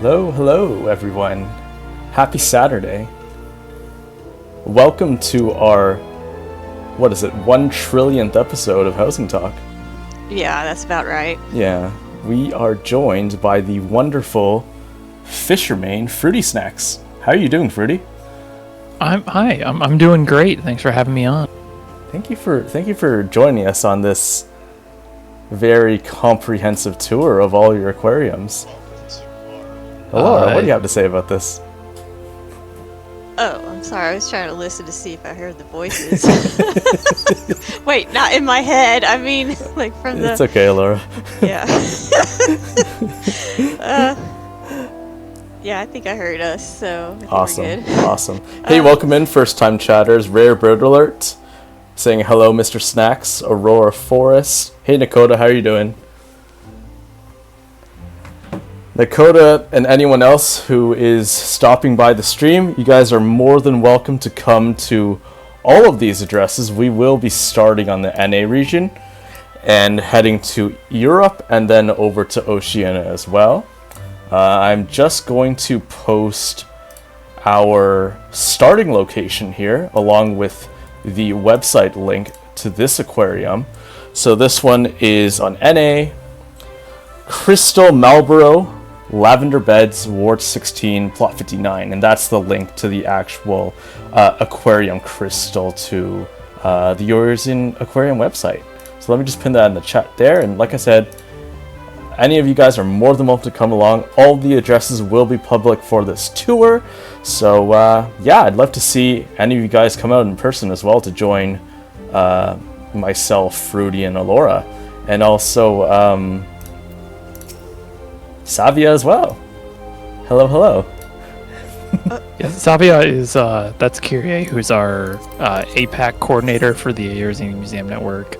Hello everyone. Happy Saturday. Welcome to our, 1 trillionth episode of Housing Talk. Yeah, that's about right. Yeah, we are joined by the wonderful Fisherman Fruity Snacks. How are you doing, Fruity? I'm doing great. Thanks for having me on. Thank you for joining us on this very comprehensive tour of all your aquariums. Alaura, what do you have to say about this? Oh, I'm sorry. I was trying to listen to see if I heard the voices. Wait, not in my head. I mean, like from the... It's okay, Alaura. Yeah. Yeah, I think I heard us, so I think Awesome, we're good. awesome. Hey, welcome in, first-time chatters. Rare Bird Alert. Saying hello, Mr. Snacks. Aurora Forest. Hey, Nakota, how are you doing? Nakota and anyone else who is stopping by the stream, you guys are more than welcome to come to all of these addresses. We will be starting on the NA region and heading to Europe and then over to Oceania as well. I'm just going to post our starting location here along with the website link to this aquarium. So this one is on NA, Crystal Marlborough, Lavender Beds, Ward 16, Plot 59, and that's the link to the actual aquarium crystal to the Eurasian Aquarium website. So let me just pin that in the chat there, and like I said, any of you guys are more than welcome to come along. All the addresses will be public for this tour, so yeah, I'd love to see any of you guys come out in person as well to join myself, Fruity, and Alaura, and also Savia as well. Hello. Yeah, Savia is that's Kyrie, who's our APAC coordinator for the Eurasian Museum Network,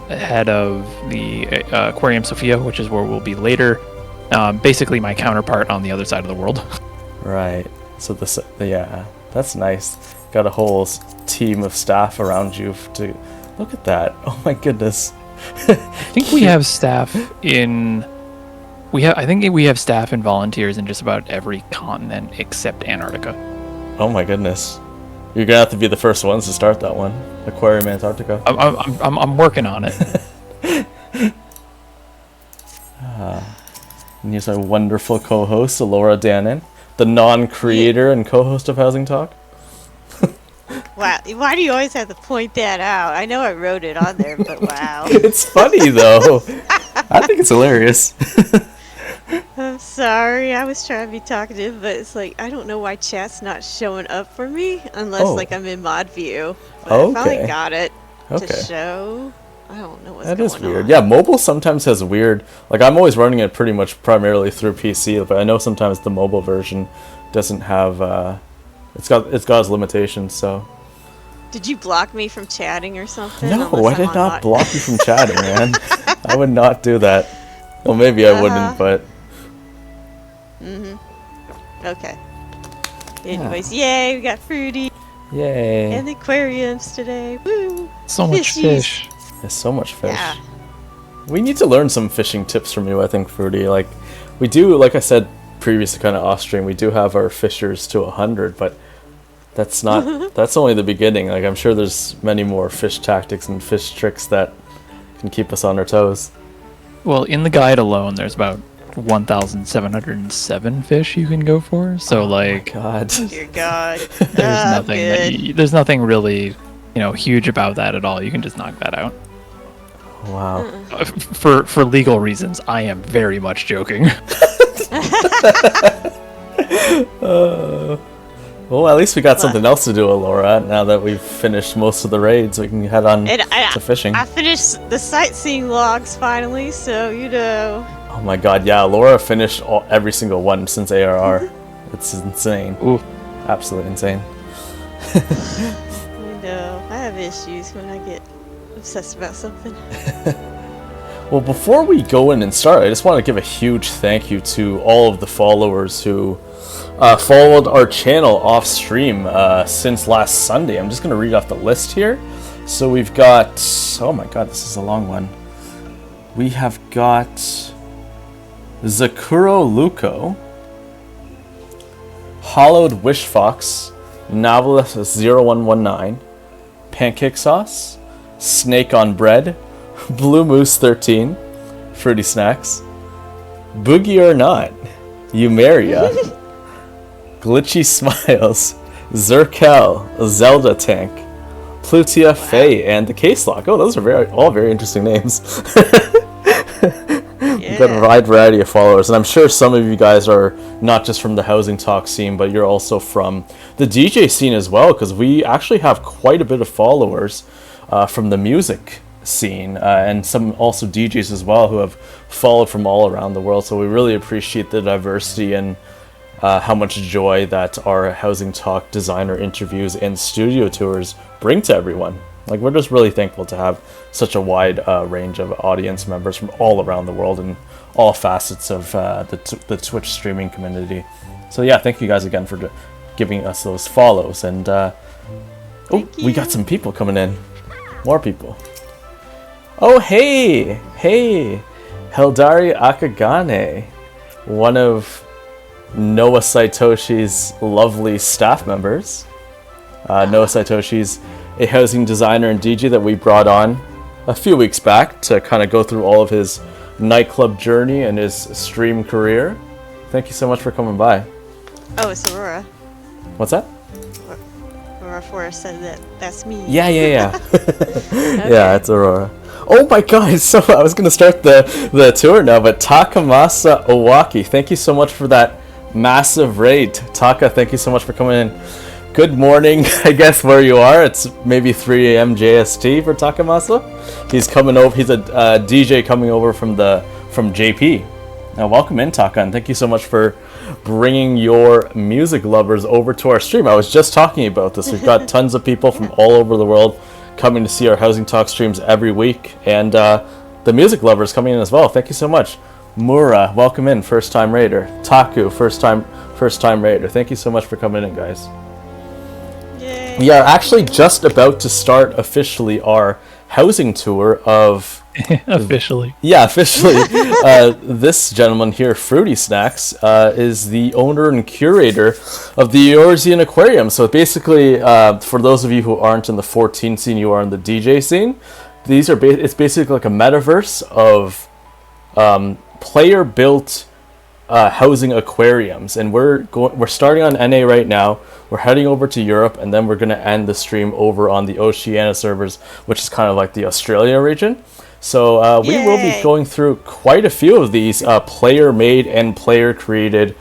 head of the Aquarium Sophia, which is where we'll be later. Basically, my counterpart on the other side of the world. Right. So yeah, that's nice. Got a whole team of staff around you to look at that. Oh my goodness. I think we have staff in. I think we have staff and volunteers in just about every continent except Antarctica. Oh my goodness. You're gonna have to be the first ones to start that one. Aquarium Antarctica. I'm working on it. And here's our wonderful co-host, Alaura Dannon, the non-creator and co-host of Housing Talk. Wow, why do you always have to point that out? I know I wrote it on there, but wow. It's funny though. I think it's hilarious. I'm sorry, I was trying to be talkative, but it's like, I don't know why chat's not showing up for me, unless like I'm in mod view. But I finally got it to show. I don't know what's going on. That is weird. Yeah, mobile sometimes has weird, like I'm always running it pretty much primarily through PC, but I know sometimes the mobile version doesn't have, it's got its limitations, so. Did you block me from chatting or something? No, I did not block you from chatting, man. I would not do that. Well, maybe I wouldn't, but... Okay. Anyways, yay, we got Fruity. Yay. And the aquariums today. Woo! So much fish. There's so much fish. Yeah. We need to learn some fishing tips from you, I think, Fruity. Like, we do, like I said previously, kind of off-stream, we do have our fishers to 100, but that's not... that's only the beginning. Like, I'm sure there's many more fish tactics and fish tricks that can keep us on our toes. Well, in the guide alone, there's about 1,707 fish you can go for. So, like, God, dear God, there's nothing really, huge about that at all. You can just knock that out. Wow. For legal reasons, I am very much joking. Well, at least we got something else to do, Alaura. Now that we've finished most of the raids, we can head on to fishing. I finished the sightseeing logs finally, so Oh my God, yeah, Alaura finished every single one since ARR. It's insane. Ooh, absolutely insane. I have issues when I get obsessed about something. Well, before we go in and start, I just want to give a huge thank you to all of the followers who followed our channel off stream since last Sunday. I'm just going to read off the list here. So we've got, oh my God, this is a long one. We have got Zakuro Luko, Hollowed Wish Fox, Novelist 0119, Pancake Sauce, Snake on Bread, Blue Moose 13, Fruity Snacks, Boogie or Not, Eumeria, Glitchy Smiles, Zerkel, Zelda Tank, Plutia, Faye, and the Case Lock. Oh, those are all very interesting names. We've got a wide variety of followers, and I'm sure some of you guys are not just from the Housing Talk scene, but you're also from the DJ scene as well, because we actually have quite a bit of followers from the music scene, and some also DJs as well who have followed from all around the world. So we really appreciate the diversity and how much joy that our Housing Talk designer interviews and studio tours bring to everyone. Like, we're just really thankful to have such a wide range of audience members from all around the world and all facets of the Twitch streaming community. So yeah, thank you guys again for giving us those follows. And we got some people coming in. More people. Oh, hey, Heldari Akagane, one of Noah Saitoshi's lovely staff members. Noah Saitoshi's a housing designer and DJ that we brought on a few weeks back to kind of go through all of his nightclub journey and his stream career. Thank you so much for coming by. Oh, it's Alaura. What's that? Aurora Forrest said that's me. Yeah. Okay. Yeah, it's Aurora. Oh my god, so I was going to start the tour now, but Takamasa Owaki, thank you so much for that massive raid. Taka, thank you so much for coming in. Good morning, I guess, where you are. It's maybe 3 a.m. JST for Takamasa. He's coming over. He's a DJ coming over from JP. Now, welcome in, Taka, and thank you so much for bringing your music lovers over to our stream. I was just talking about this. We've got tons of people from all over the world coming to see our Housing Talk streams every week, and the music lovers coming in as well. Thank you so much. Mura, welcome in, first-time raider. Taku, first-time raider. Thank you so much for coming in, guys. Yay. We are actually just about to start officially our housing tour of... officially. Yeah, officially. This gentleman here, Fruity Snacks, is the owner and curator of the Eorzean Aquarium. So basically, for those of you who aren't in the 14 scene, you are in the DJ scene. It's basically like a metaverse of player-built housing aquariums, and we're starting on NA right now. We're heading over to Europe, and then we're going to end the stream over on the Oceania servers, which is kind of like the Australia region. So we will be going through quite a few of these player-made and player-created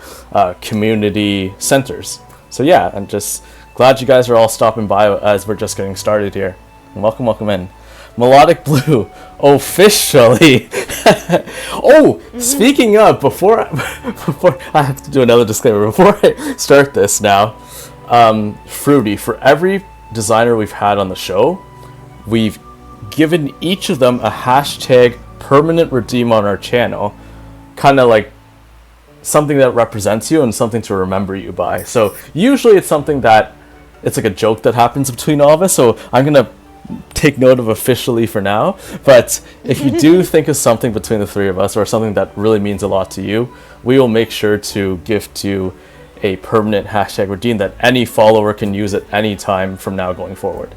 community centers. So yeah, I'm just glad you guys are all stopping by as we're just getting started here. And welcome in. Melodic Blue, officially. Speaking of, before I have to do another disclaimer before I start this now. Fruity, for every designer we've had on the show, we've given each of them a hashtag permanent redeem on our channel, kind of like something that represents you and something to remember you by. So usually it's something that it's like a joke that happens between all of us, so I'm gonna take note of officially for now. But if you do think of something between the three of us or something that really means a lot to you, we will make sure to gift you a permanent hashtag redeem that any follower can use at any time from now going forward.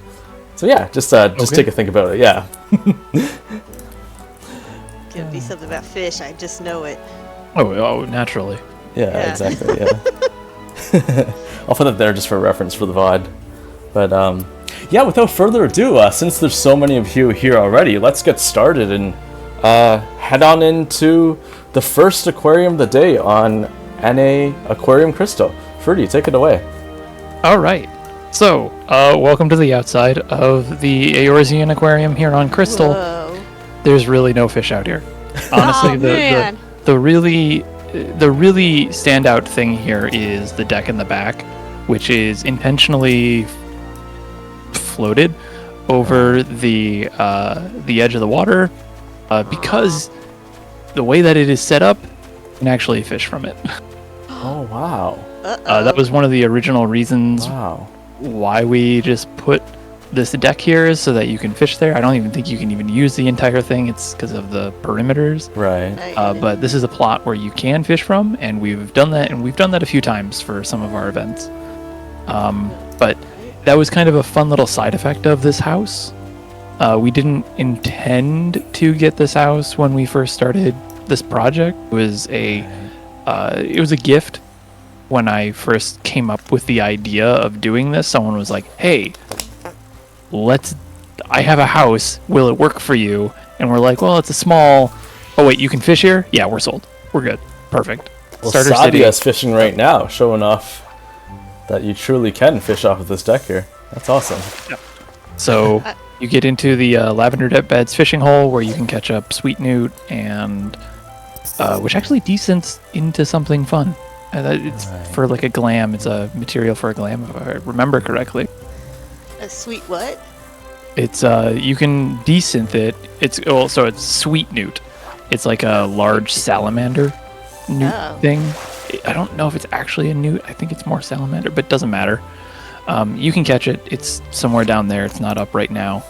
So yeah, just take a think about it. Yeah. Could be something about fish. I just know it. Oh, naturally. Yeah, exactly. Yeah. I'll put it there just for reference for the VOD. But yeah, without further ado, since there's so many of you here already, let's get started and head on into the first aquarium of the day on NA Aquarium Crystal. Fruity, take it away. All right. So, welcome to the outside of the Eorzean Aquarium here on Crystal. Whoa. There's really no fish out here. Honestly, the really standout thing here is the deck in the back, which is intentionally floated over the edge of the water because the way that it is set up, you can actually fish from it. Oh wow! That was one of the original reasons Wow. why we just put this deck here is so that you can fish there. I don't even think you can even use the entire thing. It's because of the perimeters. Right. But this is a plot where you can fish from, and we've done that, a few times for some of our events. But that was kind of a fun little side effect of this house. We didn't intend to get this house when we first started this project. It was a gift. When I first came up with the idea of doing this, someone was like, "Hey, I have a house. Will it work for you?" And we're like, "Well, it's a small. Oh wait, you can fish here? Yeah, we're sold. We're good. Perfect." Well, Sabia's fishing right now, showing off that you truly can fish off of this deck here. That's awesome. Yeah. So you get into the Lavender Beds fishing hole where you can catch up sweet newt and which actually descents into something fun. It's for like a glam. It's a material for a glam, if I remember correctly. A sweet what? It's you can desynth it. It's sweet newt. It's like a large salamander newt thing. I don't know if it's actually a newt. I think it's more salamander, but it doesn't matter. You can catch it. It's somewhere down there. It's not up right now,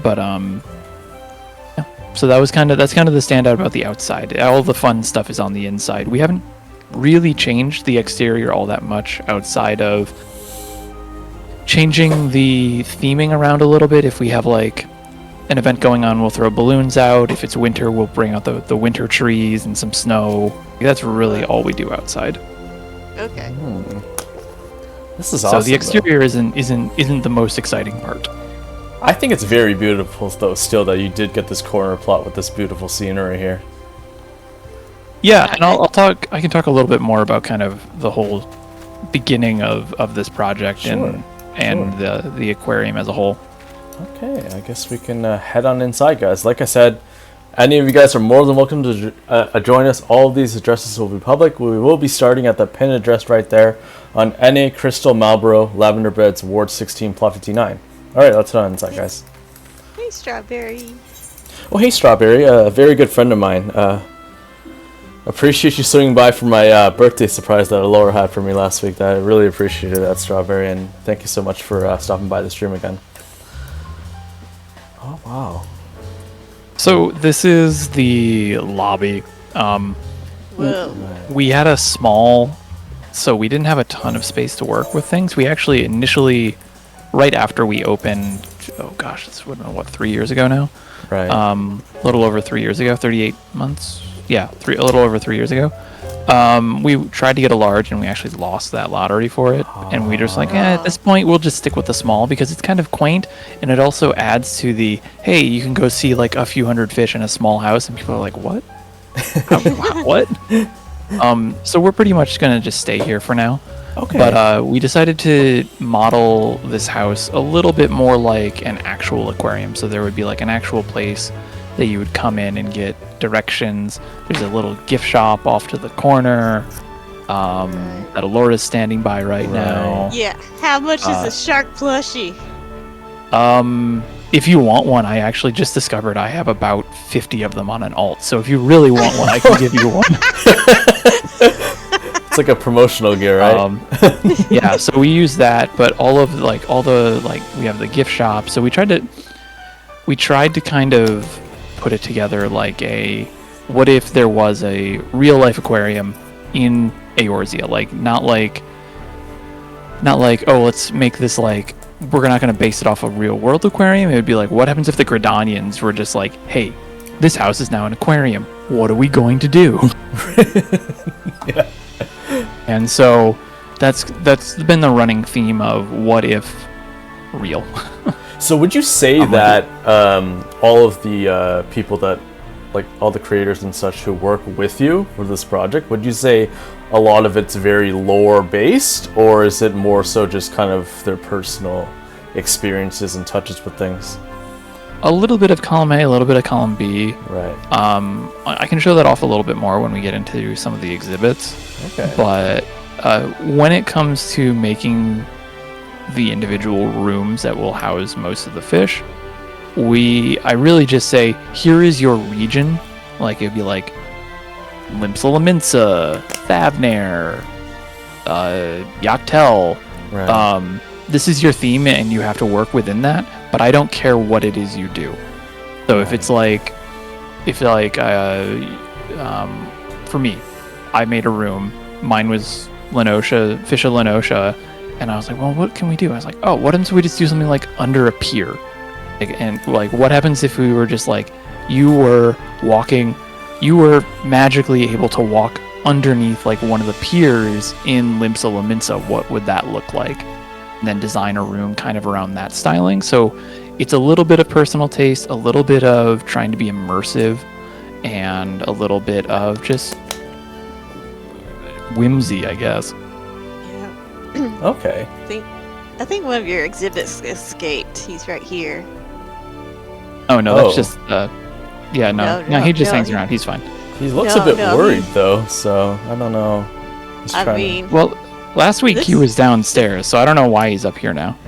but yeah. So that's kind of the standout about the outside. All the fun stuff is on the inside. We haven't really changed the exterior all that much outside of changing the theming around a little bit. If we have like an event going on, we'll throw balloons out. If it's winter, we'll bring out the winter trees and some snow. That's really all we do outside. Okay. This is awesome. So the exterior isn't the most exciting part. I think it's very beautiful though still that you did get this corner plot with this beautiful scenery here. Yeah, and I can talk a little bit more about kind of the whole beginning of this project and the aquarium as a whole. Okay, I guess we can head on inside, guys. Like I said, any of you guys are more than welcome to join us. All of these addresses will be public. We will be starting at the pin address right there on NA Crystal Marlboro Lavender Beds Ward 16 Plot 59. All right, let's head on inside, guys. Hey, Strawberry. Oh, hey, Strawberry. A very good friend of mine. Appreciate you swinging by for my birthday surprise that Alaura had for me last week. I really appreciated that, Strawberry, and thank you so much for stopping by the stream again. Oh, wow. So this is the lobby. We had a small, so we didn't have a ton of space to work with things. We actually initially, right after we opened, oh gosh, it's what 3 years ago now? Right. A little over 3 years ago, 38 months. Yeah, a little over 3 years ago. We tried to get a large, and we actually lost that lottery for it. And we just like, at this point, we'll just stick with the small because it's kind of quaint, and it also adds to the, hey, you can go see like a few hundred fish in a small house, and people are like, what? What? So we're pretty much gonna just stay here for now. Okay. But we decided to model this house a little bit more like an actual aquarium. So there would be like an actual place that you would come in and get directions. There's a little gift shop off to the corner that Alaura's standing by right now. Yeah. How much is a shark plushie? If you want one, I actually just discovered I have about 50 of them on an alt. So if you really want one, I can give you one. It's like a promotional gear, right? Yeah, so we use that, but we have the gift shop. So we tried to kind of put it together like what if there was a real life aquarium in Eorzea, like not like oh, let's make this like, we're not going to base it off a real world aquarium. It would be like, what happens if the Gridanians were just like, hey, this house is now an aquarium, what are we going to do? Yeah. And so that's been the running theme of what if real. So would you say that all of the people that, like all the creators and such who work with you for this project, would you say a lot of it's very lore based, or is it more so just kind of their personal experiences and touches with things? A little bit of column A, a little bit of column B. Right. I can show that off a little bit more when we get into some of the exhibits. Okay. But when it comes to making the individual rooms that will house most of the fish, I really just say, here is your region. Like, it'd be like Limsa, Thavnair, Yaktel. Right. This is your theme, and you have to work within that. but I don't care what it is you do. So if it's like, for me, I made a room. Mine was Fish of Lenosha, and I was like, well, what can we do? I was like, oh, what if we just do something like under a pier? And what happens if we were just like, you were magically able to walk underneath like one of the piers in Limsa Lominsa? What would that look like? And then design a room kind of around that styling. So it's a little bit of personal taste, a little bit of trying to be immersive, and a little bit of just whimsy, I guess. Yeah. Okay. I think one of your exhibits escaped. He's right here. Oh no, that's just no, he just hangs around. He's fine. He looks a bit worried though, so I don't know. Well, last week he was downstairs, so I don't know why he's up here now.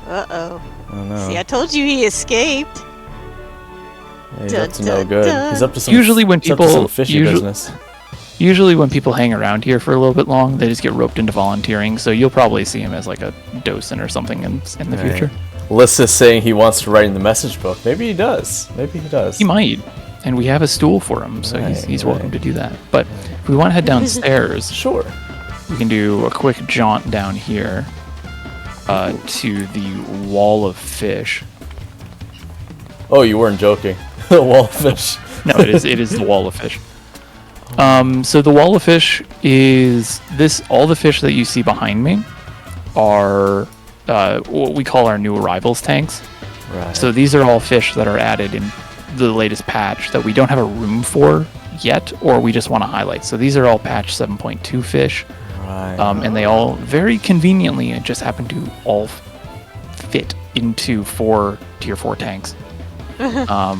Uh-oh. I don't know. See, I told you he escaped. Yeah, he's up to no good. He's up to some fishy business. Usually when people hang around here for a little bit long, they just get roped into volunteering, so you'll probably see him as like a docent or something in the future. Lissa's saying he wants to write in the message book. Maybe he does. He might. And we have a stool for him, so he's welcome to do that. But if we want to head downstairs, sure, we can do a quick jaunt down here to the wall of fish. Oh, you weren't joking. The wall of fish. No, it is the wall of fish. So the wall of fish is this. All the fish that you see behind me are what we call our new arrivals tanks. Right. So these are all fish that are added in the latest patch that we don't have a room for yet, or we just want to highlight. So these are all patch 7.2 fish. Right. And they all very conveniently just happen to all fit into 4 tier 4 tanks. I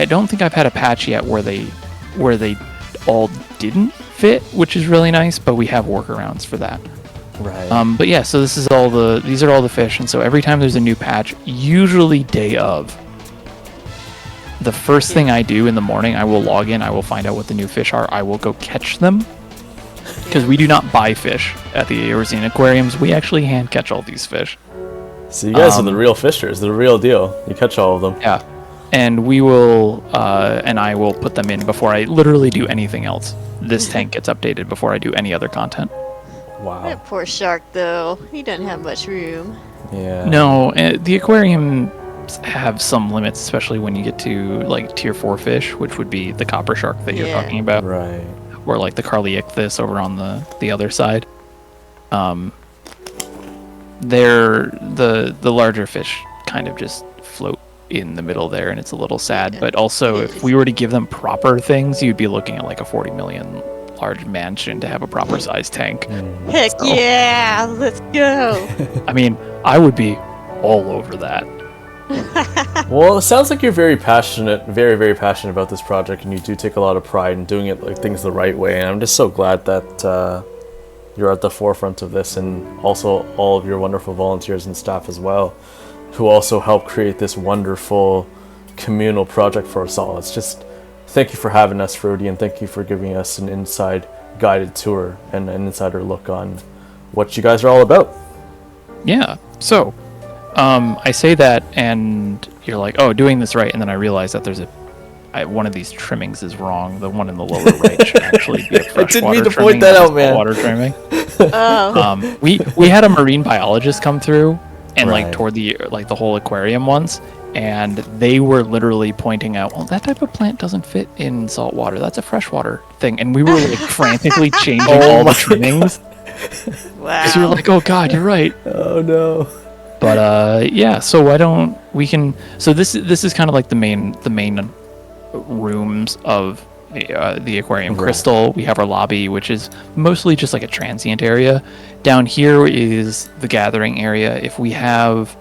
don't think I've had a patch yet where they all didn't fit, which is really nice, but we have workarounds for that. Right. But yeah, so these are all the fish, and so every time there's a new patch, usually day of, the first thing I do in the morning, I will log in, I will find out what the new fish are, I will go catch them, because we do not buy fish at the Eorzine aquariums, we actually hand catch all these fish. So you guys are the real fishers, the real deal. You catch all of them. Yeah. And we will, and I will put them in before I literally do anything else. This tank gets updated before I do any other content. Wow. That poor shark, though. He doesn't have much room. Yeah. No, the aquariums have some limits, especially when you get to like tier 4 fish, which would be the copper shark that you're talking about. Right. Or like the Carliichthys over on the other side. They're the larger fish kind of just float in the middle there, and it's a little sad. But also, if we were to give them proper things, you'd be looking at like a 40 million large mansion to have a proper sized tank. Heck yeah, let's go. I mean, I would be all over that. Well, it sounds like you're very passionate, very, very passionate about this project, and you do take a lot of pride in doing it like things the right way. And I'm just so glad that you're at the forefront of this, and also all of your wonderful volunteers and staff as well, who also help create this wonderful communal project for us all. It's just, thank you for having us, Fruity, and thank you for giving us an inside guided tour and an insider look on what you guys are all about. Yeah, so I say that, and you're like, oh, doing this right, and then I realize that there's one of these trimmings is wrong. The one in the lower right should actually be a freshwater trimming. I didn't mean to point that out, man. Water trimming. Oh. We had a marine biologist come through and like toward the whole aquarium once, and they were literally pointing out, well, that type of plant doesn't fit in salt water. That's a freshwater thing, and we were like frantically changing all the trimmings. Wow. Because we were like, oh god, you're right. Oh no. But yeah, so why don't we can? So this is kind of like the main rooms of the aquarium. Crystal, we have our lobby, which is mostly just like a transient area. Down here is the gathering area. If we have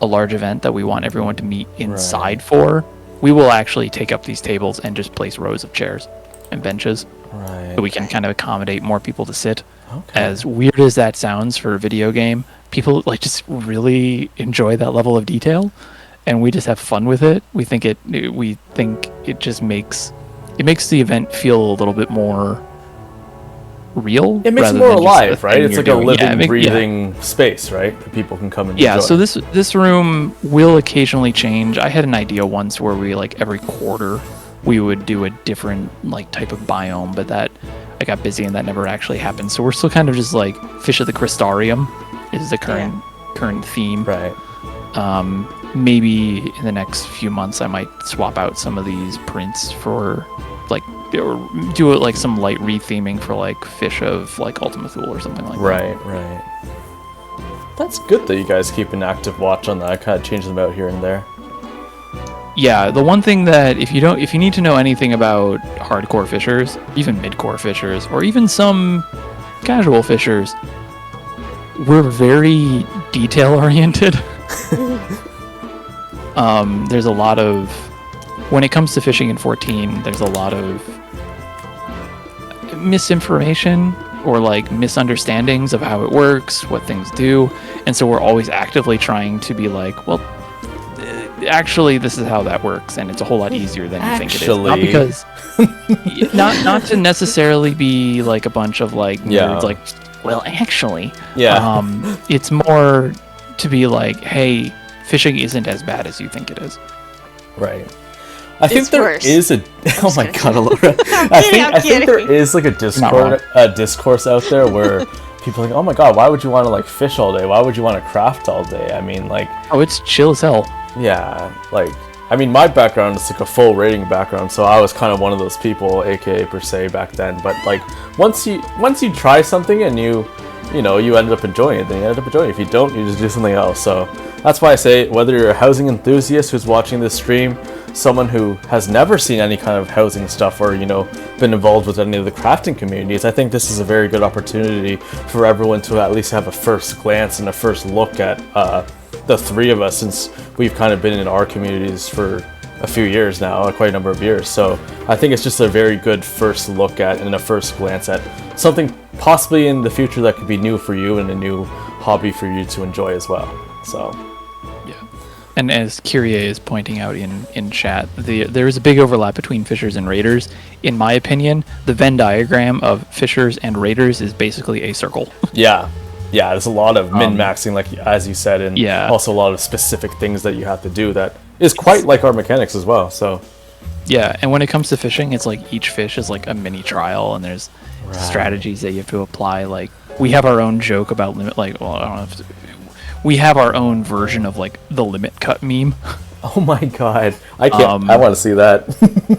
a large event that we want everyone to meet inside for, we will actually take up these tables and just place rows of chairs and benches, so we can kind of accommodate more people to sit. As weird as that sounds for a video game, people like just really enjoy that level of detail, and we just have fun with it. We think it just makes the event feel a little bit more real. It makes it more alive, right? It's like a living, breathing space, right? That people can come and enjoy. So this room will occasionally change. I had an idea once where we like every quarter we would do a different like type of biome, but that I got busy and that never actually happened. So we're still kind of just like Fish of the Crystarium is the current theme. Right. Maybe in the next few months I might swap out some of these prints for like, or do it like some light retheming for like Fish of like Ultima Thule or something like that. Right. That's good that you guys keep an active watch on that. I kind of change them out here and there. Yeah, the one thing that if you need to know anything about hardcore fishers, even mid-core fishers, or even some casual fishers, we're very detail oriented. There's a lot of, when it comes to fishing in 14, there's a lot of misinformation or like misunderstandings of how it works, what things do, and so we're always actively trying to be like, well, actually this is how that works, and it's a whole lot easier than you think it is. Not because not to necessarily be like a bunch of like nerds, like, well, actually, it's more to be like, hey, fishing isn't as bad as you think it is. Right. I think there is a. Oh my god, Alaura! I think there is like a discourse out there where people are like, oh my god, why would you want to like fish all day? Why would you want to craft all day? I mean, like, oh, it's chill as hell. Yeah, like, I mean, my background is like a full rating background, so I was kind of one of those people, aka per se, back then. But like, once you try something and you end up enjoying it, then you end up enjoying it. If you don't, you just do something else. So that's why I say, whether you're a housing enthusiast who's watching this stream, someone who has never seen any kind of housing stuff, or been involved with any of the crafting communities, I think this is a very good opportunity for everyone to at least have a first glance and a first look at the three of us, since we've kind of been in our communities for a few years now, quite a number of years. So I think it's just a very good first look at and a first glance at something possibly in the future that could be new for you and a new hobby for you to enjoy as well. So yeah, and as Kyrie is pointing out in chat, there is a big overlap between fishers and raiders. In my opinion, the Venn diagram of fishers and raiders is basically a circle. Yeah, there's a lot of min-maxing, like as you said, and also a lot of specific things that you have to do that is quite like our mechanics as well. So yeah, and when it comes to fishing, it's like each fish is like a mini trial, and there's strategies that you have to apply. Like, we have our own joke about limit, like, well, I don't know if we have our own version of like the limit cut meme. Oh my god, I can't. I want to see that.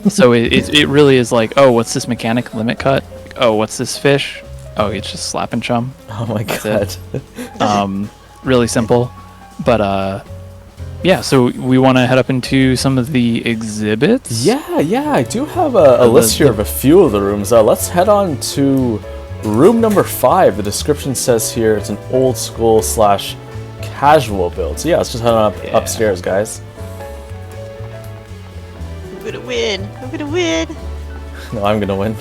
So it really is like, oh, what's this mechanic? Limit cut. Oh, what's this fish? Oh, it's just slap and chum. Oh my god. Really simple. But yeah, so we want to head up into some of the exhibits. Yeah, I do have a list here of a few of the rooms. Let's head on to room number 5. The description says here it's an old school / casual build. So yeah, let's just head on upstairs, guys. I'm gonna win. No, I'm gonna win.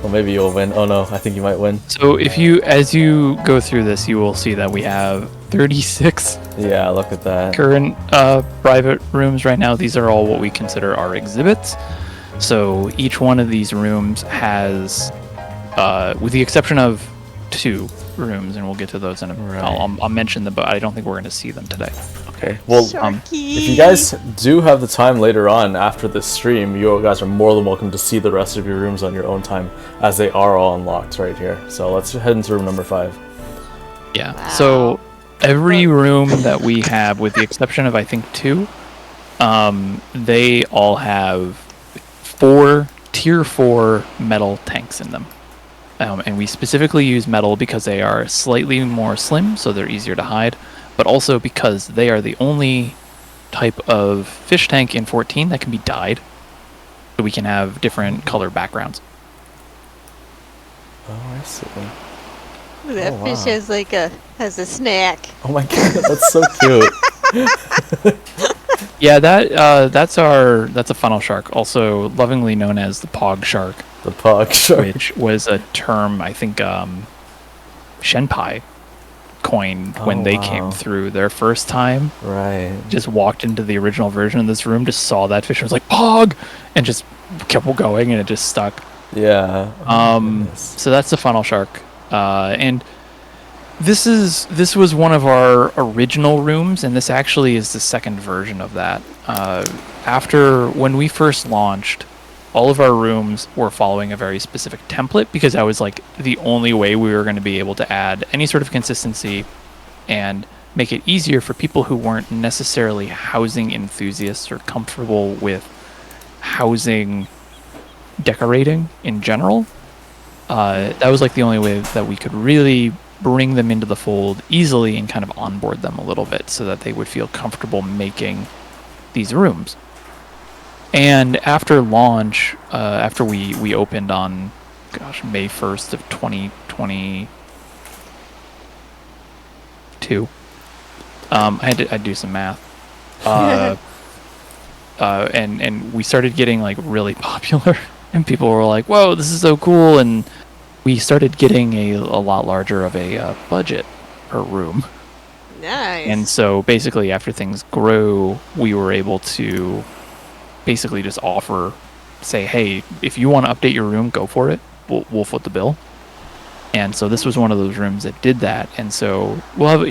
Well, maybe you'll win. Oh no, I think you might win. So as you go through this, you will see that we have 36. Yeah, look at that. Current private rooms right now. These are all what we consider our exhibits. So each one of these rooms has, with the exception of 2 rooms, and we'll get to those in a minute. I'll mention them, but I don't think we're going to see them today. Okay. Well, if you guys do have the time later on after this stream, you guys are more than welcome to see the rest of your rooms on your own time, as they are all unlocked right here. So let's head into room number 5. Yeah. Wow. So every room that we have, with the exception of I think 2, they all have 4 tier 4 metal tanks in them. And we specifically use metal because they are slightly more slim, so they're easier to hide, but also because they are the only type of fish tank in 14 that can be dyed, so we can have different color backgrounds. Oh, I see. Ooh, that fish has a snack. Oh my god, that's so cute. Yeah, that's a funnel shark, also lovingly known as the pog shark. The pog shark, which was a term I think Shenpai coined when they came through their first time. Right. Just walked into the original version of this room, just saw that fish and was like, pog! And just kept going, and it just stuck. Yeah. So that's the Funnel Shark, and this was one of our original rooms, and this actually is the second version of that. After when we first launched, all of our rooms were following a very specific template because that was like the only way we were going to be able to add any sort of consistency and make it easier for people who weren't necessarily housing enthusiasts or comfortable with housing decorating in general. That was like the only way that we could really bring them into the fold easily and kind of onboard them a little bit so that they would feel comfortable making these rooms. And after launch, after we opened on, May 1st of 2022, I'd do some math. And we started getting like really popular, and people were like, "Whoa, this is so cool!" And we started getting a lot larger of a budget per room. Nice. And so basically, after things grew, we were able to basically just say, "Hey, if you want to update your room, go for it. We'll foot the bill." And so this was one of those rooms that did that. And so we'll have,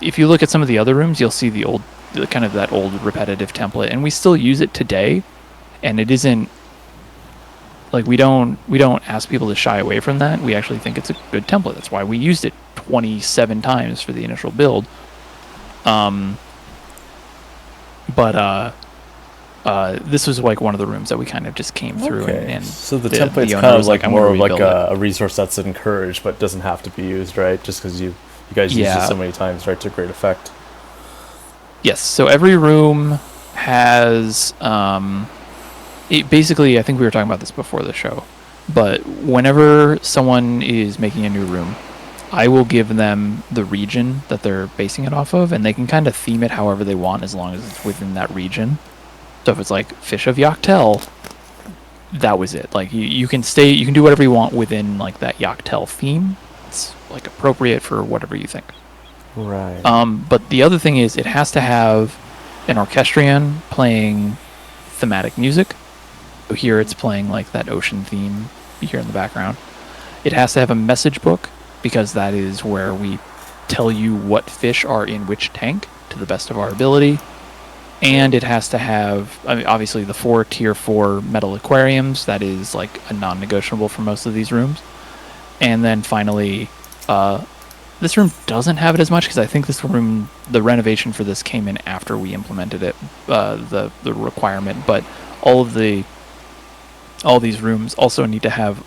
if you look at some of the other rooms, you'll see the kind of that old repetitive template, and we still use it today. And it isn't like we don't ask people to shy away from that. We actually think it's a good template. That's why we used it 27 times for the initial build. This was like one of the rooms that we kind of just came through. Okay. And so the template's kind of like more of like a resource that's encouraged but doesn't have to be used, right? Just because you guys used it so many times, right, to great effect. Yes. So every room has basically, I think we were talking about this before the show, but whenever someone is making a new room, I will give them the region that they're basing it off of, and they can kind of theme it however they want as long as it's within that region. So if it's like Fish of Yachtel, that was it. Like you can do whatever you want within like that Yachtel theme. It's like appropriate for whatever you think. Right. But the other thing is it has to have an orchestrion playing thematic music. So here it's playing like that ocean theme you hear in the background. It has to have a message book because that is where we tell you what fish are in which tank to the best of our ability. And it has to have, obviously, the 4 tier 4 metal aquariums. That is like a non-negotiable for most of these rooms. And then finally, this room doesn't have it as much because I think this room, the renovation for this came in after we implemented it, the requirement. But all these rooms also need to have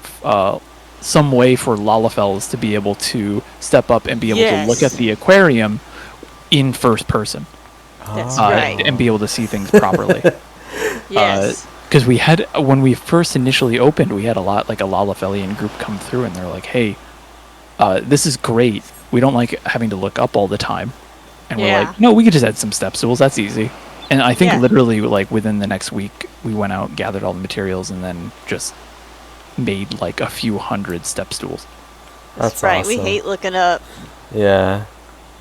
some way for Lalafels to be able to step up and be able to look at the aquarium in first person. That's right. And be able to see things properly. Yes. Because when we first initially opened, we had a Lalafelian group come through, and they're like, "Hey, this is great. We don't like having to look up all the time." And we're like, "No, we could just add some step stools. That's easy." And I think literally, like within the next week, we went out, gathered all the materials, and then just made like a few hundred step stools. That's right. Awesome. We hate looking up. Yeah.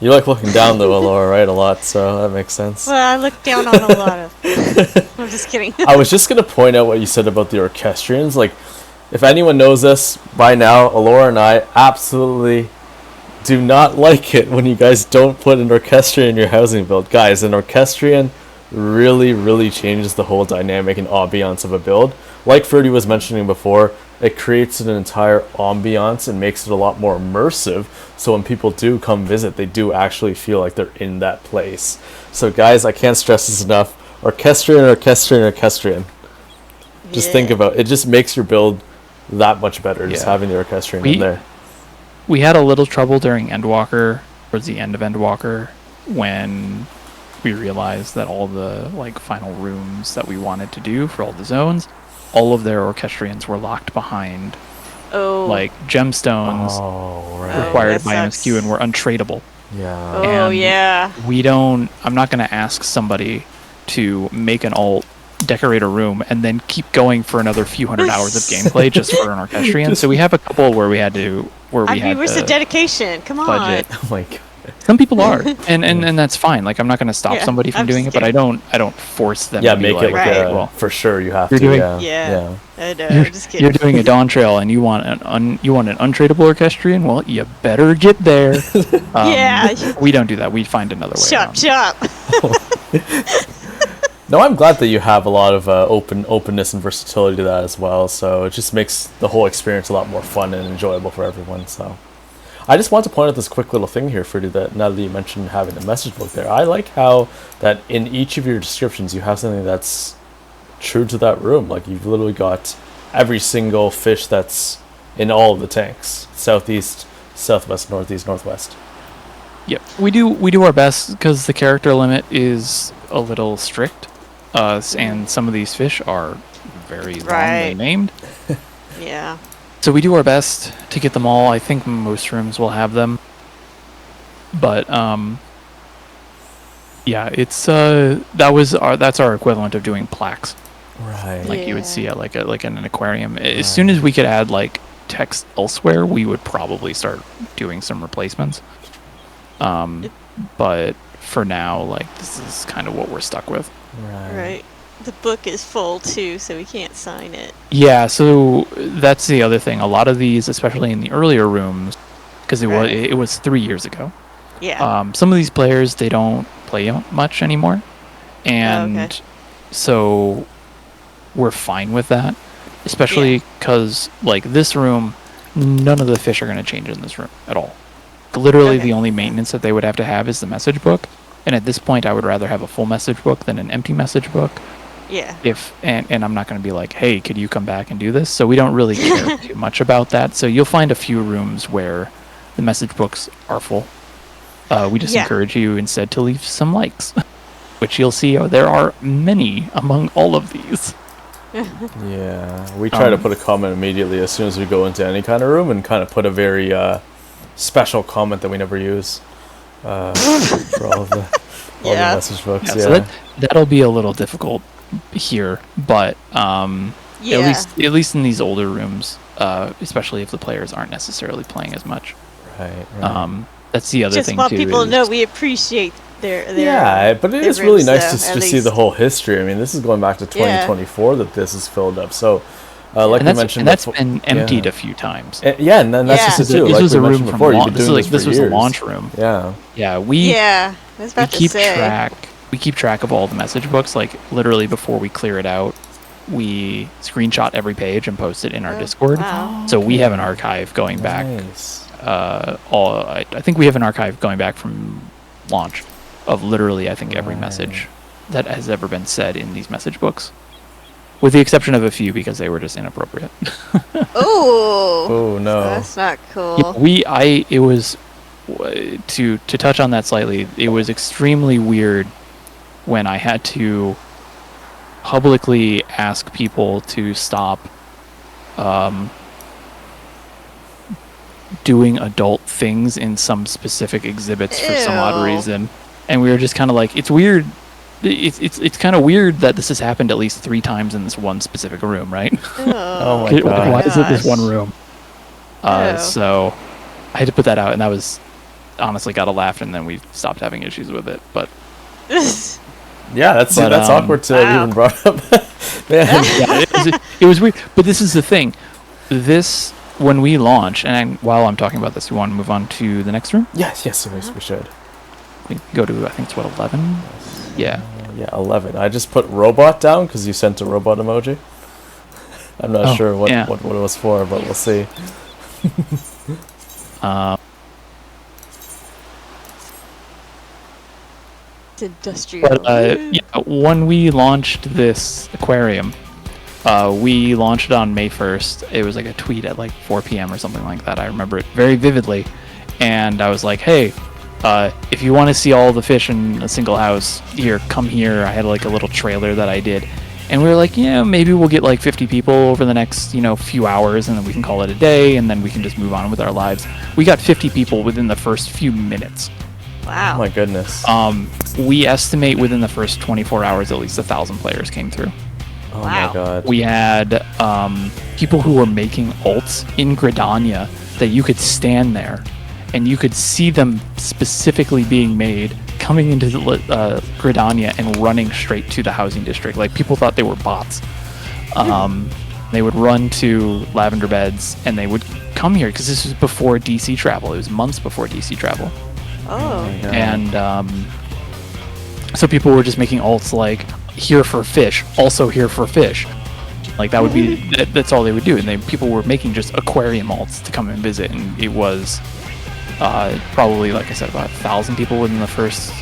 You like looking down though, Alaura, right? A lot, so that makes sense. Well, I look down on a lot of... I'm just kidding. I was just going to point out what you said about the orchestrions. Like, if anyone knows this by now, Alaura and I absolutely do not like it when you guys don't put an orchestrion in your housing build. Guys, an orchestrion really, really changes the whole dynamic and ambiance of a build. Like Ferdy was mentioning before, it creates an entire ambiance and makes it a lot more immersive. So when people do come visit, they do actually feel like they're in that place. So guys, I can't stress this enough. Orchestrion. Just think about it. It just makes your build that much better, just having the orchestrion in there. We had a little trouble during Endwalker, towards the end of Endwalker, when we realized that all the like final rooms that we wanted to do for all the zones, all of their orchestrions were locked behind like gemstones required by MSQ and were untradeable. Yeah. I'm not going to ask somebody to make an alt, decorate a room, and then keep going for another few hundred hours of gameplay just for an orchestrion. So we have a couple where we had to... where's the dedication? Come on. Oh my God. Some people are, and that's fine. Like, I'm not going to stop somebody from doing it, but I don't force them. Yeah, to make be it like well, for sure you have you're to. Doing, yeah. I know. Just kidding. You're doing a dawn trail, and you want an untradeable equestrian. Well, you better get there. We don't do that. We find another way. Chop. No, I'm glad that you have a lot of openness and versatility to that as well. So it just makes the whole experience a lot more fun and enjoyable for everyone. So. I just want to point out this quick little thing here, Fruity, that now that you mentioned having the message book there, I like how that in each of your descriptions you have something that's true to that room. Like, you've literally got every single fish that's in all of the tanks. Southeast, southwest, northeast, northwest. Yep. We do our best because the character limit is a little strict. And some of these fish are very wrongly named. Yeah. So we do our best to get them all. I think most rooms will have them, but it's that's our equivalent of doing plaques, right? Like you would see at like in an aquarium. As soon as we could add like text elsewhere, we would probably start doing some replacements. But for now, like, this is kind of what we're stuck with. Right. The book is full too, so we can't sign it. Yeah, so that's the other thing. A lot of these, especially in the earlier rooms, because it was 3 years ago. Yeah. Some of these players, they don't play much anymore, and so we're fine with that. Especially because, like, this room, none of the fish are going to change in this room at all. Literally, the only maintenance that they would have to have is the message book. And at this point, I would rather have a full message book than an empty message book. Yeah. And I'm not going to be like, hey, could you come back and do this? So we don't really care too much about that. So you'll find a few rooms where the message books are full. We just encourage you instead to leave some likes, which you'll see there are many among all of these. Yeah, we try to put a comment immediately as soon as we go into any kind of room and kind of put a very special comment that we never use for all of the message books. So that'll be a little difficult here, but at least in these older rooms, especially if the players aren't necessarily playing as much. Right. That's the other thing too. Just want people to know we appreciate their yeah, but it is really nice to see the whole history. I mean, this is going back to 2024 that this is filled up. So, like you mentioned, that's been emptied a few times. And then that's just it too. This like was a room before, from this was a launch room. Yeah. We keep track. We keep track of all the message books. Like, literally before we clear it out, we screenshot every page and post it in our Discord. Wow. So we have an archive going back. I think we have an archive going back from launch of literally, I think, every message that has ever been said in these message books, with the exception of a few because they were just inappropriate. Oh no, that's not cool. It was to touch on that slightly. It was extremely weird when I had to publicly ask people to stop doing adult things in some specific exhibits for some odd reason, and we were just kind of like, it's weird. It's kind of weird that this has happened at least 3 times in this one specific room, right? Oh my god! Why is it this one room? So I had to put that out, and that was honestly got a laugh, and then we stopped having issues with it. But that's awkward to even brought up. It was weird. But this is the thing. When we launch, and while I'm talking about this, we want to move on to the next room? Yes, we should. We go to, I think it's 11? Yeah. 11. I just put robot down because you sent a robot emoji. I'm not sure what it was for, but we'll see. It's industrial. But, when we launched this aquarium, we launched it on May 1st. It was like a tweet at like 4 p.m. or something like that. I remember it very vividly. And I was like, hey, if you want to see all the fish in a single house, come here. I had like a little trailer that I did. And we were like, maybe we'll get like 50 people over the next, few hours, and then we can call it a day, and then we can just move on with our lives. We got 50 people within the first few minutes. Wow. Oh my goodness. We estimate within the first 24 hours at least 1,000 players came through. Oh my god. We had people who were making ults in Gridania that you could stand there and you could see them specifically being made coming into the Gridania and running straight to the housing district. Like, people thought they were bots. They would run to Lavender Beds, and they would come here because this was before DC travel. It was months before DC travel. Oh. And so people were just making alts like, here for fish, also here for fish. Like, that would be, that's all they would do. And people were making just aquarium alts to come and visit. And it was probably, like I said, about 1,000 people within the first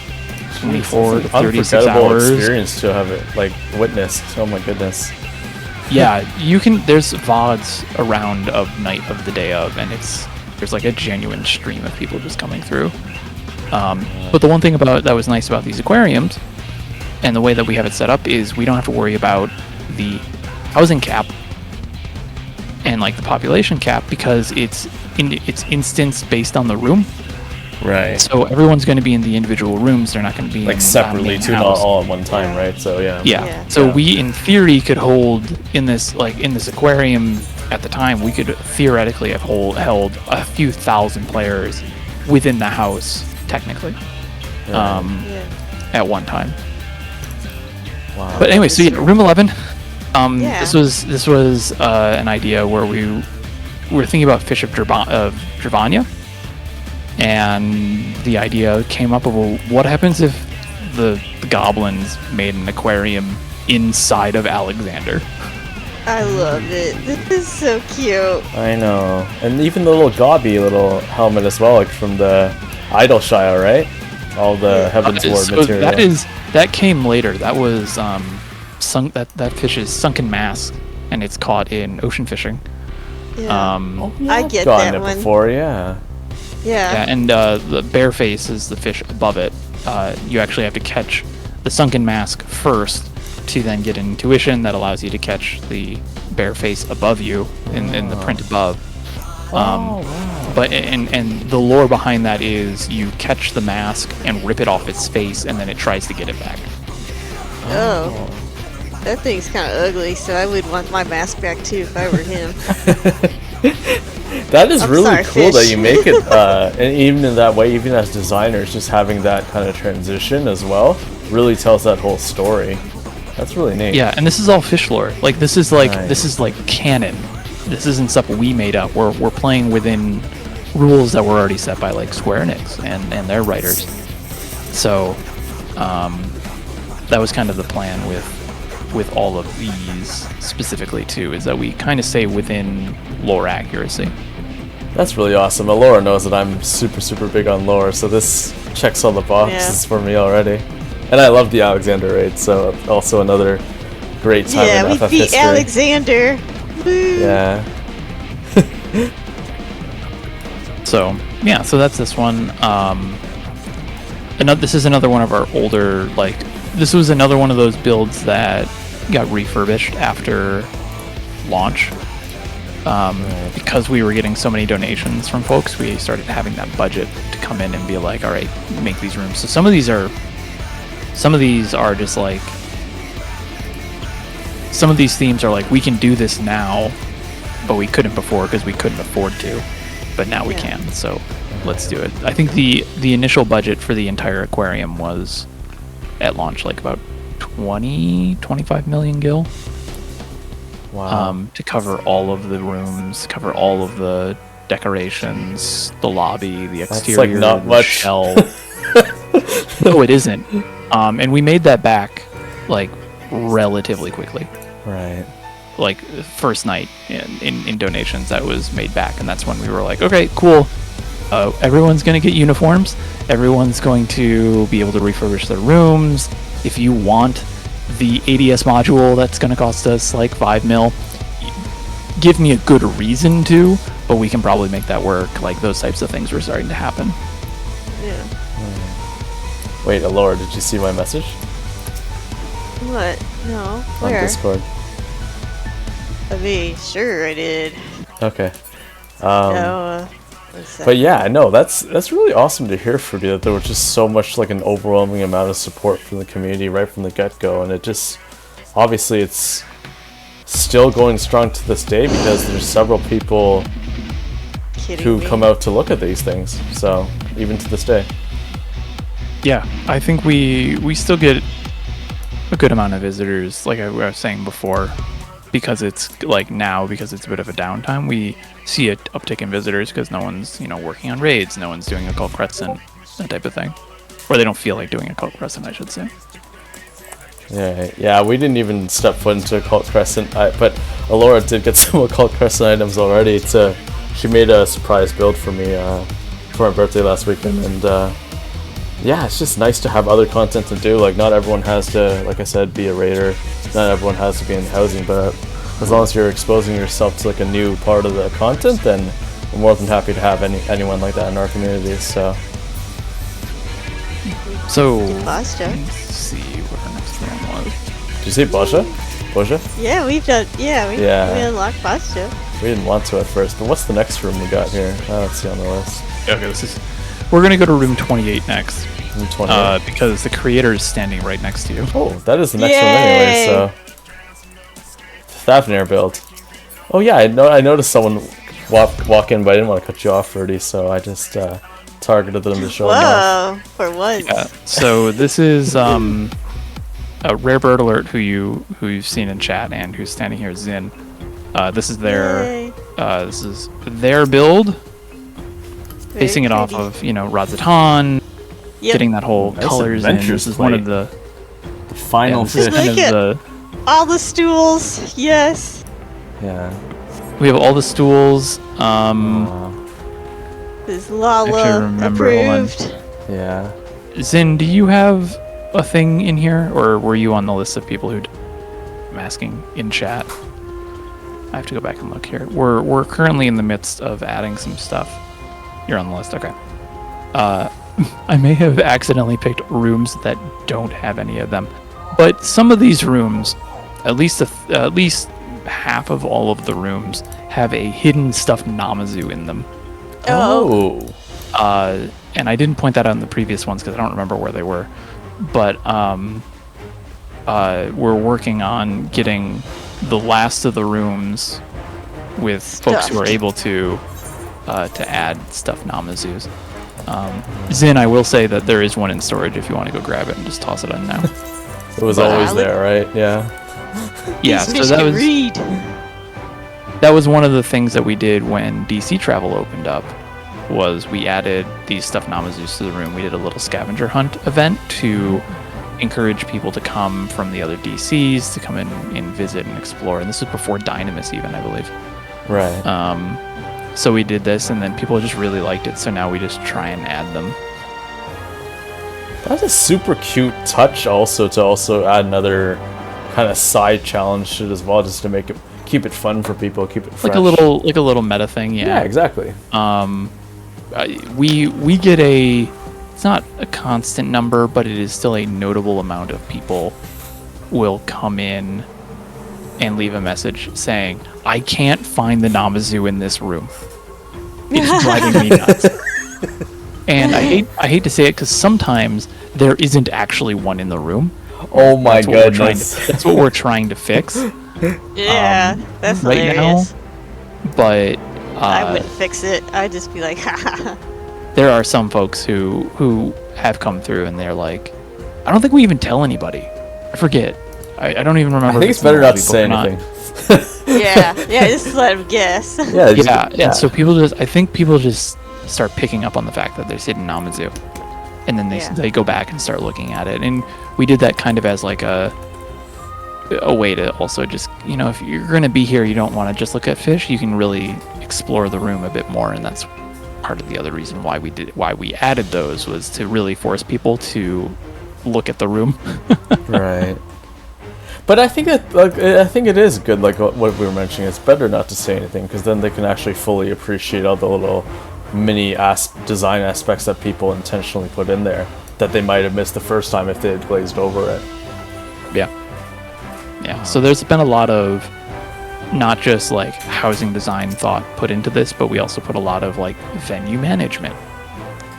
24 to 36 hours. Experience to have it, like, witnessed. Oh my goodness. Yeah, there's VODs around of night of the day of, and there's like a genuine stream of people just coming through. But the one thing that was nice about these aquariums, and the way that we have it set up, is we don't have to worry about the housing cap and like the population cap, because it's instance based on the room. Right. So everyone's going to be in the individual rooms. They're not going to be like separately too, not all at one time, right? So yeah. So we, in theory, could hold in this aquarium at the time. We could theoretically have held a few thousand players within the house, technically, at one time. Wow. But anyway, so room 11. This was an idea where we were thinking about Fish of Dravania. And the idea came up of, well, what happens if the goblins made an aquarium inside of Alexander? I love it. This is so cute. I know. And even the little gobby little helmet as well, like from the Idleshire, right? All the Heaven's Ward material. That came later. That was that fish's sunken mask, and it's caught in ocean fishing. Yeah. I get gotten that it one. Before, yeah. Yeah, and the bear face is the fish above it. You actually have to catch the sunken mask first to then get an intuition that allows you to catch the bear face above you in the print above. Wow. But and the lore behind that is you catch the mask and rip it off its face, and then it tries to get it back. Oh. That thing's kind of ugly, so I would want my mask back too if I were him. That is really cool fish. that you make it, and even in that way, even as designers, just having that kind of transition as well really tells that whole story. That's really neat. Yeah, and this is all fish lore. Like, this is like canon. This isn't stuff we made up. We're playing within rules that were already set by like Square Enix and their writers. So that was kind of the plan with all of these specifically too, is that we kind of stay within lore accuracy. That's really awesome. Alaura knows that I'm super, super big on lore, so this checks all the boxes for me already. And I love the Alexander raid, so also another great time in FF history. Yeah, we beat Alexander. Woo. Yeah. So that's this one. This is another one of our older, like, this was another one of those builds that got refurbished after launch. Because we were getting so many donations from folks, we started having that budget to come in and be like, all right, make these rooms. So some of these are just like, some of these themes are like, we can do this now, but we couldn't before because we couldn't afford to, but now we can, so let's do it. I think the initial budget for the entire aquarium was at launch like about 25 million gil. Wow. To cover all of the rooms, cover all of the decorations, the lobby, the exterior, that's like not much. Shell. No, it isn't. And we made that back like relatively quickly. Right. Like first night in donations, that was made back, and that's when we were like, okay, cool. Everyone's going to get uniforms. Everyone's going to be able to refurbish their rooms. If you want the ADS module, that's going to cost us like 5 mil. Give me a good reason to, but we can probably make that work. Like, those types of things were starting to happen. Yeah. Wait, Alaura, did you see my message? What? No. On Where? Discord. I mean, sure I did. Okay. But yeah, no, that's really awesome to hear from you, that there was just so much, like, an overwhelming amount of support from the community right from the get-go, and it just, obviously it's still going strong to this day because there's several people who come out to look at these things. So even to this day. Yeah, I think we still get a good amount of visitors, like I was saying before, because it's because it's a bit of a downtime. We see an uptick in visitors because no one's working on raids, no one's doing Occult Crescent, that type of thing, or they don't feel like doing Occult Crescent, I should say. Yeah, we didn't even step foot into Occult Crescent, but Alaura did get some Occult Crescent items already. She made a surprise build for me for my birthday last weekend, and yeah, it's just nice to have other content to do. Like, not everyone has to, like I said, be a raider. Not everyone has to be in housing, but as long as you're exposing yourself to like a new part of the content, then we're more than happy to have anyone like that in our community. So let's see what our next one was. Did you say Boja? Yeah, we unlocked Boja. We didn't want to at first, but what's the next room we got here? Let's see on the list. Okay, we're gonna go to room 28 next. Room 28. Because the creator is standing right next to you. Oh, that is the next one anyway. So Thavnir build. Oh yeah, I noticed someone walk in, but I didn't want to cut you off, Ferdy, so I just targeted them to show them off. Whoa, for once. Yeah. So this is a Rare Bird Alert who you've seen in chat and who's standing here, Zin. This is their build. Basing it off of, Razatan, getting that whole nice colors in. This is one of the final fish. All the stools, yes. Yeah. We have all the stools. Is Lala approved? Yeah. Zin, do you have a thing in here, or were you on the list of people who? I'm asking in chat. I have to go back and look here. We're currently in the midst of adding some stuff. You're on the list, okay. I may have accidentally picked rooms that don't have any of them, but some of these rooms, at least half of all of the rooms, have a hidden stuffed Namazu in them. Oh. And I didn't point that out in the previous ones because I don't remember where they were, but we're working on getting the last of the rooms with folks who are able to add stuffed Namazus. Zin, I will say that there is one in storage if you want to go grab it and just toss it in now. It was always there, right? Yeah. Yeah, so that was one of the things that we did when DC Travel opened up, was we added these stuffed Namazus to the room. We did a little scavenger hunt event to encourage people to come from the other DCs to come in and visit and explore. And this was before Dynamis even, I believe. Right. So we did this, and then people just really liked it, so now we just try and add them. That's a super cute touch also, to also add another kind of side challenge to it as well, just to keep it fun for people, keep it fresh. Like a little meta thing, yeah. Yeah, exactly. We get it's not a constant number, but it is still a notable amount of people will come in and leave a message saying, I can't find the Namazu in this room. It's driving me nuts. And I hate to say it because sometimes there isn't actually one in the room. Oh my goodness. That's what we're trying to fix. Yeah, that's right hilarious. now. But I wouldn't fix it. I'd just be like, ha ha ha. There are some folks who have come through and they're like, I don't think we even tell anybody. I forget. I don't even remember. I think it's better not to say anything. yeah, just let them guess. Yeah. So I think people just start picking up on the fact that there's hidden Namazu, and then they go back and start looking at it. And we did that kind of as like a way to also just, if you're going to be here, you don't want to just look at fish. You can really explore the room a bit more, and that's part of the other reason why we added those, was to really force people to look at the room. Right. But I think it is good, like what we were mentioning. It's better not to say anything, because then they can actually fully appreciate all the little mini design aspects that people intentionally put in there that they might have missed the first time if they had glazed over it. Yeah. So there's been a lot of not just like housing design thought put into this, but we also put a lot of like venue management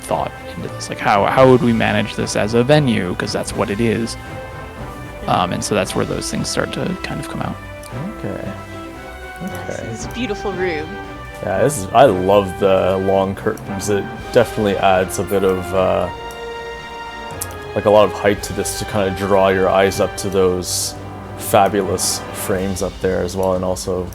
thought into this. Like how would we manage this as a venue, because that's what it is. And so that's where those things start to kind of come out. Okay. It's a beautiful room. Yeah, I love the long curtains. It definitely adds a bit of like a lot of height to this to kind of draw your eyes up to those fabulous frames up there as well, and also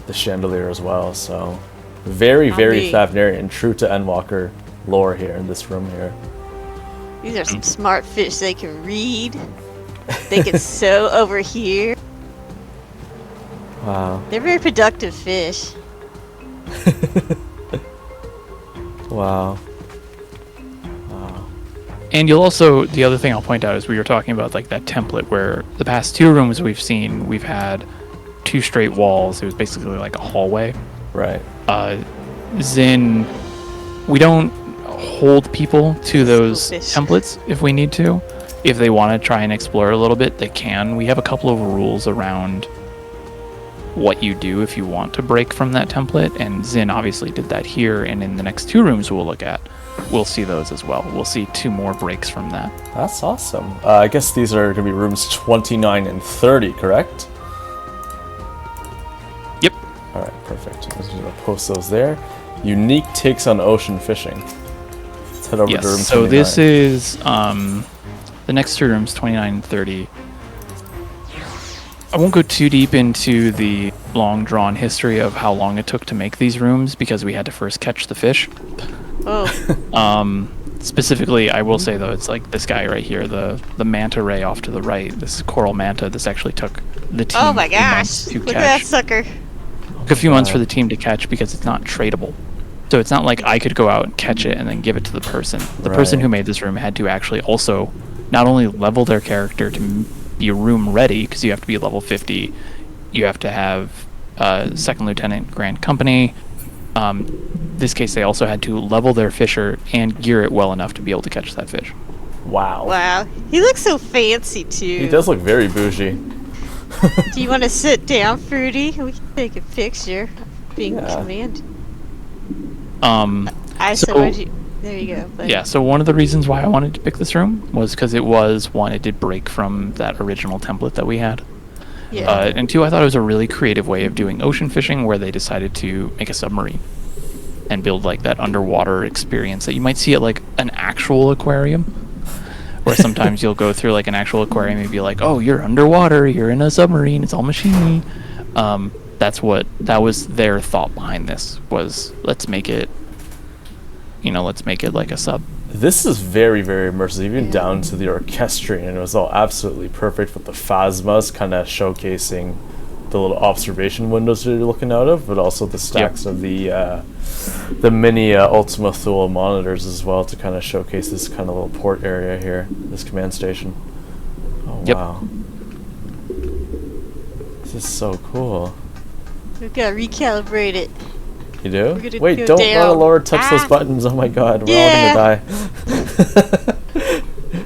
the chandelier as well. So very Thavnerian, true to Endwalker lore here in this room here. These are some smart fish. They can read. They can sew over here. Wow. They're very productive fish. Wow. And you'll also, the other thing I'll point out is we were talking about like that template where the past 2 rooms we've seen, we've had 2 straight walls. It was basically like a hallway. Right. Zin, we don't hold people to those templates if we need to. If they want to try and explore a little bit, they can. We have a couple of rules around what you do if you want to break from that template, and Zin obviously did that here, and in the next 2 rooms we'll look at, we'll see those as well. We'll see 2 more breaks from that. That's awesome. I guess these are going to be rooms 29 and 30, correct? Yep. All right, perfect. I'm just going to post those there. Unique takes on ocean fishing. Let's head over to room 29. So this is the next 2 rooms, 29 and 30. I won't go too deep into the long drawn history of how long it took to make these rooms because we had to first catch the fish. Oh. Specifically, I will say though, it's like this guy right here, the manta ray off to the right. This is coral manta. This actually took the team. Oh my gosh! To Look catch. at that sucker. Took a few months for the team to catch because it's not tradable. So it's not like I could go out and catch it and then give it to the person. The person who made this room had to actually also not only level their character to be room ready, because you have to be level 50, you have to have second lieutenant grand company. This case they also had to level their fisher and gear it well enough to be able to catch that fish. Wow. Wow. He looks so fancy too. He does look very bougie. Do you want to sit down, Fruity? We can take a picture. Being command. There you go. Buddy. Yeah, so one of the reasons why I wanted to pick this room was because it did break from that original template that we had. Yeah. And 2, I thought it was a really creative way of doing ocean fishing where they decided to make a submarine and build like that underwater experience that you might see at like an actual aquarium. Where sometimes you'll go through like an actual aquarium and be like, oh, you're underwater, you're in a submarine, it's all machiney. That was their thought behind this, was let's make it like a sub. This is very, very immersive, even down to the orchestrating, and it was all absolutely perfect with the phasmas kind of showcasing the little observation windows that you're looking out of, but also the stacks of the mini Ultima Thule monitors as well to kind of showcase this kind of little port area here, this command station. Oh, wow. This is so cool. We've got to recalibrate it. You do? Wait, don't let Alaura touch those buttons. Oh my god, we're all gonna die.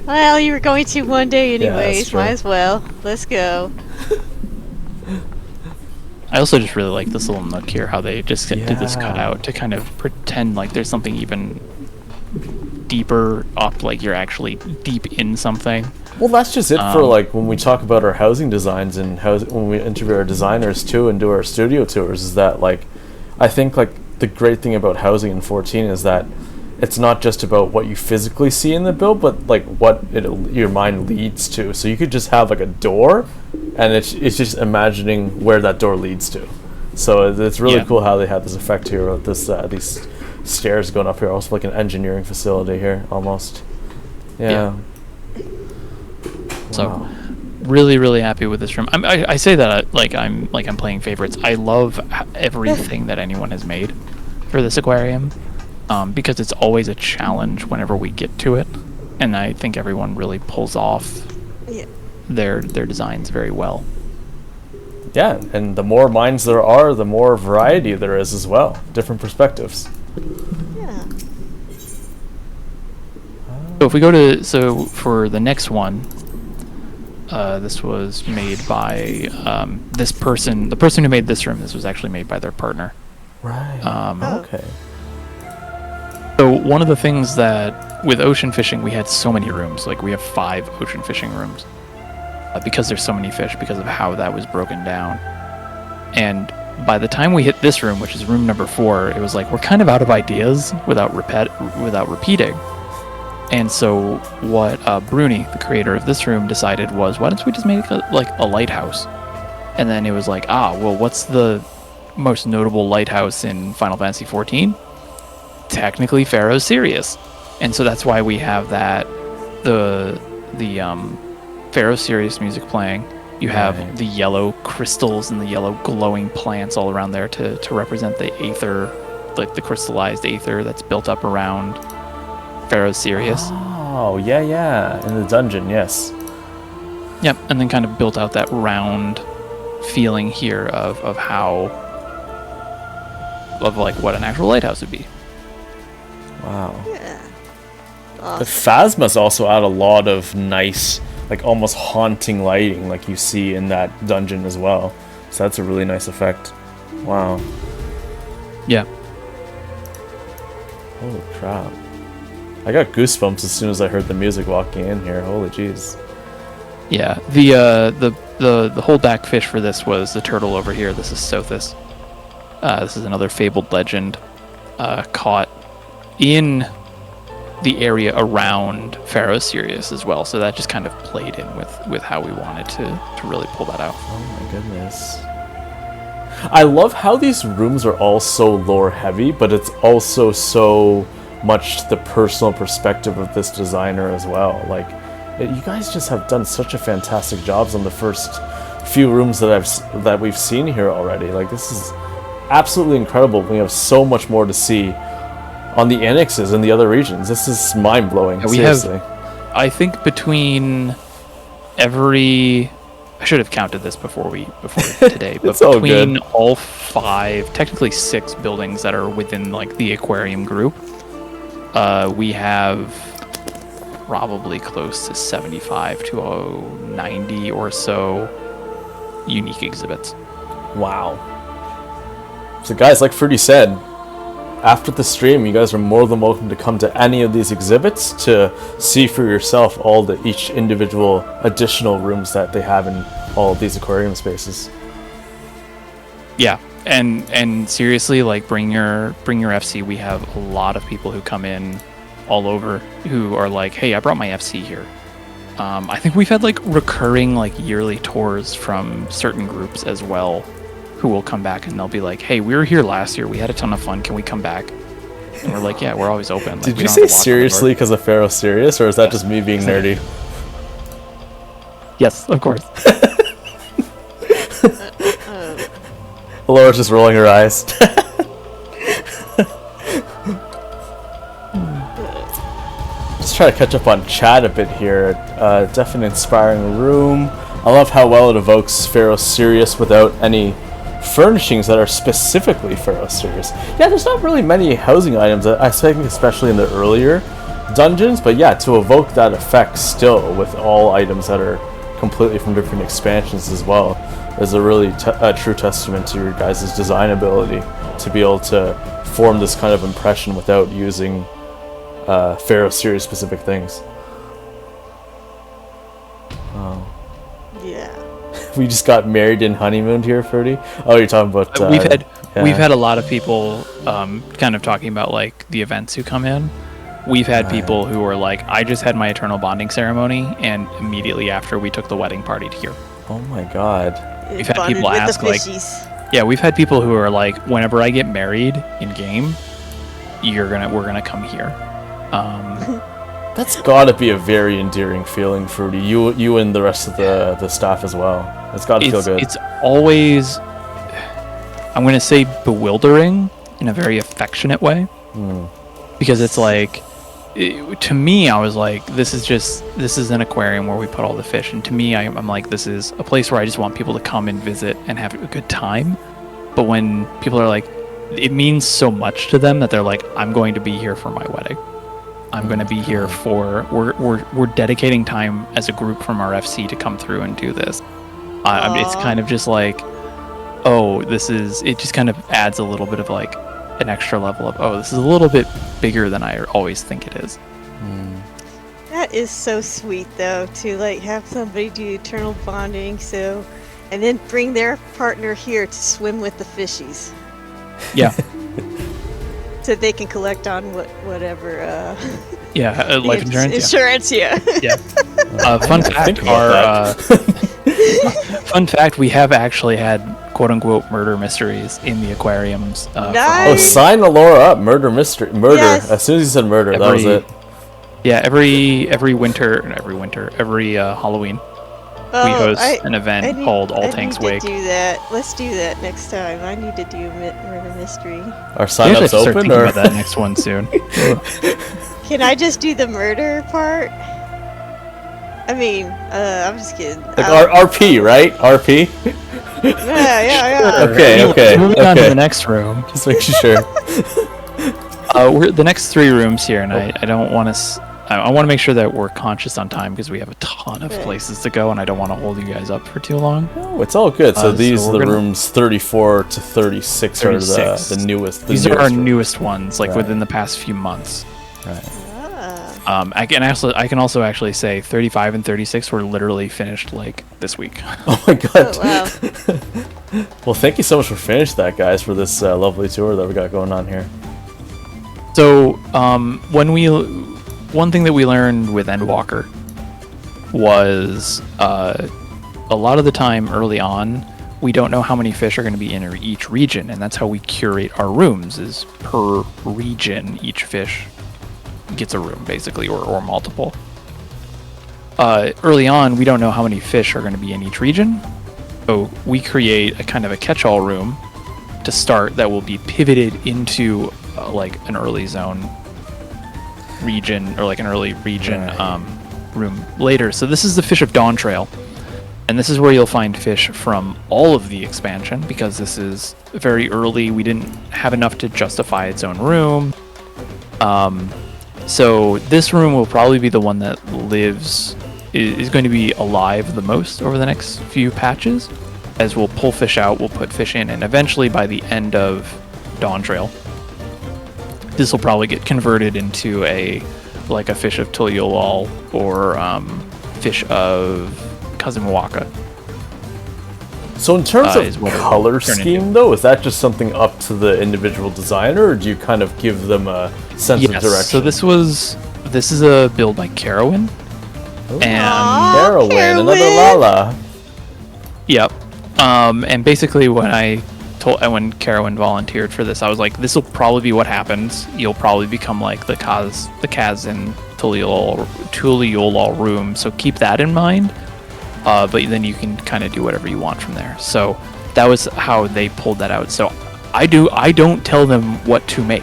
Well, you were going to one day anyways. Yeah, might as well. Let's go. I also just really like this little nook here, how they just did this cutout to kind of pretend like there's something even deeper up, like you're actually deep in something. Well, that's just it for like when we talk about our housing designs and when we interview our designers too and do our studio tours, is that like I think like the great thing about housing in 14 is that it's not just about what you physically see in the build, but like what your mind leads to. So you could just have like a door, and it's just imagining where that door leads to. So it's really cool how they had this effect here with this these stairs going up here, also like an engineering facility here almost. Yeah. So really, really happy with this room. I say that I'm playing favorites. I love everything that anyone has made for this aquarium, because it's always a challenge whenever we get to it, and I think everyone really pulls off their designs very well. Yeah, and the more minds there are, the more variety there is as well. Different perspectives. Yeah. So if we go for the next one. This was made by this person. The person who made this room, this was actually made by their partner. Right. Okay. So one of the things that with ocean fishing, we had so many rooms. Like we have 5 ocean fishing rooms because there's so many fish because of how that was broken down. And by the time we hit this room, which is room number 4, it was like we're kind of out of ideas without repeating. And so what Bruni, the creator of this room, decided was, why don't we just make a lighthouse? And then it was like, well, what's the most notable lighthouse in Final Fantasy XIV? Technically, Pharaoh Sirius. And so that's why we have that the Pharaoh Sirius music playing. You have the yellow crystals and the yellow glowing plants all around there to represent the aether, like the crystallized aether that's built up around Pharaoh Sirius. Oh, yeah. In the dungeon, yes. Yep, and then kind of built out that round feeling here of like what an actual lighthouse would be. Wow. Yeah. The phasmas also add a lot of nice, like almost haunting lighting like you see in that dungeon as well. So that's a really nice effect. Wow. Yeah. Holy crap. I got goosebumps as soon as I heard the music walking in here. Holy jeez. Yeah. The whole back fish for this was the turtle over here. This is Sothis. This is another fabled legend caught in the area around Pharaoh Sirius as well. So that just kind of played in with how we wanted to really pull that out. Oh my goodness. I love how these rooms are all so lore heavy, but it's also so much the personal perspective of this designer as well. Like, you guys just have done such a fantastic jobs on the first few rooms that we've seen here already. Like, this is absolutely incredible. We have so much more to see on the annexes in the other regions. This is mind-blowing. Yeah, seriously. I think between every... I should have counted this before today, but between all 5, technically 6 buildings that are within like the aquarium group, we have probably close to 75 to 90 or so unique exhibits. Wow. So guys, like Fruity said, after the stream, you guys are more than welcome to come to any of these exhibits to see for yourself each individual additional rooms that they have in all of these aquarium spaces. Yeah, and seriously, like bring your FC. We have a lot of people who come in all over who are like, hey, I brought my FC here. I think we've had like recurring like yearly tours from certain groups as well, who will come back and they'll be like, hey, we were here last year, we had a ton of fun, can we come back? And we're like, yeah, we're always open. Like, did you say seriously because of Pharaoh Sirius, or is that just me being nerdy? Yes, of course. Laura's just rolling her eyes. Just try to catch up on chat a bit here. Definitely inspiring room. I love how well it evokes Pharaoh Sirius without any furnishings that are specifically Pharaoh Sirius. Yeah, there's not really many housing items, I think, especially in the earlier dungeons, but yeah, to evoke that effect still with all items that are completely from different expansions as well is a really true testament to your guys' design ability to be able to form this kind of impression without using Pharaoh Sirius specific things. Oh. Yeah. We just got married and honeymooned here, Ferdy. Oh, you're talking about we've had a lot of people kind of talking about like the events who come in. We've had people who were like, I just had my eternal bonding ceremony, and immediately after we took the wedding party to here. Oh my god. We've had people ask like, yeah, we've had people who are like, whenever I get married in game, we're gonna come here. That's gotta be a very endearing feeling, Fruity. You and the rest of the staff as well. It's gotta feel good. It's always, I'm gonna say, bewildering in a very affectionate way, because it's like, to me, I was like, this is an aquarium where we put all the fish, and to me, I'm like, this is a place where I just want people to come and visit and have a good time. But when people are like, it means so much to them that they're like, I'm going to be here for my wedding. I'm going to be here for, we're dedicating time as a group from our FC to come through and do this. It's kind of just like, it just kind of adds a little bit of like an extra level of, this is a little bit bigger than I always think it is. That is so sweet though, to like have somebody do eternal bonding, so And then bring their partner here to swim with the fishies. Yeah. So they can collect on whatever. Life insurance. Insurance, yeah. Yeah. Fun fact: fun fact: we have actually had "quote unquote" murder mysteries in the aquariums. Nice. Sign Alaura up! Murder mystery, murder. Yes. As soon as you said murder, that was it. Yeah, every Halloween. We host an event called All Tanks Wake. Do that. Let's do that next time. I need to do murder mystery. Our sign-ups open, or about that next one soon? Can I just do the murder part? I mean, I'm just kidding. RP, right? RP. Yeah. Okay. Moving on to the next room. Just making sure. We're the next 3 rooms here, and I don't want to. I want to make sure that we're conscious on time because we have a ton of places to go, and I don't want to hold you guys up for too long. Oh, it's all good. So these are the rooms 34 to 36 are the newest. These are our newest ones, like within the past few months. Right. I can also actually say 35 and 36 were literally finished like this week. Oh my god. Oh, wow. Well, thank you so much for finishing that, guys, for this lovely tour that we got going on here. So, one thing that we learned with Endwalker was a lot of the time early on, we don't know how many fish are going to be in each region, and that's how we curate our rooms, is per region each fish gets a room, basically, or multiple. Early on, we don't know how many fish are going to be in each region, so we create a kind of a catch-all room to start that will be pivoted into like an early zone region, or like an early region room later. So this is the Fish of Dawn Trail, and this is where you'll find fish from all of the expansion, because this is very early. We didn't have enough to justify its own room. So this room will probably be the one that is going to be alive the most over the next few patches, as we'll pull fish out, we'll put fish in, and eventually by the end of Dawn Trail, this will probably get converted into a Fish of Tuliolal or Fish of Kazumawaka. So in terms of color scheme, though, is that just something up to the individual designer, or do you kind of give them a sense of direction? So this is a build by Carowin. And Carowin, another Lala. Yep. And basically when Carowin volunteered for this, I was like, this will probably be what happens. You'll probably become like the Kaz in Tuliolal room, so keep that in mind. But then you can kind of do whatever you want from there. So that was how they pulled that out. So I don't tell them what to make.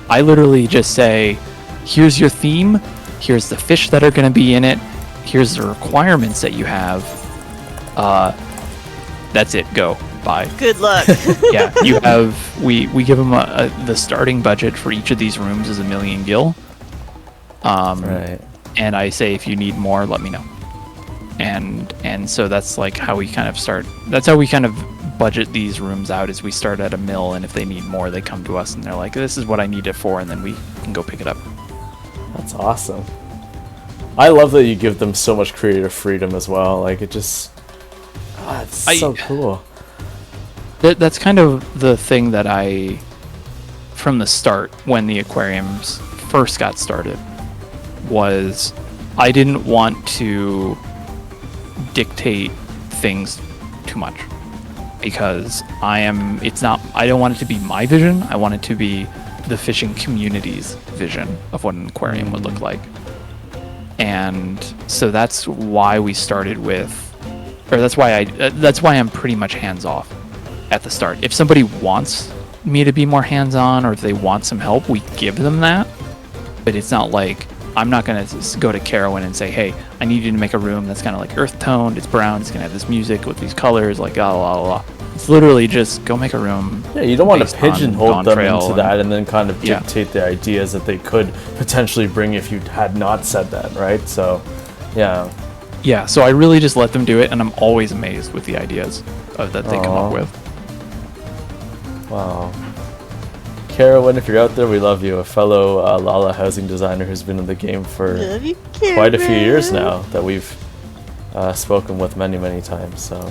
I literally just say, here's your theme, here's the fish that are going to be in it, here's the requirements that you have. That's it, go. Bye. Good luck. Yeah, you have, we give them the starting budget for each of these rooms is 1 million gil. Right. And I say, if you need more, let me know. And so that's like how we kind of start. That's how we kind of budget these rooms out, is we start at 1 mil, and if they need more, they come to us and they're like, this is what I need it for, and then we can go pick it up. That's awesome. I love that you give them so much creative freedom as well. Like, it just, it's so cool. That's kind of the thing that from the start, when the aquariums first got started, was I didn't want to dictate things too much, because I don't want it to be my vision. I want it to be the fishing community's vision of what an aquarium would look like. And so that's why we started with, or that's why I'm pretty much hands off at the start. If somebody wants me to be more hands-on, or if they want some help, we give them that. But it's not like, I'm not going to go to Carowin and say, hey, I need you to make a room that's kind of like earth-toned, it's brown, it's going to have this music with these colors, like la la la. It's literally just go make a room. Yeah, you don't want to pigeonhole them into that and then kind of dictate the ideas that they could potentially bring if you had not said that, right? So, yeah. Yeah, so I really just let them do it, and I'm always amazed with the ideas that they come up with. Wow. Carowin, if you're out there, we love you. A fellow Lala housing designer who's been in the game for quite a few years now, that we've spoken with many, many times. So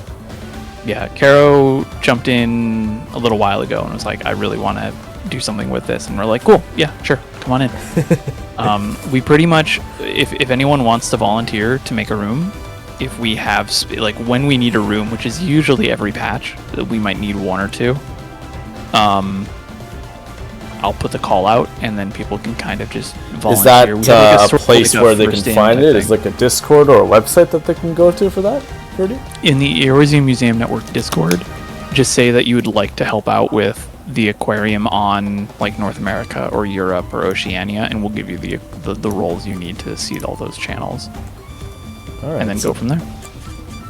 Yeah, Caro jumped in a little while ago and was like, I really want to do something with this. And we're like, cool, yeah, sure, come on in. We pretty much, if anyone wants to volunteer to make a room, if we have, like when we need a room, which is usually every patch, we might need one or two, I'll put the call out and then people can kind of just volunteer. Is that a place where they can find it? Is like a Discord or a website that they can go to for that? In the Eorzeum Museum Network Discord, just say that you would like to help out with the aquarium on like North America or Europe or Oceania, and we'll give you the roles you need to see all those channels. All right, and then go from there.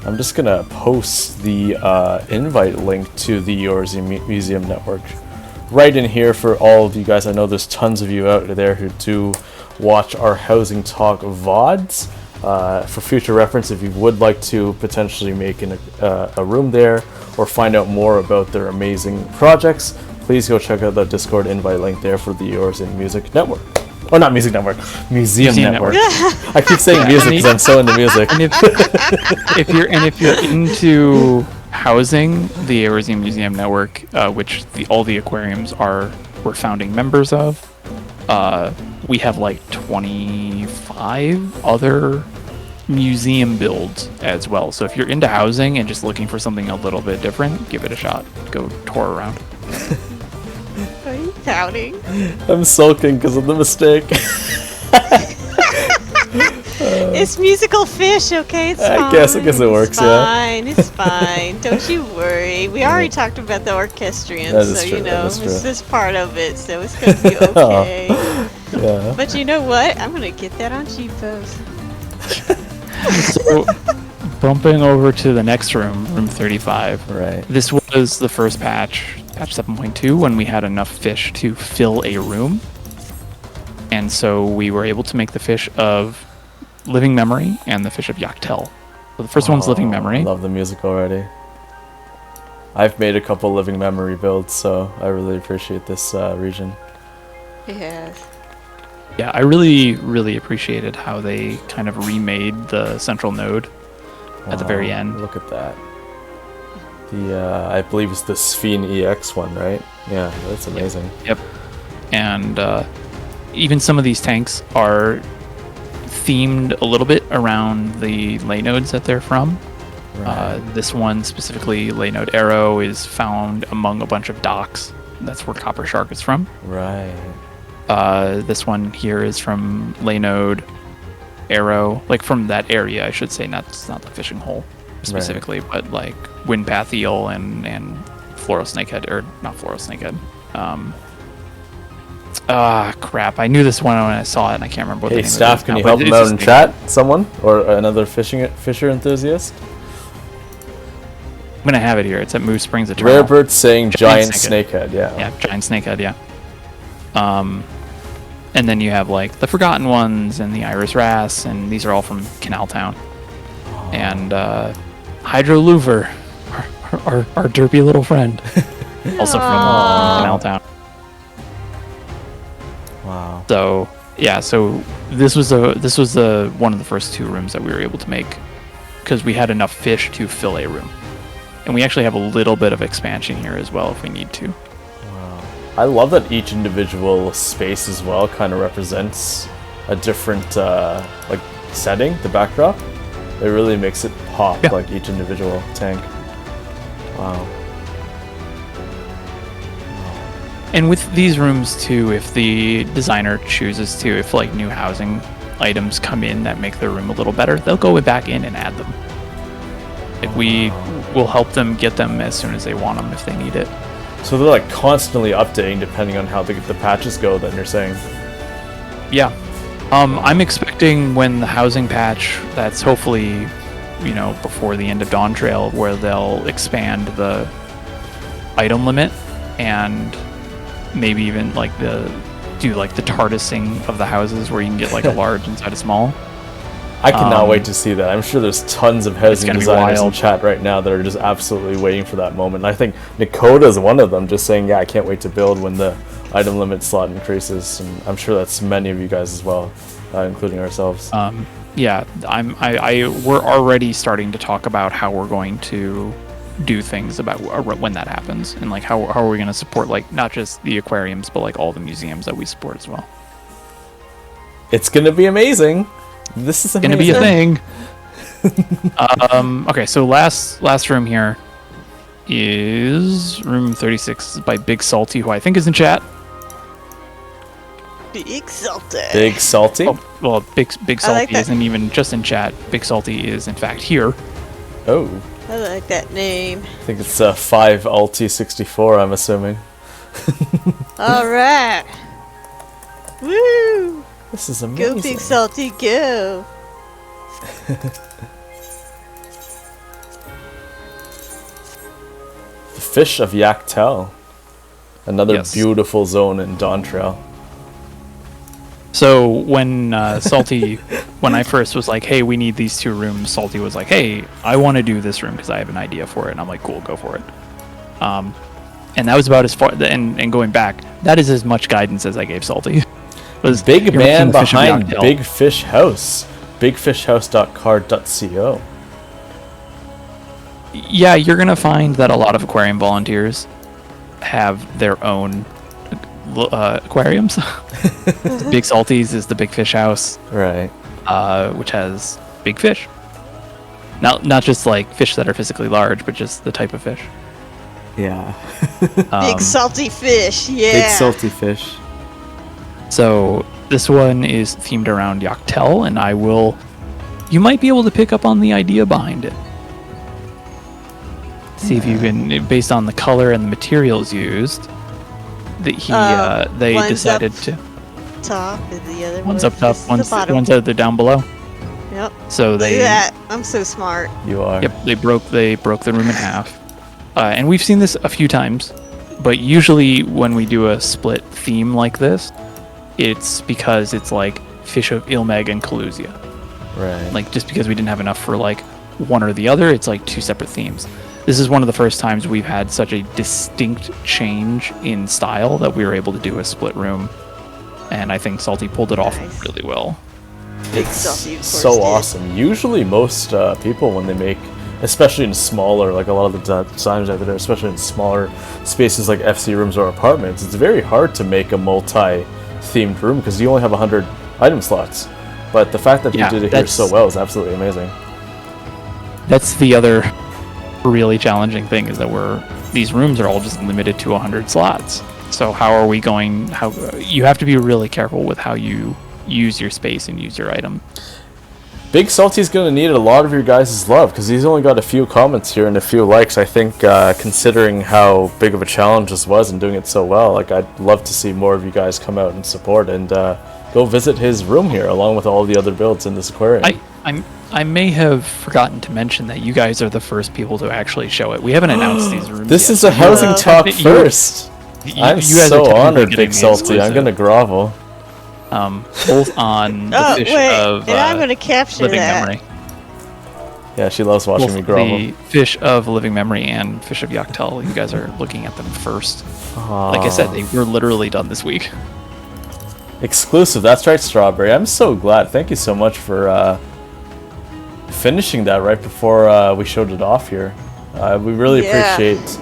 I'm just gonna post the invite link to the Eorzeum Museum Network right in here for all of you guys. I know there's tons of you out there who do watch our Housing Talk VODs. For future reference, if you would like to potentially make a room there or find out more about their amazing projects, please go check out the Discord invite link there for the Eorzeum Music Network. Oh, not Music Network, Museum Network. I keep saying music because I'm so into music. And if you're into housing, the Eorzeum Museum Network, which all the aquariums we're founding members of, we have like 25 other museum builds as well. So if you're into housing and just looking for something a little bit different, give it a shot. Go tour around. Are you pouting? I'm sulking because of the mistake. It's musical fish, okay? It's fine. I guess it works, It's fine. Don't you worry. We already talked about the orchestrion, so you know, it's just part of it, so it's going to be okay. Yeah. But you know what? I'm going to get that on GPOs. So, bumping over to the next room 35. Right. This was the first patch 7.2, when we had enough fish to fill a room. And so we were able to make the fish of Living Memory and the fish of Yaktel. So the first one's Living Memory. I love the music already. I've made a couple Living Memory builds, so I really appreciate this region. Yes. Yeah, I really, really appreciated how they kind of remade the central node at the very end. Look at that. I believe it's the Sphene EX one, right? Yeah, that's amazing. Yep. And even some of these tanks are themed a little bit around the lay nodes that they're from. Right. This one specifically, lay node Arrow, is found among a bunch of docks. That's where Copper Shark is from. Right. This one here is from lay node Arrow, like from that area, I should say. It's not the fishing hole specifically, right. But like Windpath Eel and Floral Snakehead, or not Floral Snakehead. Crap! I knew this one when I saw it, and I can't remember what the name staff, can you help them out in chat? Someone or another fisher enthusiast? I'm gonna have it here. It's at Moose Springs Eternal. Rarebird saying Giant Snakehead. Yeah, Giant Snakehead. Yeah. And then you have like the Forgotten Ones and the Iris Wrasse, and these are all from Canal Town. And Hydro Louver, our derpy little friend, also from Canal Town. Wow. So yeah, so this was one of the first two rooms that we were able to make because we had enough fish to fill a room, and we actually have a little bit of expansion here as well if we need to. Wow. I love that each individual space as well kind of represents a different like setting, the backdrop. It really makes it pop, like each individual tank. Wow. And with these rooms too, if the designer chooses to, if like new housing items come in that make their room a little better, they'll go back in and add them. Like we will help them get them as soon as they want them if they need it. So they're like constantly updating depending on how the patches go, then you're saying? Yeah. I'm expecting when the housing patch, that's hopefully, before the end of Dawn Trail, where they'll expand the item limit and maybe even do the TARDISing of the houses where you can get like a large inside a small. I cannot wait to see that. I'm sure there's tons of housing designers in chat right now that are just absolutely waiting for that moment. And I think Nakota's one of them, just saying, yeah, I can't wait to build when the item limit slot increases. And I'm sure that's many of you guys as well, including ourselves. Yeah, we're already starting to talk about how we're going to do things about when that happens, and like how are we going to support like not just the aquariums but like all the museums that we support as well. It's gonna be amazing. This is amazing. Gonna be a thing. Okay, so last room here is room 36 by Big Salty, who I think is in chat. Big Salty. Big Salty? Oh, well, Big Salty isn't even just in chat. Big Salty is in fact here. Oh. I like that name. I think it's 5 Alti 64, I'm assuming. Alright. Woo! This is amazing. Go Big Salty, go! The Fish of Yaktel. Another beautiful zone in Dawntrail. So when Salty, when I first was like, hey, we need these 2 rooms, Salty was like, hey, I want to do this room because I have an idea for it. And I'm like, cool, go for it. And that was about as far, and going back, that is as much guidance as I gave Salty. Was big man behind Big Fish House. bigfishhouse.card.co. Yeah, you're going to find that a lot of aquarium volunteers have their own aquariums. Big Salty's is the Big Fish House, right? Which has big fish. Not just like fish that are physically large, but just the type of fish. Yeah. Big salty fish. Yeah. Big salty fish. So this one is themed around Yaktel, and you might be able to pick up on the idea behind it. See if you can, based on the color and the materials used. They decided to. Top and the other one's up top, one's they're down below. Yep. So look at that. I'm so smart. You are. Yep. They broke the room in half, and we've seen this a few times. But usually when we do a split theme like this, it's because it's like Fish of Ilmeg and Kalusia. Right. Like just because we didn't have enough for like one or the other, it's like 2 separate themes. This is one of the first times we've had such a distinct change in style that we were able to do a split room, and I think Salty pulled it off really well. It's so awesome. Usually most people, when they make, especially in smaller, like a lot of the designers out there, especially in smaller spaces like FC rooms or apartments, it's very hard to make a multi-themed room because you only have 100 item slots. But the fact that you did it here so well is absolutely amazing. That's the other really challenging thing, is that these rooms are all just limited to 100 slots. So how are we going? You have to be really careful with how you use your space and use your item. Big Salty's going to need a lot of your guys' love because he's only got a few comments here and a few likes. I think considering how big of a challenge this was and doing it so well, like I'd love to see more of you guys come out and support and go visit his room here along with all the other builds in this aquarium. I may have forgotten to mention that you guys are the first people to actually show it. We haven't announced these rooms This yet. is a housing talk first. I'm so honored, Big Salty. I'm going to grovel. Both on the Fish of and I'm going to capture Living that. Memory. Yeah, she loves watching me grovel. The Fish of Living Memory and Fish of Yaktel, you guys are looking at them first. Like I said, they were literally done this week. Exclusive. That's right, Strawberry. I'm so glad. Thank you so much for finishing that right before we showed it off here. We really appreciate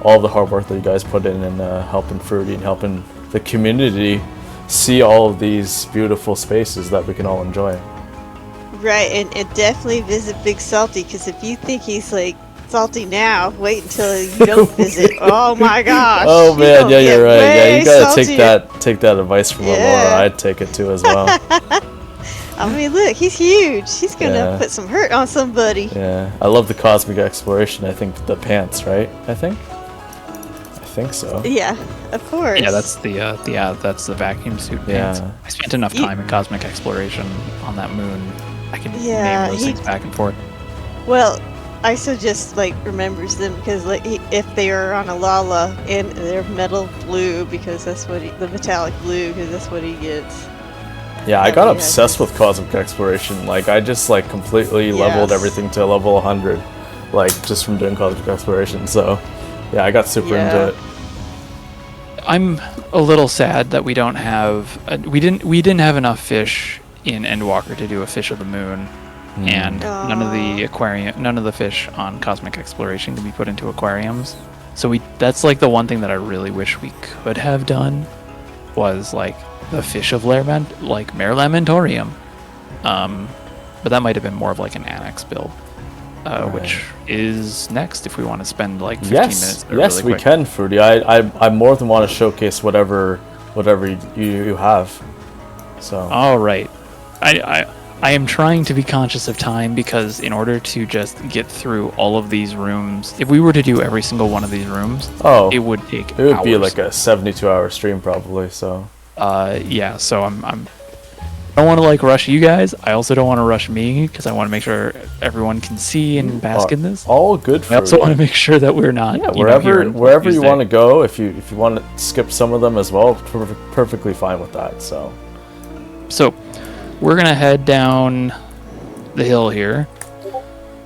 all the hard work that you guys put in and helping Fruity and helping the community see all of these beautiful spaces that we can all enjoy. Right, and definitely visit Big Salty, because if you think he's like salty now, wait until you don't visit. Oh my gosh. Oh man, yeah, you're right. Yeah, you gotta saltier. take that advice from Alaura. I'd take it too as well. I mean, look, he's huge. He's gonna put some hurt on somebody. Yeah, I love the cosmic exploration. I think the pants, right? I think so. Yeah, of course. Yeah, that's the vacuum suit pants. I spent enough time in cosmic exploration on that moon. I can name those things back and forth. Well, ISO just like remembers them because like if they are on a Lala and they're metal blue, because that's what the metallic blue, because that's what he gets. Yeah, I got obsessed with cosmic exploration. Like I just like completely leveled everything to level 100, like just from doing cosmic exploration. So yeah, I got super into it. I'm a little sad that we don't have we didn't have enough fish in Endwalker to do a Fish of the Moon. and none of the fish on Cosmic Exploration can be put into aquariums. So that's like the one thing that I really wish we could have done was like the fish of Mare Lamentorium. But that might have been more of like an annex build, which is next if we want to spend like 15 minutes. Yes, really we can, Fruity. I more than want to showcase whatever you have. So. All right. I am trying to be conscious of time because in order to just get through all of these rooms, if we were to do every single one of these rooms, it would take hours. It would be like a 72-hour stream probably, so. Yeah, so I don't want to like rush you guys. I also don't want to rush me because I want to make sure everyone can see and bask in this. All good for I also want to make sure that we're not wherever you want to go. If you want to skip some of them as well, perfectly fine with that. So we're gonna head down the hill here.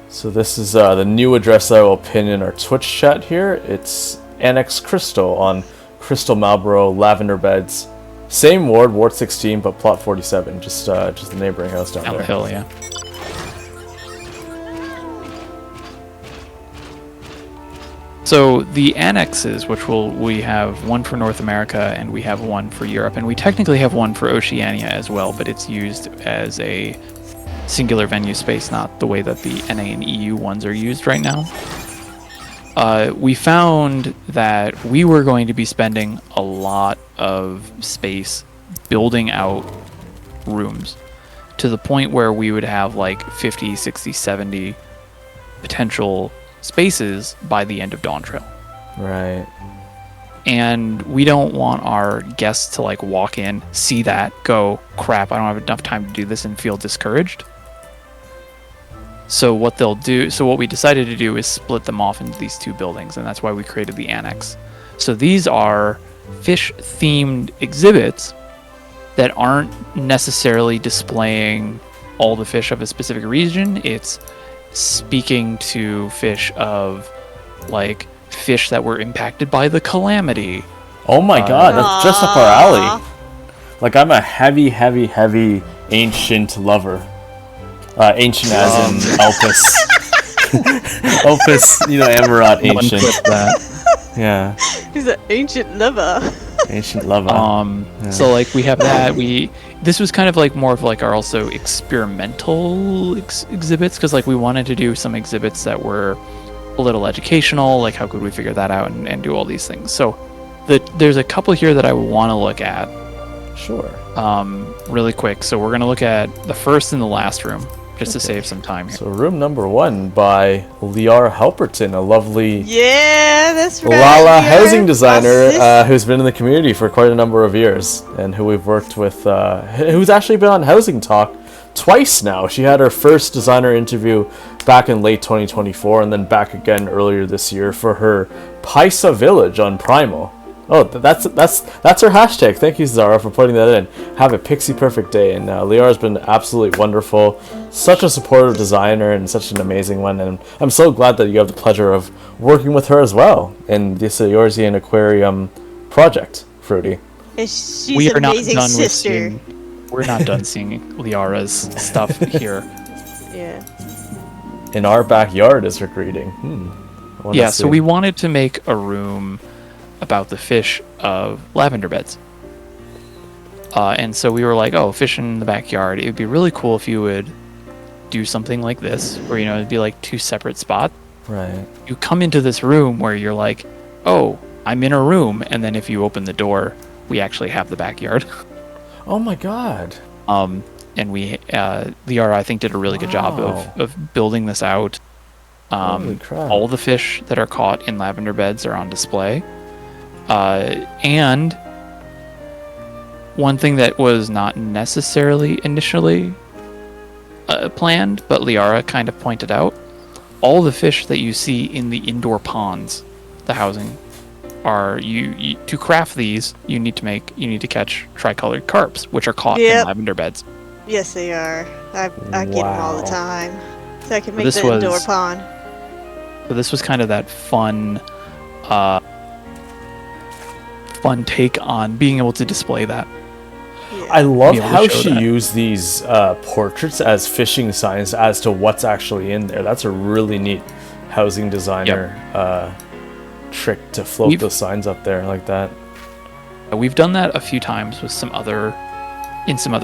So this is the new address that I will pin in our Twitch chat here. It's Annex Crystal on Crystal Marlborough Lavender Beds. Same Ward 16, but plot 47, just the neighboring house down there. The hill, yeah. So the annexes, which we have one for North America and we have one for Europe, and we technically have one for Oceania as well, but it's used as a singular venue space, not the way that the NA and EU ones are used right now. We found that we were going to be spending a lot of space building out rooms to the point where we would have like 50, 60, 70 potential spaces by the end of Dawn Trail. Right. And we don't want our guests to like walk in, see that, go, crap, I don't have enough time to do this, and feel discouraged. So what we decided to do is split them off into these two buildings, and that's why we created the annex. So these are fish-themed exhibits that aren't necessarily displaying all the fish of a specific region. It's speaking to fish of, like, fish that were impacted by the calamity. Oh my god, that's just up our alley. Like, I'm a heavy ancient lover. Ancient as in Elpis. Elpis, Amarat ancient. Yeah. He's an ancient lover. Ancient lover. Yeah. So like we have that. This was kind of like more of like our also experimental exhibits, because like we wanted to do some exhibits that were a little educational, like how could we figure that out and do all these things. So there's a couple here that I want to look at. Sure. Really quick. So we're going to look at the first and the last room, just to save some time here. So room number 1 by Liara Halperton, a lovely that's right, Lala housing designer who's been in the community for quite a number of years, and who we've worked with, who's actually been on Housing Talk twice now. She had her first designer interview back in late 2024, and then back again earlier this year for her Paisa Village on Primal. Oh, that's her hashtag. Thank you, Zara, for putting that in. Have a pixie perfect day. And Liara's been absolutely wonderful. Such a supportive designer and such an amazing one. And I'm so glad that you have the pleasure of working with her as well in this Eorzean Aquarium project, Fruity. She's an amazing sister. We're not done seeing Liara's stuff here. Yeah. In our backyard is her greeting. Yeah, so we wanted to make a room about the fish of lavender beds. And so we were like, fish in the backyard. It would be really cool if you would do something like this, where, it'd be like two separate spots. Right. You come into this room where you're like, I'm in a room. And then if you open the door, we actually have the backyard. Oh my god. And Liara, I think, did a really good job of building this out. Holy crap. All the fish that are caught in lavender beds are on display. And one thing that was not necessarily initially planned, but Liara kind of pointed out, all the fish that you see in the indoor ponds, the housing, are you to craft these, you need to catch tricolored carps, which are caught in lavender beds. Yes, they are. I get them all the time, so I can make the indoor pond. So this was kind of that fun take on being able to display that. Yeah. I love how she used these portraits as fishing signs as to what's actually in there. That's a really neat housing designer trick to float those signs up there like that. We've done that a few times with some other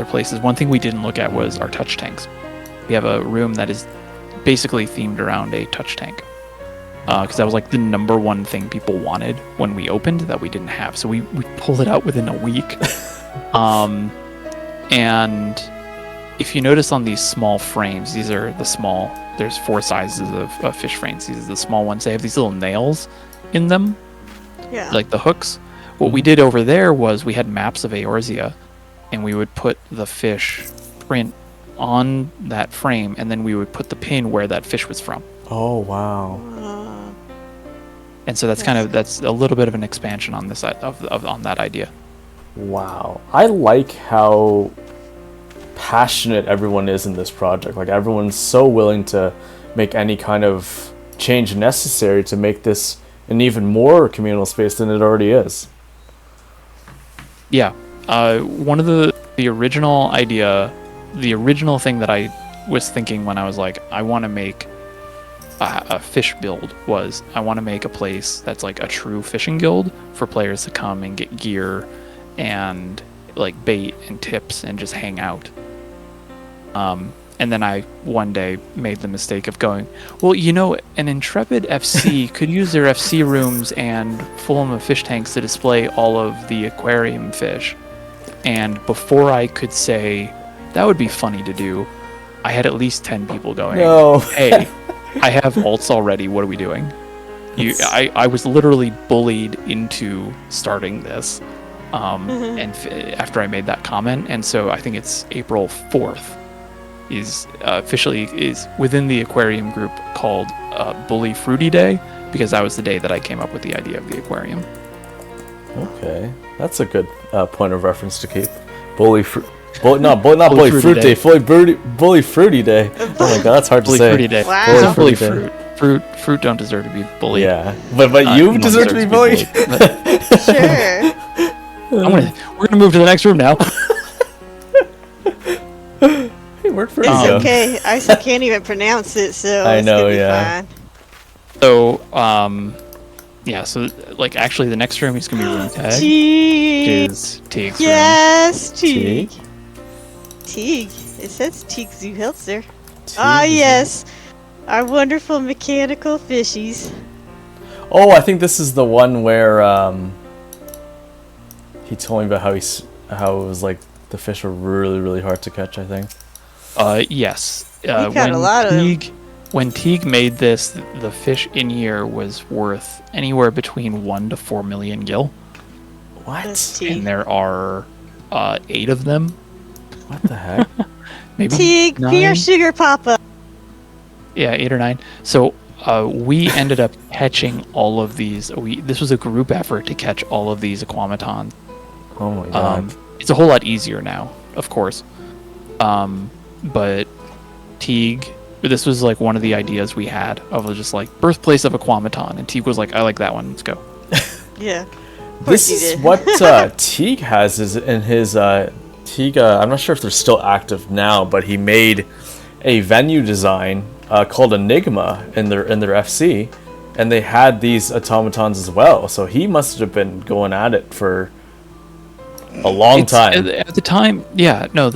places. One thing we didn't look at was our touch tanks. We have a room that is basically themed around a touch tank. Because that was like the number one thing people wanted when we opened that we didn't have. So we pulled it out within a week. And if you notice on these small frames, these are the small, there's 4 sizes of fish frames. These are the small ones. They have these little nails in them, like the hooks. What we did over there was we had maps of Eorzea, and we would put the fish print on that frame, and then we would put the pin where that fish was from. Oh, wow. And so that's a little bit of an expansion on this on that idea. Wow. I like how passionate everyone is in this project. Like, everyone's so willing to make any kind of change necessary to make this an even more communal space than it already is. Yeah. One of the original idea, the original thing that I was thinking when I was like, I want to make a fish build, was I want to make a place that's like a true fishing guild for players to come and get gear and like bait and tips and just hang out. And then I one day made the mistake of going, well, you know, an Intrepid FC could use their FC rooms and fill them of fish tanks to display all of the aquarium fish. And before I could say that would be funny to do, I had at least 10 people going, no. Hey, I have alts already, what are we doing? I was literally bullied into starting this and after I made that comment. And so I think it's April 4th is officially is within the aquarium group called Bully Fruity Day, because that was the day that I came up with the idea of the aquarium. Okay, that's a good point of reference to keep. Bully Fruity Day. Bully Fruity Day. Oh my god, that's hard to say. Fruity Day. Wow. Bully Fruit. Fruit don't deserve to be bullied. Yeah, but you deserve to be bullied. Sure. We're gonna move to the next room now. Hey, work for It's okay. I can't even pronounce it, so I know, it's gonna be fine. So, yeah. So, like, actually, the next room is gonna be room tag. Teague. Is Teague's Yes, Teague. Teague? Teague. It says Teague Zuhilzer. Ah, yes. Our wonderful mechanical fishies. Oh, I think this is the one where he told me about how it was like the fish were really, really hard to catch, I think. Yes. He caught a lot of them. When Teague made this, the fish in here was worth anywhere between 1 to 4 million gil. What? And there are 8 of them. What the heck? Maybe Teague, 9? be our sugar papa. Yeah, 8 or 9. So we ended up catching all of these. This was a group effort to catch all of these aquamatons. Oh my god. It's a whole lot easier now, of course. But Teague, this was like one of the ideas we had of just like birthplace of aquamaton, and Teague was like, I like that one, let's go. Yeah. This is what Teague has is in his Teague. I'm not sure if they're still active now, but he made a venue design called Enigma in their FC, and they had these automatons as well. So he must have been going at it for a long time. At the time, yeah, no,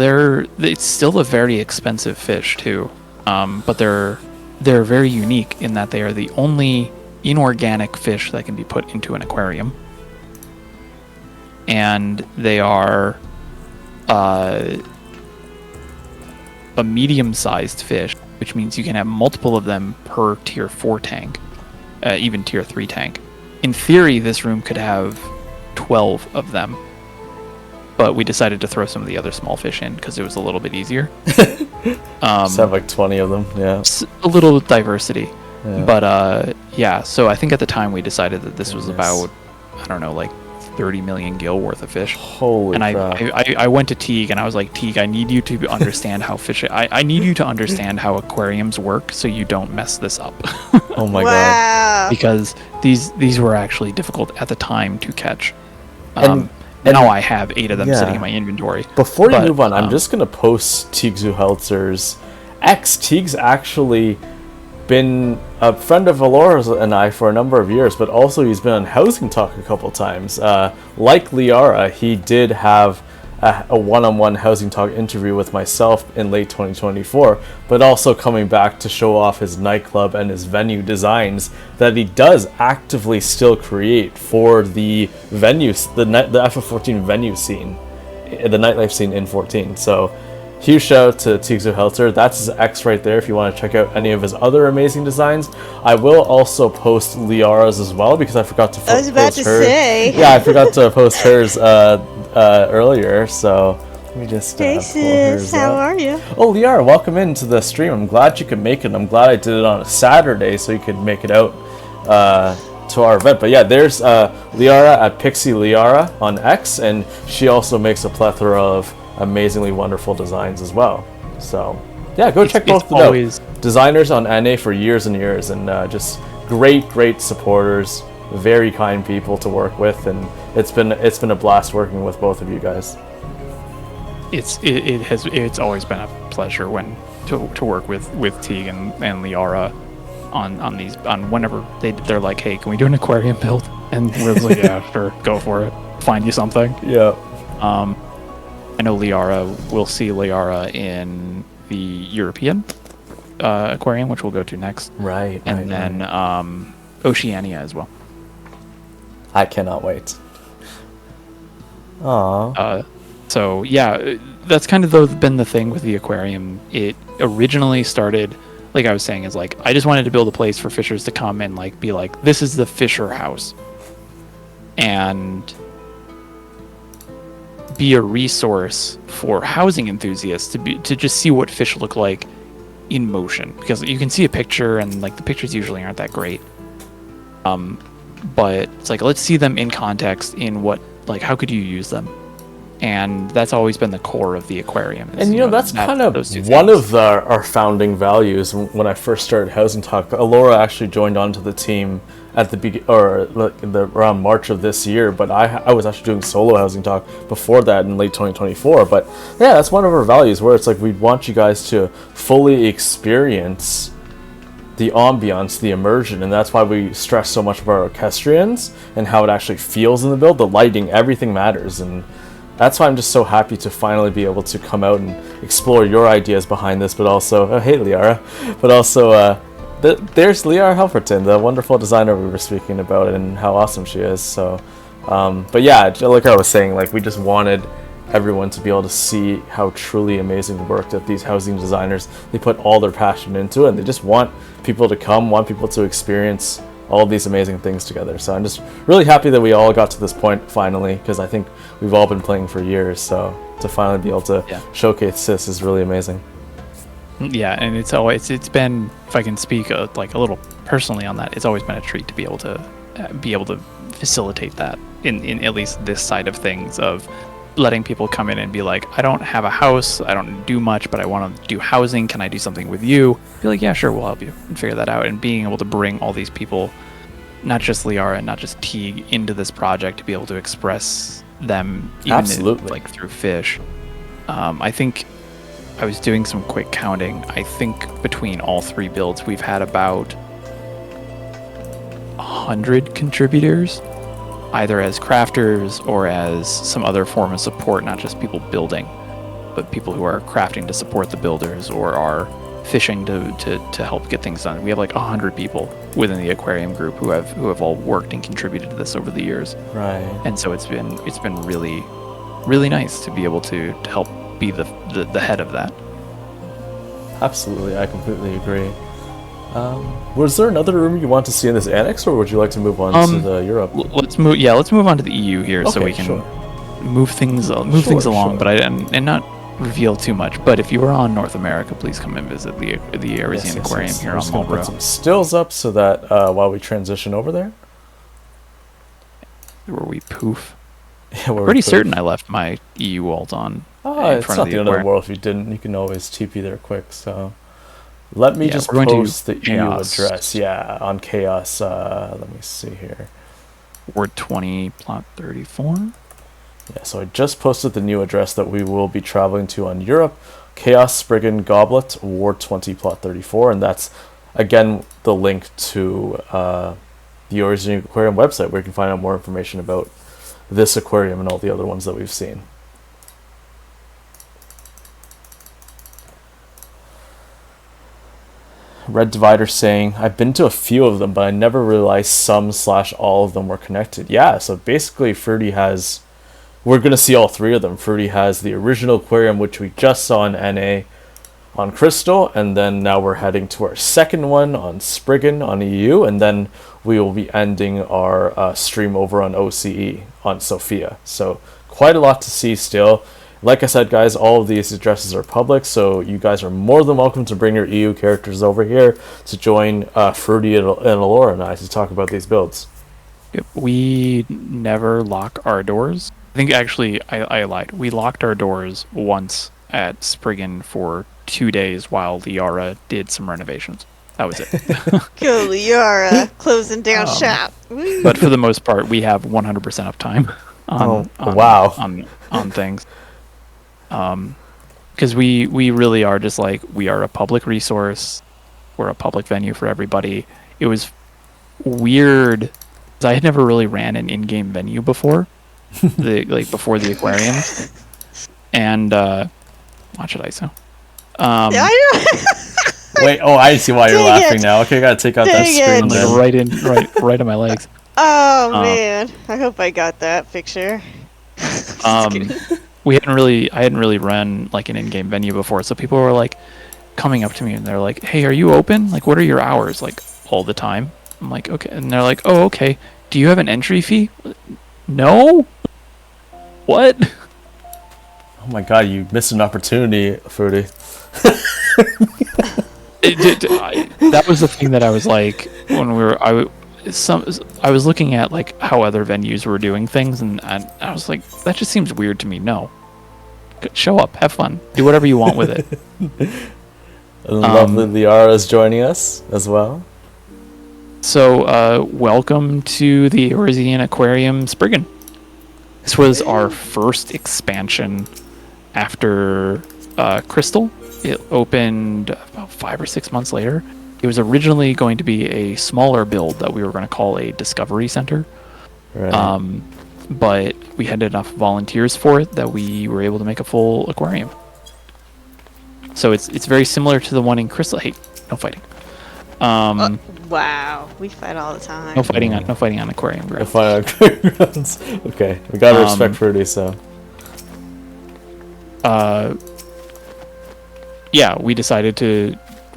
it's still a very expensive fish too, but they're very unique in that they are the only inorganic fish that can be put into an aquarium, and they are a medium-sized fish, which means you can have multiple of them per tier 4 tank, even tier 3 tank. In theory, this room could have 12 of them, but we decided to throw some of the other small fish in because it was a little bit easier. Just have like 20 of them, yeah. A little diversity. Yeah. But yeah, so I think at the time we decided that this was about, I don't know, like 30 million gil worth of fish. Holy crap. I went to Teague and I was like, Teague, I need you to understand how I need you to understand how aquariums work so you don't mess this up. Oh my god. Because these were actually difficult at the time to catch. And now I have 8 of them sitting in my inventory. Before you move on, I'm just going to post Teague Zuheltzer's X. Teague's actually been a friend of Alaura's and I for a number of years, but also he's been on Housing Talk a couple times. Like Liara, he did have a one-on-one Housing Talk interview with myself in late 2024, but also coming back to show off his nightclub and his venue designs that he does actively still create for the venues, the FF14 venue scene, the nightlife scene in 14. So huge shout out to Teague Zuheltzer. That's his X right there if you want to check out any of his other amazing designs. I will also post Liara's as well because I forgot to post hers. I was about to say. Yeah, I forgot to post hers earlier, so let me just hey sis, how are you? Oh, Liara, welcome into the stream. I'm glad you could make it. I'm glad I did it on a Saturday so you could make it out to our event. But yeah, there's Liara at Pixie Liara on X, and she also makes a plethora of amazingly wonderful designs as well. So yeah, go check both of them out. Designers on NA for years and years, and just great supporters, very kind people to work with, and it's been a blast working with both of you guys. It's always been a pleasure to work with Teague and Liara on whenever they're like, hey, can we do an aquarium build? And we're like, yeah, sure, go for it. Find you something. Yeah. I know we'll see Liara in the European aquarium, which we'll go to next. Right. And then Oceania as well. I cannot wait. Aww. So yeah, that's kind of been the thing with the aquarium. It originally started, like I was saying, is like I just wanted to build a place for fishers to come and like be like, this is the fisher house, and be a resource for housing enthusiasts to just see what fish look like in motion, because you can see a picture and like the pictures usually aren't that great. But it's like, let's see them in context in what, like, how could you use them? And that's always been the core of the aquarium. And that's kind of one of our founding values. When I first started Housing Talk, Alaura actually joined onto the team at around March of this year, but I was actually doing solo Housing Talk before that in late 2024. But yeah, that's one of our values, where it's like we want you guys to fully experience the ambiance, the immersion, and that's why we stress so much about our orchestrions and how it actually feels in the build. The lighting, everything matters, and that's why I'm just so happy to finally be able to come out and explore your ideas behind this, but also, hey Liara, but also there's Liara Helferton, the wonderful designer we were speaking about, and how awesome she is. So, but yeah, like I was saying, like we just wanted everyone to be able to see how truly amazing work that these housing designers, they put all their passion into it, and they just want people to come, want people to experience all these amazing things together. So I'm just really happy that we all got to this point finally, because I think we've all been playing for years, so to finally be able to showcase this is really amazing. Yeah, and it's been, if I can speak like a little personally on that, it's always been a treat to be able to facilitate that in at least this side of things, of letting people come in and be like, I don't have a house, I don't do much, but I want to do housing, can I do something with you? Be like, yeah, sure, we'll help you, and figure that out. And being able to bring all these people, not just Liara and not just Teague, into this project to be able to express them even like through fish. I think I was doing some quick counting. I think between all 3 builds we've had about 100 contributors, either as crafters or as some other form of support, not just people building, but people who are crafting to support the builders or are fishing to help get things done. We have like 100 people within the aquarium group who have all worked and contributed to this over the years. Right. And so it's been really, really nice to be able to help be the head of that. Absolutely, I completely agree. Was there another room you want to see in this annex, or would you like to move on to the Europe? Let's move on to the EU here, so we can move things along, but and not reveal too much. But if you are on North America, please come and visit the Arisian Aquarium here on Marlborough. Put some stills up so that while we transition over there, where we poof. Yeah, pretty certain I left my EU alt on. It's not the end of the world if you didn't. You can always TP there quick. So let me just post the EU address. Yeah, on Chaos. Let me see here. Ward 20, plot 34. Yeah, so I just posted the new address that we will be traveling to on Europe. Chaos Spriggan Goblet, War 20, Plot 34, and that's, again, the link to the Origin Aquarium website where you can find out more information about this aquarium and all the other ones that we've seen. Red Divider saying, I've been to a few of them, but I never realized some/all of them were connected. Yeah, so basically Fruity has... We're going to see all three of them. Fruity has the original aquarium, which we just saw in NA on Crystal, and then now we're heading to our second one on Spriggan on EU, and then we will be ending our stream over on OCE on Sophia. So quite a lot to see still. Like I said, guys, all of these addresses are public, so you guys are more than welcome to bring your EU characters over here to join Fruity and Alaura and I to talk about these builds. Yep, we never lock our doors. I think actually I lied. We locked our doors once at Spriggan for 2 days while Liara did some renovations. That was it. Go Liara, closing down shop. But for the most part, we have 100% uptime on things. Because we really are just like, we are a public resource. We're a public venue for everybody. It was weird because I had never really ran an in-game venue before. Before the aquariums, and watch it ISO. Wait, I see why you're laughing now. Okay, I gotta take out that screen. Right on my legs. Oh man, I hope I got that picture. I hadn't really run like an in-game venue before, so people were like coming up to me and they're like, "Hey, are you open? Like, what are your hours?" Like all the time. I'm like, "Okay," and they're like, "Oh, okay. Do you have an entry fee?" No. What? Oh my god, you missed an opportunity, Fruity. That was the thing that I was like, when I was looking at like how other venues were doing things, and I was like, that just seems weird to me. No. Show up, have fun, do whatever you want with it. Lovely Liara is joining us as well. So, welcome to the Origin Aquarium Spriggan. This was our first expansion after Crystal. It opened about 5 or 6 months later. It was originally going to be a smaller build that we were going to call a Discovery Center. Right. But we had enough volunteers for it that we were able to make a full aquarium. So it's very similar to the one in Crystal. Hey, no fighting. Wow, we fight all the time. No fighting on aquarium grounds. No fighting on aquarium grounds. Okay, we gotta respect Fruity, so. Yeah, we decided to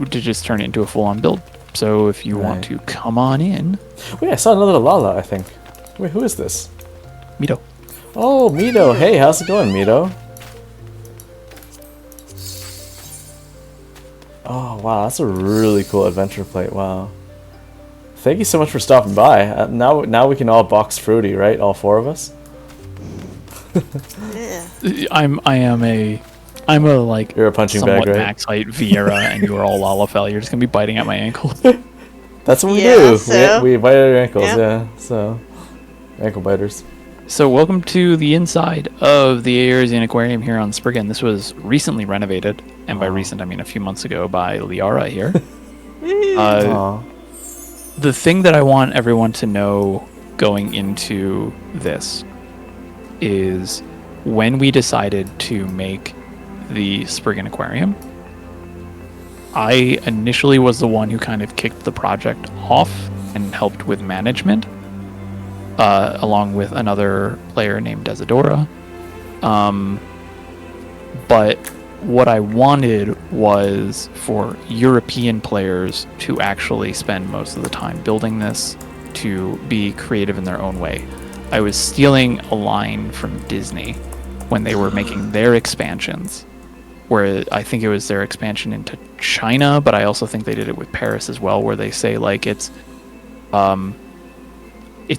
just turn it into a full-on build. So if you want to come on in. Wait, I saw another Lala, I think. Wait, who is this? Mito. Oh, Mito. Hey, how's it going, Mito? Oh, wow, that's a really cool adventure plate. Wow. Thank you so much for stopping by. Now we can all box Fruity, right? All four of us? Yeah. I'm a like, you're a punching bag, right? Max height Vieira, and you are all Lalafell. You're just gonna be biting at my ankles. That's what we do. So, we bite at your ankles, so ankle biters. So welcome to the inside of the Origin Aquarium here on Spriggan. This was recently renovated, and by recent I mean a few months ago by Liara here. The thing that I want everyone to know going into this is when we decided to make the Spriggan Aquarium, I initially was the one who kind of kicked the project off and helped with management, along with another player named Desidora. But what I wanted was for European players to actually spend most of the time building this, to be creative in their own way. I was stealing a line from Disney when they were making their expansions, where I think it was their expansion into China, but I also think they did it with Paris as well, where they say like it's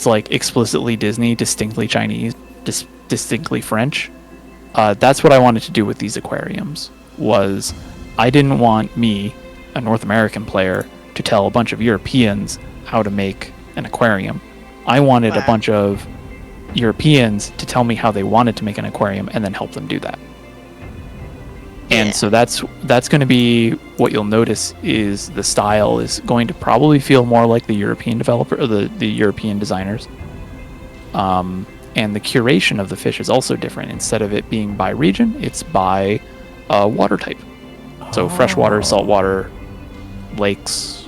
like explicitly Disney, distinctly Chinese, distinctly French. That's what I wanted to do with these aquariums. Was I didn't want me, a North American player, to tell a bunch of Europeans how to make an aquarium. I wanted a bunch of Europeans to tell me how they wanted to make an aquarium and then help them do that. And so that's going to be what you'll notice is the style is going to probably feel more like the European developer or the European designers. And the curation of the fish is also different. Instead of it being by region, it's by water type. So freshwater, saltwater, lakes,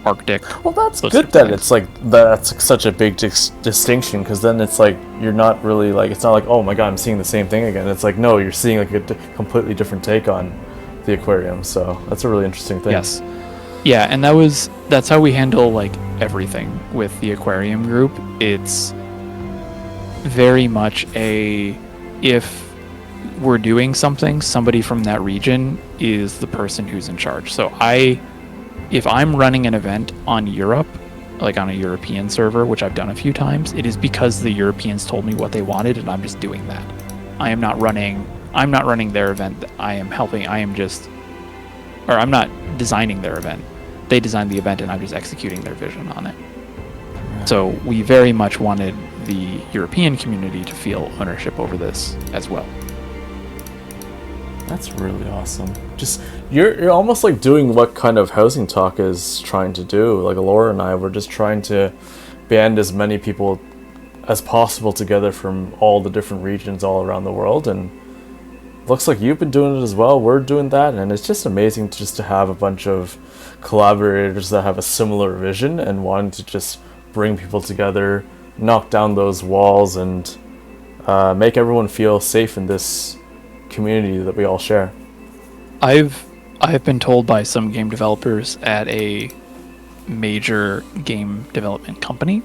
Arctic. Well, that's good that it's like that's such a big distinction, because then it's like you're not really like, it's not like, oh my god, I'm seeing the same thing again. It's like, no, you're seeing like a completely different take on the aquarium. So that's a really interesting thing. Yes. Yeah, and that's how we handle like everything with the aquarium group. It's very much if we're doing something, somebody from that region is the person who's in charge. So if I'm running an event on Europe, like on a European server, which I've done a few times, it is because the Europeans told me what they wanted and I'm just doing that. I'm not running their event. I'm not designing their event. They designed the event and I'm just executing their vision on it. So we very much wanted the European community to feel ownership over this as well. That's really awesome. Just you're almost like doing what kind of Housing Talk is trying to do. Like Alaura and I were just trying to band as many people as possible together from all the different regions all around the world, and looks like you've been doing it as well. We're doing that, and it's just amazing to have a bunch of collaborators that have a similar vision and wanting to just bring people together, knock down those walls, and make everyone feel safe in this community that we all share. I've been told by some game developers at a major game development company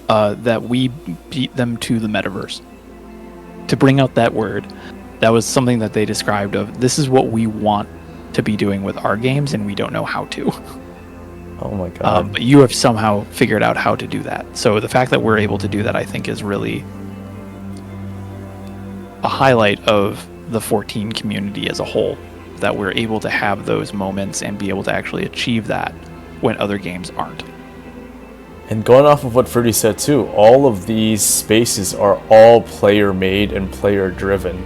that we beat them to the metaverse. To bring out that word, that was something that they described of, this is what we want to be doing with our games and we don't know how to. Oh my god. But you have somehow figured out how to do that. So the fact that we're able to do that, I think, is really a highlight of the 14 community as a whole, that we're able to have those moments and be able to actually achieve that when other games aren't. And going off of what Fruity said too, all of these spaces are all player made and player driven.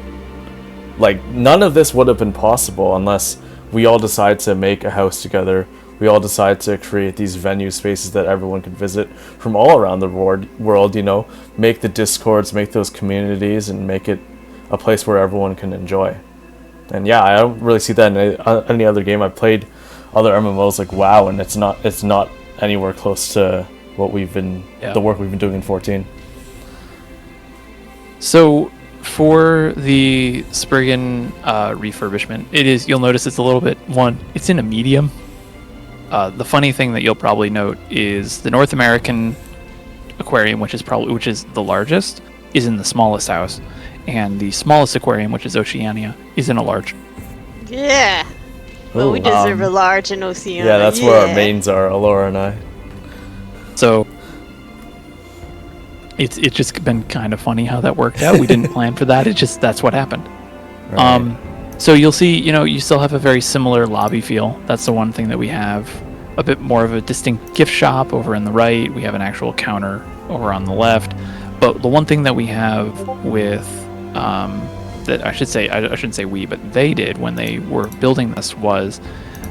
Like, none of this would have been possible unless we all decide to make a house together. We all decide to create these venue spaces that everyone can visit from all around the world, you know, make the discords, make those communities, and make it a place where everyone can enjoy. And yeah, I don't really see that in any other game. I've played other MMOs like WoW, and it's not anywhere close to what the work we've been doing in 14. So for the Spriggan refurbishment, you'll notice it's a little bit, it's in a medium. The funny thing that you'll probably note is the North American aquarium, which is the largest, is in the smallest house. And the smallest aquarium, which is Oceania, is in a large. Yeah. Well, we deserve a large in Oceania. Yeah, that's where our mains are, Alaura and I. So it's just been kind of funny how that worked out. We didn't plan for that. That's what happened. Right. So you'll see, you still have a very similar lobby feel. That's the one thing that we have. A bit more of a distinct gift shop over on the right. We have an actual counter over on the left. But the one thing that we have with that I shouldn't say we, but they did when they were building this was,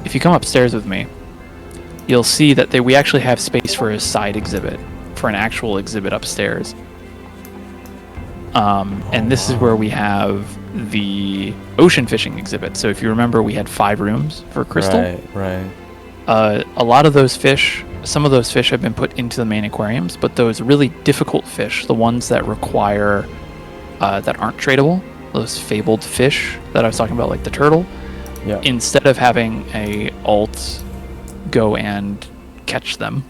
if you come upstairs with me, you'll see that we actually have space for a side exhibit, for an actual exhibit upstairs. And this is where we have the ocean fishing exhibit. So if you remember, we had 5 rooms for Crystal. Right. A lot of those fish, some of those fish have been put into the main aquariums, but those really difficult fish, the ones that require that aren't tradable, those fabled fish that I was talking about, like the turtle, instead of having a alt go and catch them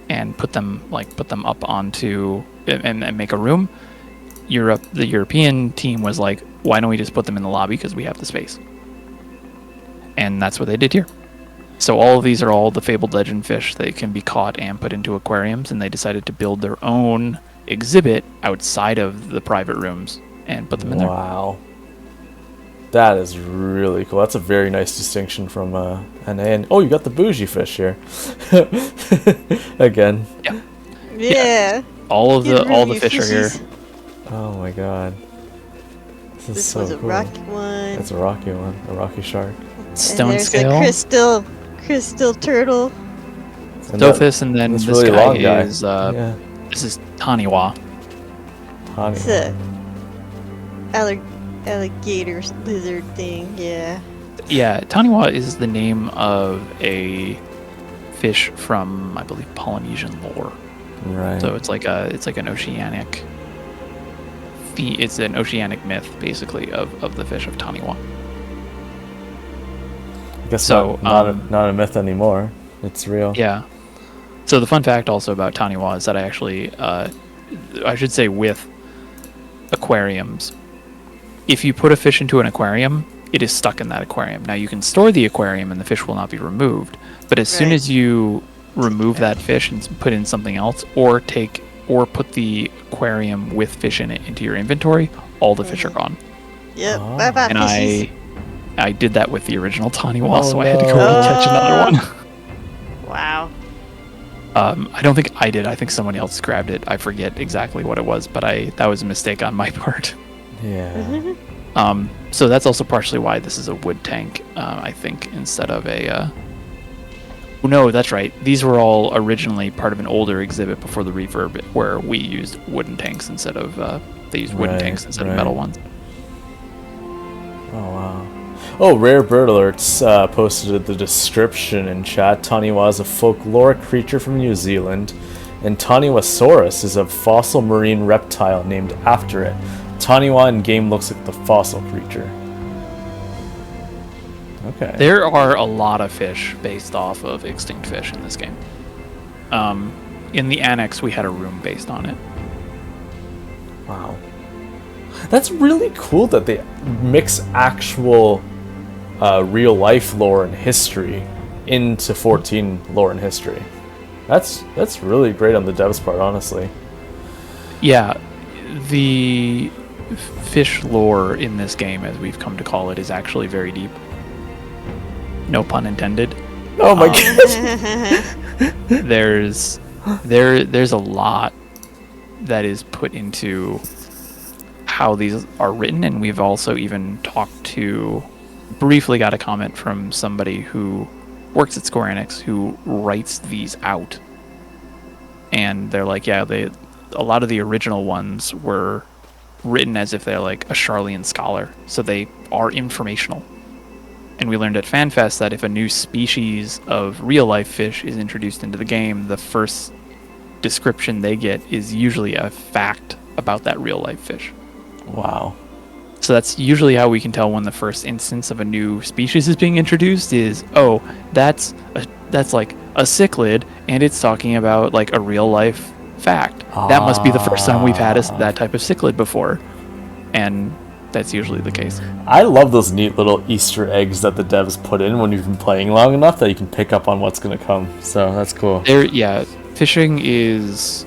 and put them up onto and make a room, the European team was like, why don't we just put them in the lobby because we have the space? And that's what they did here. So all of these are all the fabled legend fish that can be caught and put into aquariums, and they decided to build their own exhibit outside of the private rooms and put them in there. Wow. That is really cool. That's a very nice distinction from NA. And oh, you got the bougie fish here. Again. Yeah. all the fish are here. Oh my god. This so was a cool. Rocky one. That's a rocky one. A rocky shark. Stone and scale. A crystal turtle. Stophis, and then this really guy is this is Taniwa. It's a alligator lizard thing, yeah. Yeah, Taniwa is the name of a fish from, I believe, Polynesian lore. Right. So it's like an oceanic. It's an oceanic myth, basically, of the fish of Taniwa. I guess so. Not a myth anymore. It's real. Yeah. So the fun fact also about Taniwa is that I actually, I should say, with aquariums, if you put a fish into an aquarium, it is stuck in that aquarium. Now you can store the aquarium and the fish will not be removed, but as soon as you remove that fish and put in something else, or put the aquarium with fish in it into your inventory, all the fish are gone. Yep. Bye bye. And I did that with the original Taniwa, so I had to go and catch another one. Wow. I don't think I did. I think someone else grabbed it. I forget exactly what it was, but that was a mistake on my part. Yeah. So that's also partially why this is a wood tank, I think, instead of a... No, that's right. These were all originally part of an older exhibit before the refurb, where we used wooden tanks instead of... they used wooden tanks instead of metal ones. Oh, wow. Oh, Rare Bird Alerts posted the description in chat. Taniwa is a folkloric creature from New Zealand, and Taniwasaurus is a fossil marine reptile named after it. Taniwa in game looks like the fossil creature. Okay. There are a lot of fish based off of extinct fish in this game. In the annex, we had a room based on it. Wow. That's really cool that they mix actual real-life lore and history into 14 lore and history. That's really great on the devs' part, honestly. Yeah, the fish lore in this game, as we've come to call it, is actually very deep. No pun intended. Oh my goodness. There's a lot that is put into how these are written, and we've also even briefly got a comment from somebody who works at Square Enix who writes these out. And they're like, yeah, a lot of the original ones were written as if they're like a Charlian scholar, so they are informational. And we learned at FanFest that if a new species of real-life fish is introduced into the game, the first description they get is usually a fact about that real-life fish. Wow. So that's usually how we can tell when the first instance of a new species is being introduced is, that's like a cichlid, and it's talking about like a real-life fact. That must be the first time we've had that type of cichlid before. And that's usually the case. I love those neat little Easter eggs that the devs put in when you've been playing long enough that you can pick up on what's going to come. So that's cool. Fishing is,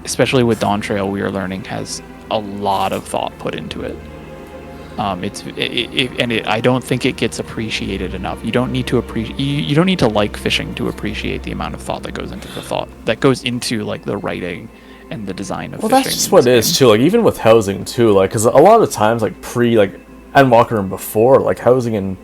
especially with Dawn Trail, we are learning, has a lot of thought put into it. I don't think it gets appreciated enough. You don't need to like fishing to appreciate the amount of thought that goes into like the writing and the design of fishing. Well, that's just what it is too. Like even with housing too, like because a lot of times like Endwalker and before, like housing and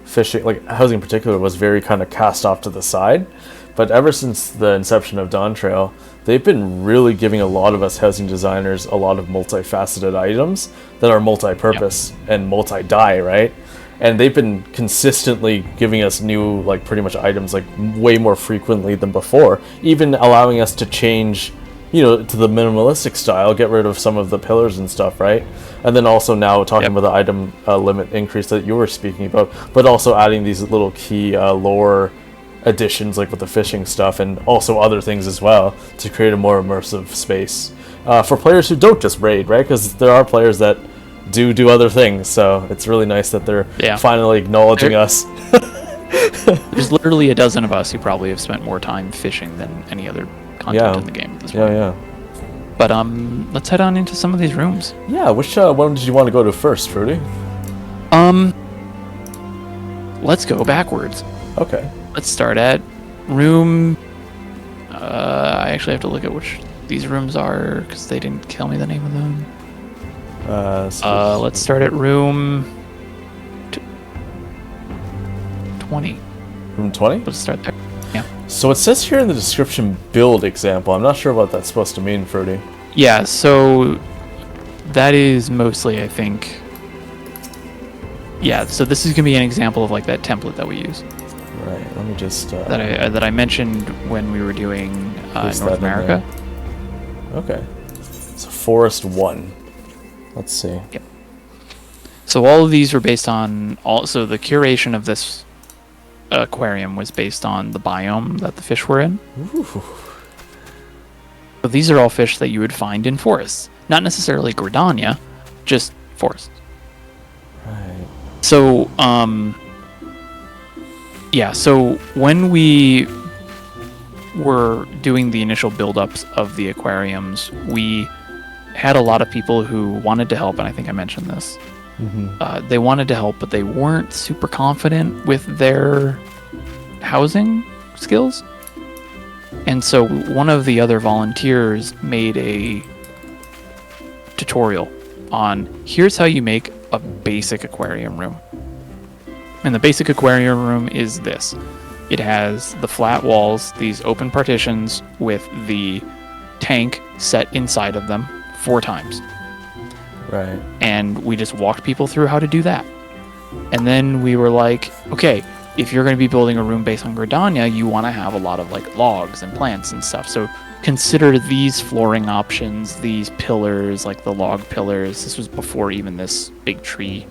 fishing, like housing in particular, was very kind of cast off to the side. But ever since the inception of Dawn Trail, they've been really giving a lot of us housing designers a lot of multifaceted items that are multi-purpose and multi-dye, right? And they've been consistently giving us new, like pretty much items like way more frequently than before, even allowing us to change, to the minimalistic style, get rid of some of the pillars and stuff, right? And then also now talking about the item limit increase that you were speaking about, but also adding these little key lore additions like with the fishing stuff and also other things as well to create a more immersive space for players who don't just raid, right? Because there are players that do other things, so it's really nice that they're finally acknowledging us. There's literally a dozen of us who probably have spent more time fishing than any other content in the game at this point. Yeah. But let's head on into some of these rooms. Yeah, which one did you want to go to first, Fruity? Let's go backwards. Okay. Let's start at room... I actually have to look at which these rooms are, because they didn't tell me the name of them. Let's start at room 20. Room 20? Let's start there. Yeah. So it says here in the description, build example. I'm not sure what that's supposed to mean, Fruity. Yeah, so that is mostly, I think... Yeah, so this is going to be an example of like that template that we use. Right, let me just... that I mentioned when we were doing North America. Okay. So Forest 1. Let's see. Yep. So all of these were based on... So the curation of this aquarium was based on the biome that the fish were in. Ooh. So these are all fish that you would find in forests. Not necessarily Gridania, just forests. Right. So, yeah, so when we were doing the initial build-ups of the aquariums, we had a lot of people who wanted to help, and I think I mentioned this. Mm-hmm. They wanted to help, but they weren't super confident with their housing skills. And so one of the other volunteers made a tutorial on here's how you make a basic aquarium room. And the basic aquarium room is this. It has the flat walls, these open partitions with the tank set inside of them 4 times. Right. And we just walked people through how to do that. And then we were like, okay, if you're going to be building a room based on Gridania, you want to have a lot of like logs and plants and stuff. So consider these flooring options, these pillars, like the log pillars. This was before even this big tree,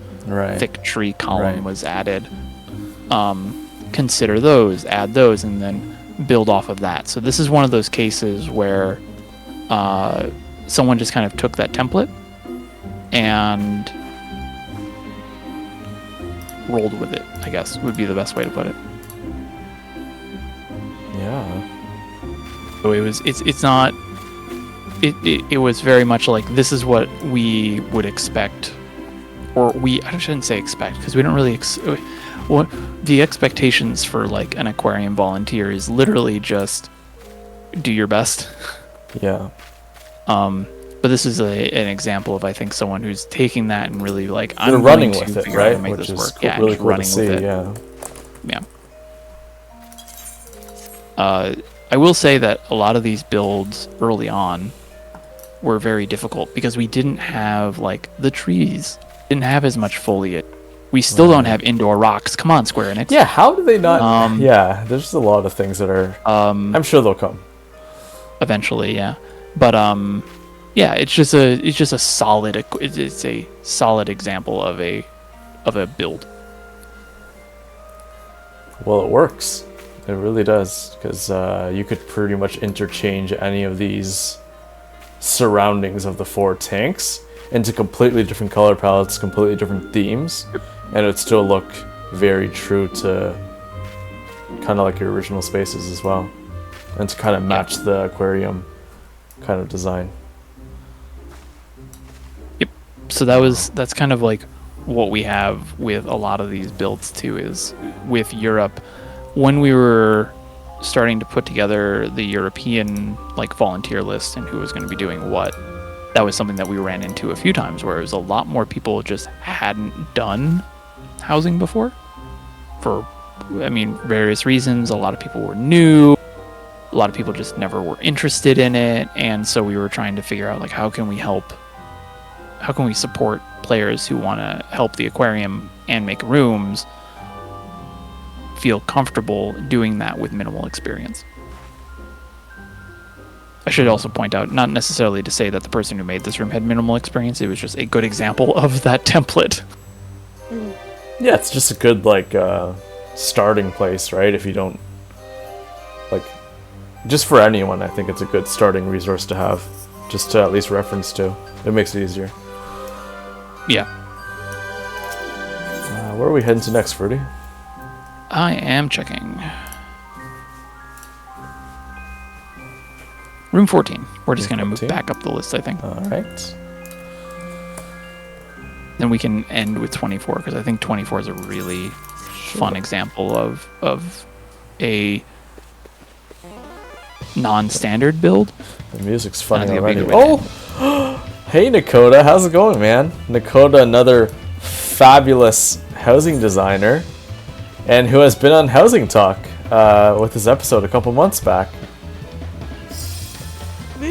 thick tree column was added. Consider those, add those, and then build off of that. So this is one of those cases where someone just kind of took that template and rolled with it, I guess, would be the best way to put it. Yeah. So it was very much like, this is what we would expect, or I shouldn't say expect, because we don't really, what the expectations for like an aquarium volunteer is literally just do your best. Yeah. But this is an example of, I think, someone who's taking that and really like, I'm running with it, right? Make this work. Yeah, really cool running to see, with it. Yeah. I will say that a lot of these builds early on were very difficult because we didn't have like the trees, didn't have as much foliage. We still don't have indoor rocks. Come on, Square Enix. Yeah, how do they not? Yeah, there's a lot of things that are. I'm sure they'll come eventually. Yeah, but yeah, it's just a solid example of a build. Well, it works. It really does, because you could pretty much interchange any of these surroundings of the 4 tanks into completely different color palettes, completely different themes, and it would still look very true to kind of like your original spaces as well, and to kind of match the aquarium kind of design. Yep. So that's kind of like what we have with a lot of these builds too, is with Europe. When we were starting to put together the European like volunteer list and who was going to be doing what, that was something that we ran into a few times, where it was a lot more people just hadn't done housing before for, various reasons. A lot of people were new. A lot of people just never were interested in it. And so we were trying to figure out like, how can we support players who want to help the aquarium and make rooms feel comfortable doing that with minimal experience. I should also point out, not necessarily to say that the person who made this room had minimal experience, it was just a good example of that template. Yeah, it's just a good starting place, right? If you don't just for anyone, I think it's a good starting resource to have, just to at least reference to. It makes it easier. Yeah. Where are we heading to next, Fruity? I am checking. Room 14. We're just going to move back up the list, I think. All right. Then we can end with 24, because I think 24 is a really fun example of a non-standard build. The music's funny already. Oh! Hey, Nakota. How's it going, man? Nakota, another fabulous housing designer, and who has been on Housing Talk with his episode a couple months back.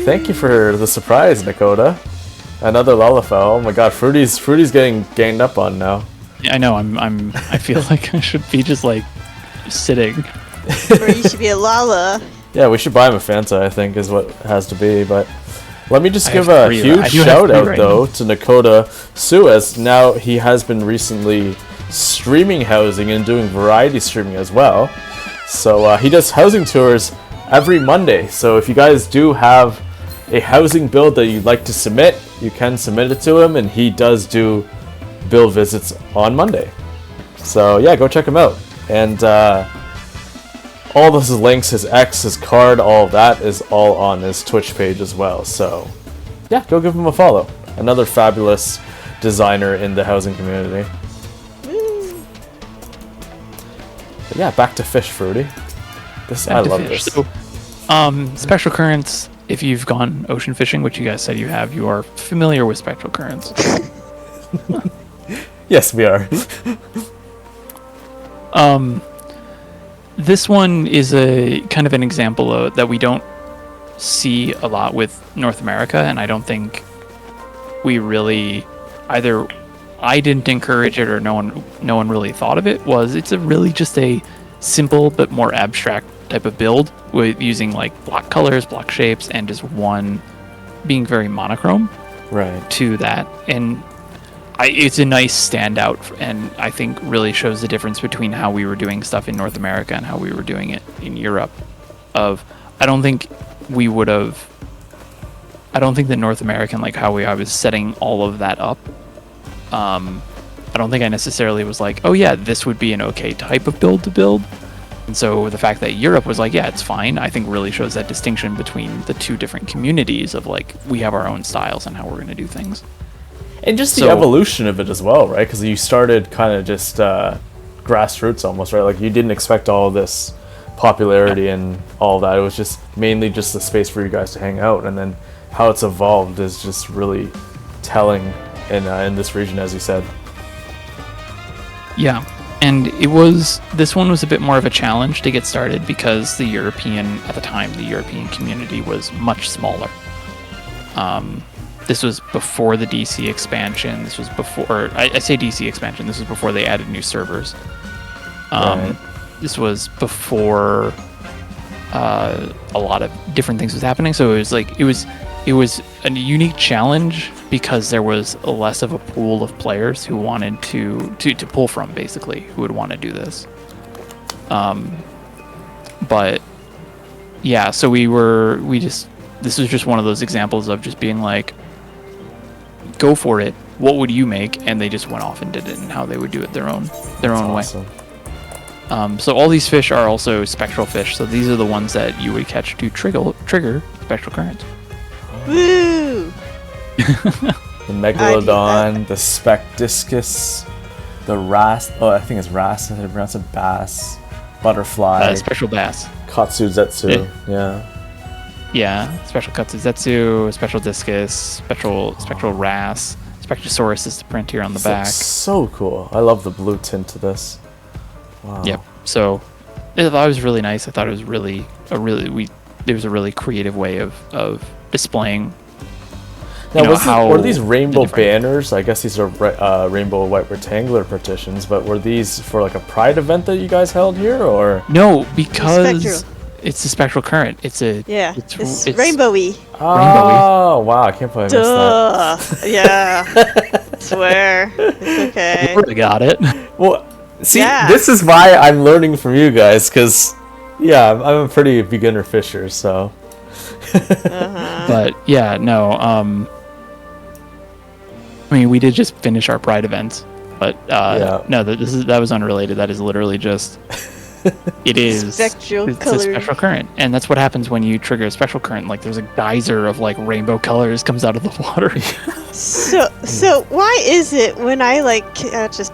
Thank you for the surprise, Nakota. Another Lullafell. Oh my god, Fruity's getting ganged up on now. Yeah, I know. I feel like I should be just like sitting. Or you should be a Lala. Yeah, we should buy him a Fanta, I think, is what it has to be. But let me just give a huge shout out, though, to Nakota Sue, as now he has been recently streaming housing and doing variety streaming as well. So he does housing tours every Monday. So if you guys do have a housing build that you'd like to submit, you can submit it to him, and he does do build visits on Monday. So yeah, go check him out. And all his links, his X, his card, all of that is all on his Twitch page as well. So yeah, go give him a follow. Another fabulous designer in the housing community. But yeah, back to fish, Fruity. I love this. So, spectral currents, if you've gone ocean fishing, which you guys said you have, you are familiar with spectral currents. Yes, we are. This one is a kind of an example that we don't see a lot with North America, and I don't think we really either. I didn't encourage it, or no one really thought of it. It's really just a simple but more abstract type of build with using like block colors, block shapes, and just one being very monochrome. Right. To that, and it's a nice standout, and I think really shows the difference between how we were doing stuff in North America and how we were doing it in Europe. I don't think the North American, like how I was setting all of that up. I don't think I necessarily was like, oh yeah, this would be an okay type of build to build. And so the fact that Europe was like, yeah, it's fine, I think really shows that distinction between the two different communities of like, we have our own styles and how we're going to do things. And just the evolution of it as well, right? Because you started kind of just grassroots almost, right? Like you didn't expect all of this popularity and all that. It was just mainly just a space for you guys to hang out. And then how it's evolved is just really telling in this region, as you said. Yeah. And this one was a bit more of a challenge to get started because the European community was much smaller. This was before the DC expansion. This was before, I say DC expansion, this was before they added new servers. Right. This was before a lot of different things was happening. So it was a unique challenge because there was less of a pool of players who wanted to pull from, basically, who would want to do this. But yeah, so this was just one of those examples of just being like, go for it. What would you make? And they just went off and did it, and how they would do it their own awesome. way. So all these fish are also spectral fish. So these are the ones that you would catch to trigger spectral currents. Woo! The Megalodon, the Specdiscus, the Ras. Oh, I think it's Ras. I pronounce it Bass. Butterfly. Special bass. Katsuzetsu. Yeah. Yeah, special Katsuzetsu, special discus, spectral wrasse, Spectrosaurus is the print here on the back. So cool. I love the blue tint to this. Wow. Yep. So I thought it was really nice. I thought it was there was a really creative way of displaying. Now, were these rainbow banners? I guess these are rainbow white rectangular partitions, but were these for like a Pride event that you guys held here, or? No, because it's a spectral current. It's rainbowy. Oh, wow. I can't believe I missed that. Yeah. Swear. It's okay. We got it. Well, see, This is why I'm learning from you guys, because, yeah, I'm a pretty beginner fisher, so. But, yeah, no. I mean, we did just finish our Pride events, but no, that was unrelated. That is literally just... It's a spectral current, and that's what happens when you trigger a spectral current. Like there's a geyser of like rainbow colors comes out of the water. So why is it when I catch a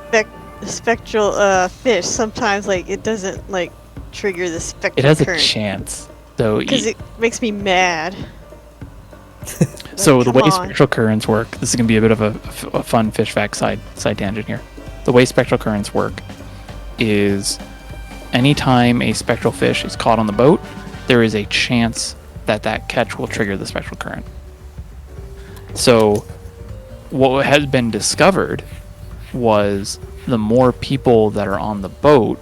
spectral fish, sometimes like it doesn't like trigger the spectral current? It has a chance. So because it makes me mad. So the way spectral currents work, this is going to be a bit of a fun fish fact side tangent here. The way spectral currents work is anytime a spectral fish is caught on the boat, there is a chance that catch will trigger the spectral current. So what has been discovered was the more people that are on the boat,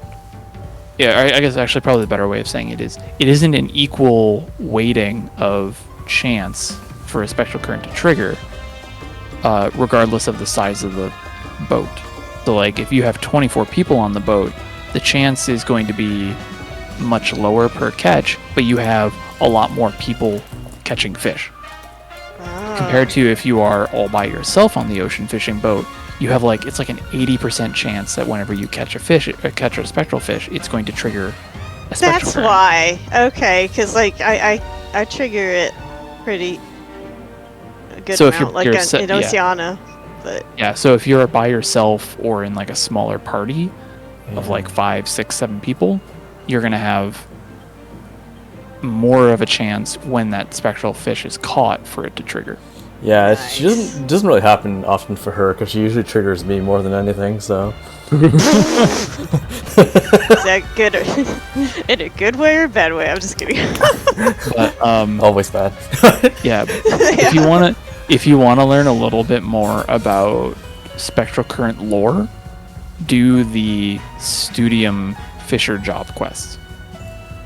I guess actually probably the better way of saying it isn't an equal weighting of chance for a spectral current to trigger, regardless of the size of the boat. So like if you have 24 people on the boat, the chance is going to be much lower per catch, but you have a lot more people catching fish. Compared to if you are all by yourself on the ocean fishing boat, you have it's like an 80% chance that whenever you catch a spectral fish, it's going to trigger a spectral current. Why. Okay, because I trigger it pretty a good amount, in Oceania. But yeah, so if you're by yourself or in a smaller party of 5, 6, 7 people, you're gonna have more of a chance when that spectral fish is caught for it to trigger. Yeah, nice. It doesn't really happen often for her because she usually triggers me more than anything. So. Is that good? In a good way or a bad way? I'm just kidding. But, always bad. Yeah. If you wanna learn a little bit more about spectral current lore, do the Studium Fisher job quest,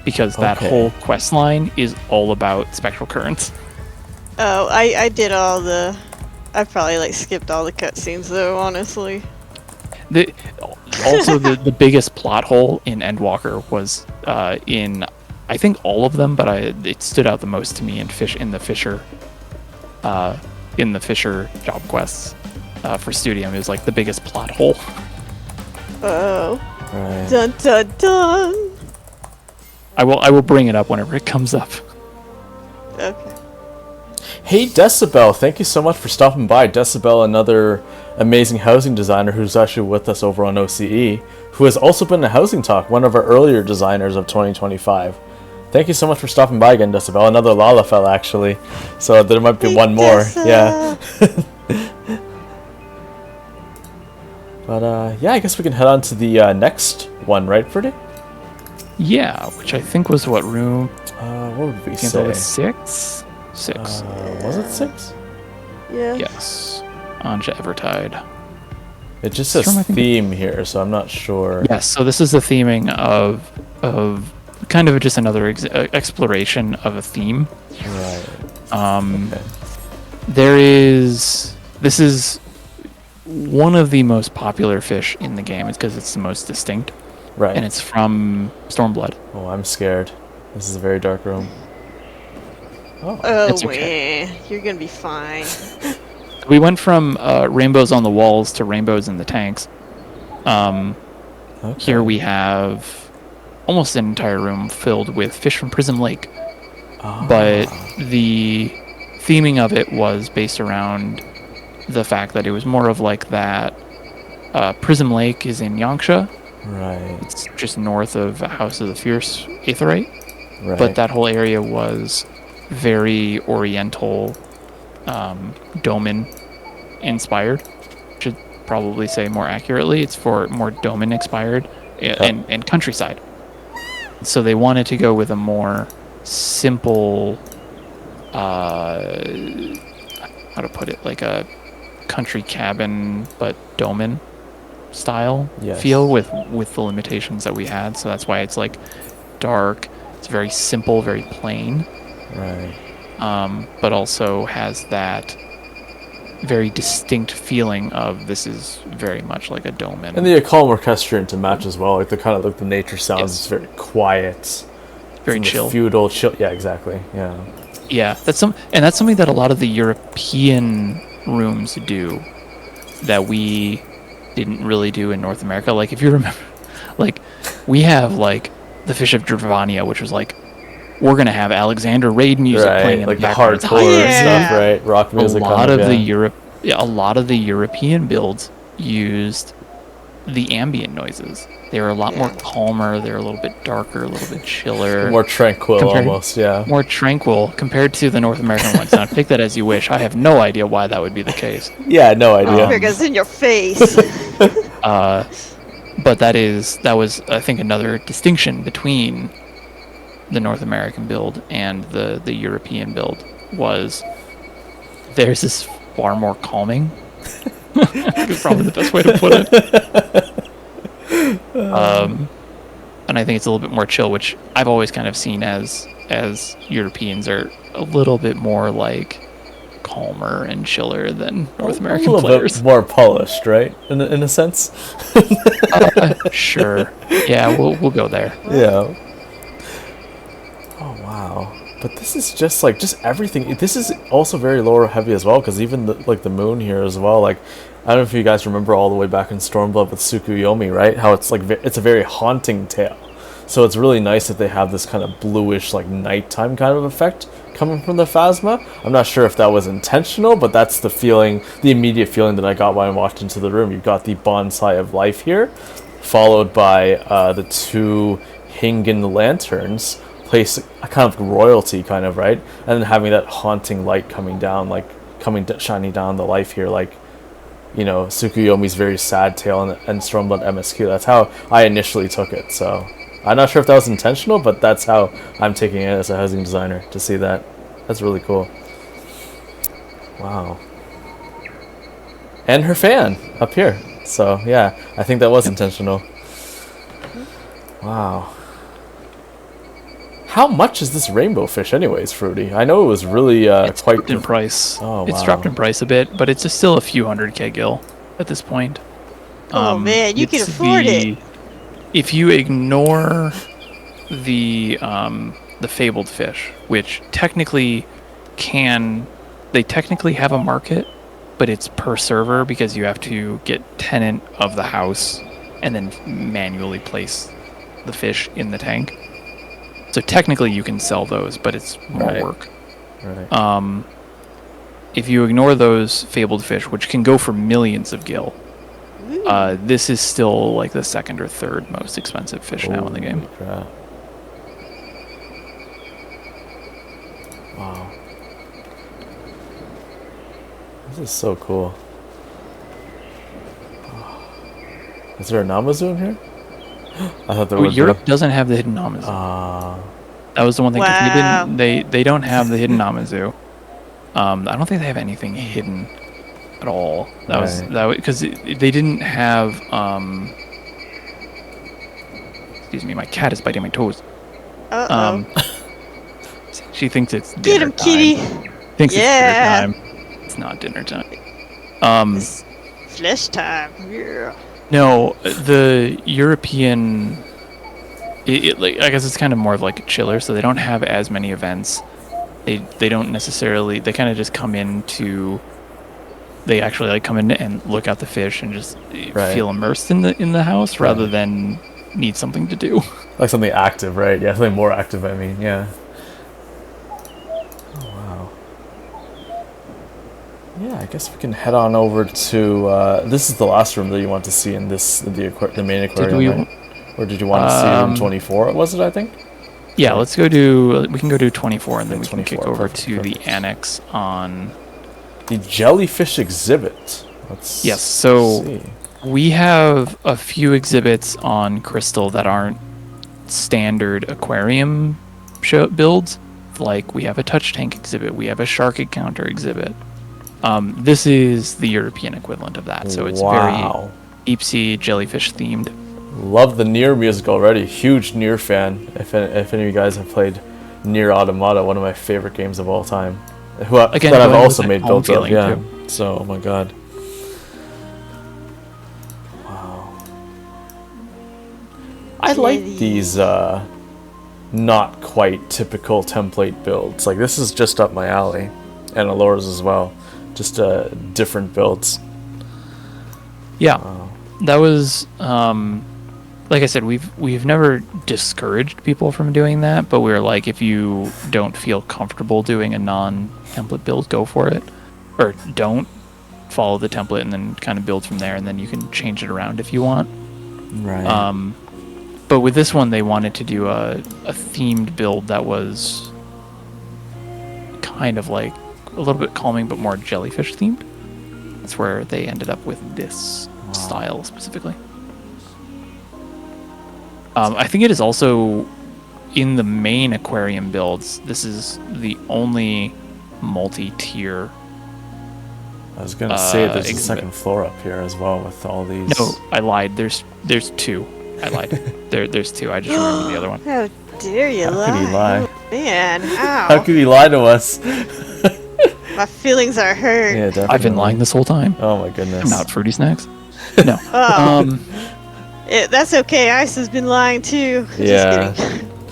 because that whole quest line is all about spectral currents. Oh, I did all the... I probably skipped all the cutscenes though, honestly. Also, the biggest plot hole in Endwalker was in, I think all of them, but it stood out the most to me in the Fisher job quests for Studium. Is the biggest plot hole. Oh. Right. Dun dun dun. I will bring it up whenever it comes up. Okay. Hey Decibel, thank you so much for stopping by. Decibel, another amazing housing designer who's actually with us over on OCE, who has also been a HousingTalk, one of our earlier designers of 2025. Thank you so much for stopping by again, Decibel. Another Lalafell, actually. So there might be one more. Yeah. But yeah, I guess we can head on to the next one, right, Freddie? Yeah, which I think was what room? What would we say? It was 6? 6. Was it 6? Yeah. Yes. Anja Evertide. It just says theme here, so I'm not sure. Yes, so this is the theming of kind of just another exploration of a theme. Right. This is one of the most popular fish in the game. It's because it's the most distinct. Right. And it's from Stormblood. Oh, I'm scared. This is a very dark room. Oh, it's okay. You're gonna be fine. We went from rainbows on the walls to rainbows in the tanks. Here we have almost an entire room filled with fish from Prism Lake. But the theming of it was based around the fact that it was more of that Prism Lake is in Yangsha. Right. It's just north of House of the Fierce Aetheryte. Right. But that whole area was very Oriental, Domin inspired. Should probably say more accurately, it's for more Domin inspired and countryside. So they wanted to go with a more simple, how to put it, a country cabin but Domin style feel with the limitations that we had. So that's why it's dark. It's very simple, very plain. Right. But also has that very distinct feeling of this is very much like a Domin. And the calm orchestrant to match as well. The kind of the nature sounds is very quiet. Very chill. Feudal chill. Yeah, exactly. Yeah. Yeah, that's something that a lot of the European rooms do that we didn't really do in North America. If you remember, we have the Fish of Dravania, which was we're gonna have Alexander Raid music playing in the background. Hardcore stuff, right? Rock music. A lot of the European builds used the ambient noises. They were a lot more calmer. They were a little bit darker, a little bit chiller. More tranquil, almost, yeah. More tranquil compared to the North American ones. Now, take that as you wish. I have no idea why that would be the case. Yeah, no idea. Because in your face. But that was, I think, another distinction between the North American build and the European build was theirs is far more calming. Is probably the best way to put it. And I think it's a little bit more chill, which I've always kind of seen as Europeans are a little bit more like calmer and chiller than North American players. A little bit more polished, right? In a sense. Sure. Yeah, we'll go there. Yeah. Oh wow. But this is just everything. This is also very lore heavy as well, because even the moon here as well. Like, I don't know if you guys remember all the way back in Stormblood with Tsukuyomi, right? How it's it's a very haunting tale. So it's really nice that they have this kind of bluish, like nighttime kind of effect coming from the Phasma. I'm not sure if that was intentional, but that's the feeling, the immediate feeling that I got when I walked into the room. You've got the bonsai of life here, followed by the two Hingen lanterns. Place a kind of royalty, kind of, right? And then having that haunting light coming down, shining down the life here, like, you know, Tsukuyomi's very sad tale and Stormblood MSQ. That's how I initially took it. So I'm not sure if that was intentional, but that's how I'm taking it as a housing designer, to see that. That's really cool. Wow. And her fan up here. So yeah, I think that was intentional. Wow. How much is this rainbow fish anyways, Fruity? I know it was really it's quite... dropped in price. Oh, wow. It's dropped in price a bit, but it's still a few 100k gil at this point. Oh man, you can afford it. If you ignore the fabled fish, which technically technically have a market, but it's per server because you have to get tenant of the house and then manually place the fish in the tank. So technically you can sell those, but it's more work. Right. If you ignore those fabled fish, which can go for millions of gil, this is still like the second or third most expensive fish now in the game. Crap. Wow. This is so cool. Is there a Namazu in here? I thought there was. Europe doesn't have the hidden Namazu. That was the one thing. Wow. They don't have the hidden Namazu. I don't think they have anything hidden at all. That was because they didn't have. Excuse me, my cat is biting my toes. She thinks it's dinner Get him, kitty. Thinks it's dinner time. It's not dinner time. It's flesh time. Yeah. No, the European, I guess it's kind of more of like a chiller, so they don't have as many events. They don't necessarily, they kind of just come in to, they actually like come in and look at the fish and just feel immersed in the house rather than need something to do. Like something active, right? Yeah, something more active, I mean, yeah. Yeah, I guess we can head on over to. This is the last room that you want to see in the main aquarium, right? Or did you want to see room 24? Was it? I think. Yeah, let's go to. We can go to 24, and then we can kick over to the annex on the jellyfish exhibit. Yes. So we have a few exhibits on Crystal that aren't standard aquarium builds. Like we have a touch tank exhibit, we have a shark encounter exhibit. This is the European equivalent of that, so it's very deep sea jellyfish themed. Love the Nier music already. Huge Nier fan. If any of you guys have played Nier Automata, one of my favorite games of all time, that I've also made builds of. Yeah. Too. So, oh my god. Wow. I like these not quite typical template builds. Like this is just up my alley, and Alaura's as well. Just different builds. Yeah, that was like I said. We've never discouraged people from doing that, but we're like, if you don't feel comfortable doing a non-template build, go for it, or don't follow the template and then kind of build from there, and then you can change it around if you want. Right. But with this one, they wanted to do a themed build that was kind of like a little bit calming, but more jellyfish themed. That's where they ended up with this style specifically. I think it is also in the main aquarium builds. This is the only multi-tier. I was gonna say there's a second floor up here as well with all these. No, I lied. There's two. I lied. There's two. I just remembered the other one. How dare you lie? How could he lie? Oh, man, how? How could he lie to us? My feelings are hurt. Yeah, definitely. I've been lying this whole time. Oh my goodness. Not fruity snacks. No. That's okay. Ice has been lying too. Yeah. Just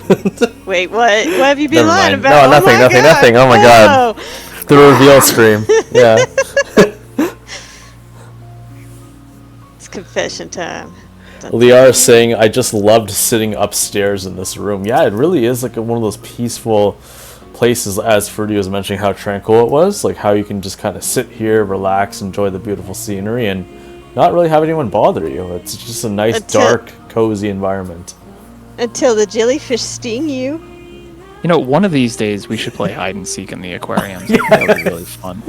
kidding. Wait, what? What have you been Never lying mind. about? No, nothing. Oh my god. The reveal stream. Yeah. It's confession time. Liara is saying, I just loved sitting upstairs in this room. Yeah, it really is like one of those peaceful places, as Fruity was mentioning how tranquil it was, like how you can just kind of sit here, relax, enjoy the beautiful scenery, and not really have anyone bother you. It's just a nice, dark, cozy environment. Until the jellyfish sting you. You know, one of these days we should play hide and seek in the aquarium. That would be really fun.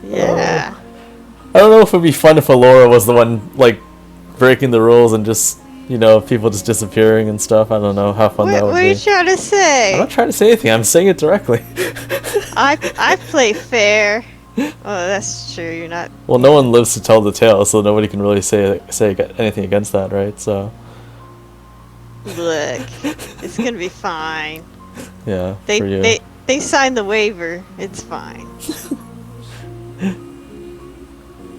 Yeah. I don't know if it would be fun if Alaura was the one, like, breaking the rules and just, you know, people just disappearing and stuff. I don't know how fun that would be. What are you trying to say? I'm not trying to say anything. I'm saying it directly. I play fair. Oh, that's true. You're not. Well, no one lives to tell the tale, so nobody can really say anything against that, right? So. Look, it's gonna be fine. Yeah. For you. They signed the waiver. It's fine.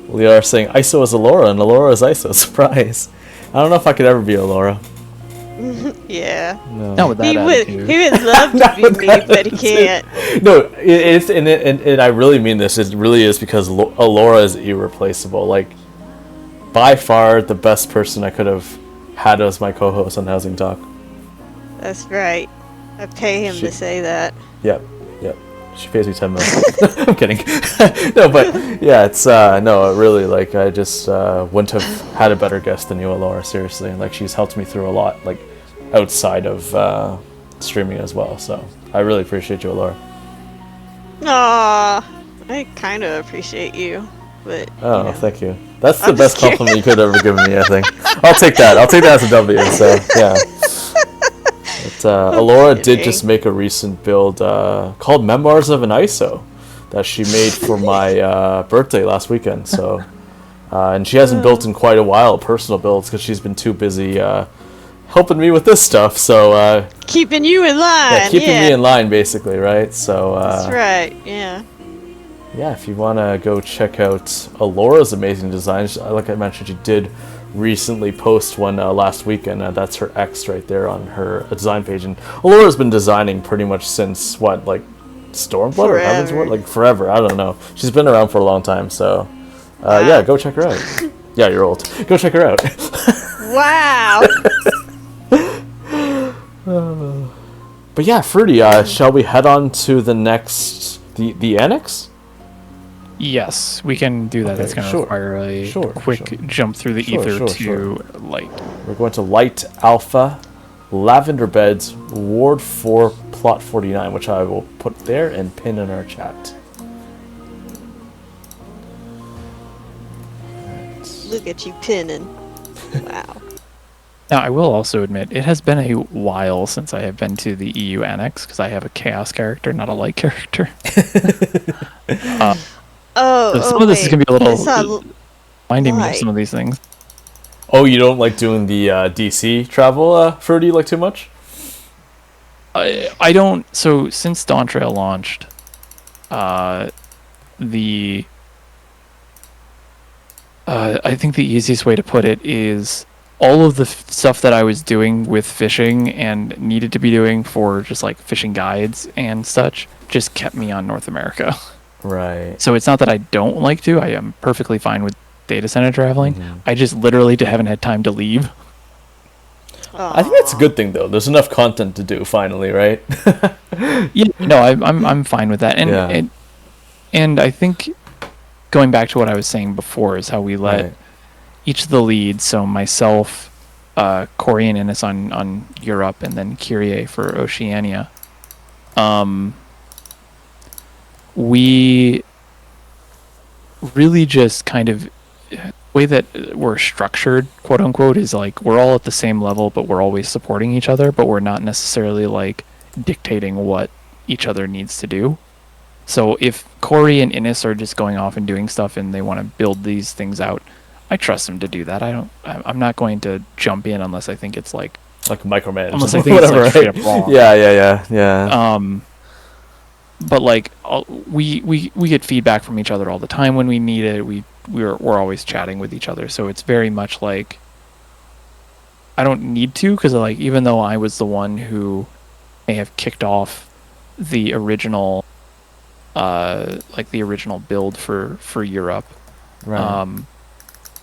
Liara saying ISO is Alaura and Alaura is ISO. Surprise. I don't know if I could ever be Alaura. Yeah. No. Not with that attitude. He would love to be me, but he can't. No, and I really mean this. It really is because Alaura is irreplaceable. Like, by far the best person I could have had as my co-host on Housing Talk. That's right. I pay him to say that. Yep. She pays me $10 million. I'm kidding. No, but yeah, it's no, really, like, I just wouldn't have had a better guest than you, Alaura. Seriously, like, she's helped me through a lot, like, outside of streaming as well. So I really appreciate you, Alaura. Aw, I kind of appreciate you, but. Thank you. That's the best compliment you could ever give me. I think I'll take that. I'll take that as a W. So yeah. But Alaura did just make a recent build called Memoirs of an ISO that she made for my birthday last weekend. So, and she hasn't built in quite a while, personal builds, because she's been too busy helping me with this stuff. So keeping you in line. Yeah, keeping me in line, basically, right? So that's right. Yeah. Yeah, if you want to go check out Alaura's amazing designs, like I mentioned, she did recently post one last weekend. That's her X right there on her design page. And Alaura's been designing pretty much since, what, like Stormblood or Heaven's Word? Like forever, I don't know. She's been around for a long time, so yeah, go check her out. Yeah, you're old. Go check her out. Wow. But yeah, Fruity, shall we head on to the next, the annex? Yes, we can do that. Okay, That's going to require a quick jump through the ether to light. We're going to Light Alpha, Lavender Beds, Ward 4, Plot 49, which I will put there and pin in our chat. Look at you pinning. Wow. Now, I will also admit, it has been a while since I have been to the EU Annex, because I have a Chaos character, not a Light character. So some of this is going to be a little reminding me of some of these things. Oh, you don't like doing the DC travel, Fruity, like too much? I don't. So since Dawn Trail launched, I think the easiest way to put it is all of the stuff that I was doing with fishing and needed to be doing for just like fishing guides and such just kept me on North America. Right. So it's not that I don't like to. I am perfectly fine with data center traveling. Mm-hmm. I just literally haven't had time to leave. Aww. I think that's a good thing, though. There's enough content to do finally, right? Yeah. No, I'm fine with that. And I think going back to what I was saying before is how we let each of the leads, so myself, Corey and Innes on Europe, and then Kyrie for Oceania. We really just kind of, the way that we're structured, quote unquote, is like we're all at the same level, but we're always supporting each other, but we're not necessarily like dictating what each other needs to do. So if Corey and Innes are just going off and doing stuff and they want to build these things out, I trust them to do that. I'm not going to jump in unless I think it's like micromanage, unless I think whatever, it's like straight up wrong. Yeah. But like we get feedback from each other all the time when we need it. We're always chatting with each other, so it's very much like I don't need to, because like even though I was the one who may have kicked off the original build for Europe, right.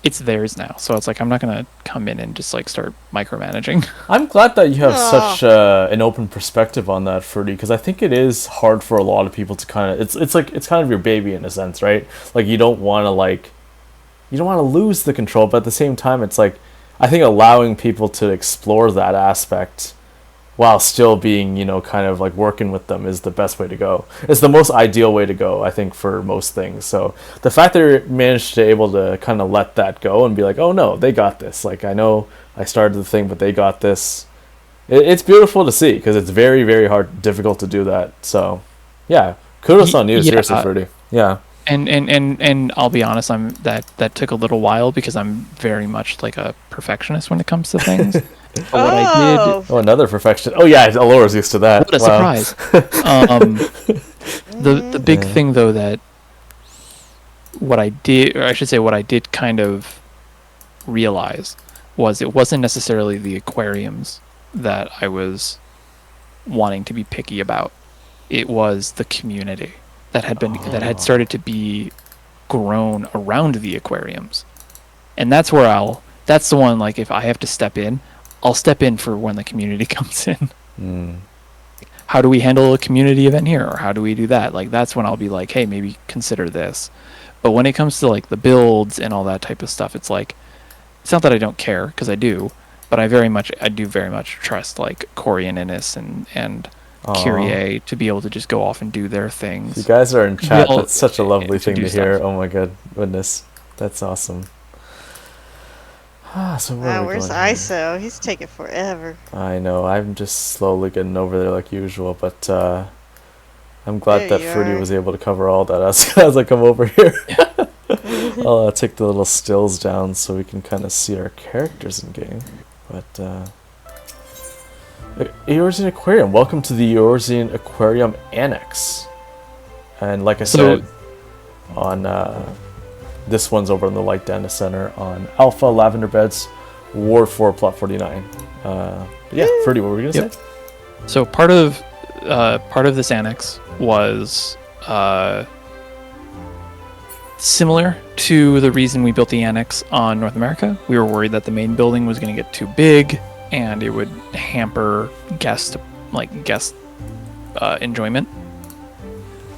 It's theirs now, so it's like I'm not gonna come in and just like start micromanaging. I'm glad that you have such an open perspective on that, Fruity, because I think it is hard for a lot of people to kind of it's kind of your baby in a sense, right? Like you don't want to lose the control, but at the same time, it's like I think allowing people to explore that aspect while still being, kind of like working with them is the best way to go. It's the most ideal way to go, I think, for most things. So the fact that you managed to able to kind of let that go and be like, oh no, they got this. Like I know I started the thing, but they got this. It's beautiful to see, because it's very, very difficult to do that. So yeah, kudos on you, seriously, Fruity. Yeah. And I'll be honest, that took a little while because I'm very much like a perfectionist when it comes to things. But what I did... Oh, another perfection. Oh yeah, Alaura's used to that. What a surprise. The big thing though that what I did kind of realize was it wasn't necessarily the aquariums that I was wanting to be picky about. It was the community that had started to be grown around the aquariums. And that's the one, like, if I have to step in, I'll step in for when the community comes in. How do we handle a community event here? Or how do we do that? Like, that's when I'll be like, hey, maybe consider this. But when it comes to, like, the builds and all that type of stuff, it's like, it's not that I don't care, because I do, but I do very much trust, like, Corey and Innes and Kyrie to be able to just go off and do their things. You guys are in chat. That's such a lovely thing to hear. Oh my goodness. That's awesome. So where's ISO? He's taking forever. I know. I'm just slowly getting over there like usual, but I'm glad that Fruity was able to cover all that as I come over here. I'll take the little stills down so we can kind of see our characters in game. But Eorzean Aquarium. Welcome to the Eorzean Aquarium Annex. And like I said, on this one's over in the Light Dana Center on Alpha Lavender Beds, Ward 4, Plot 49. Yeah, Fruity, what were we gonna say? So part of this annex was similar to the reason we built the annex on North America. We were worried that the main building was going to get too big and it would hamper guest enjoyment.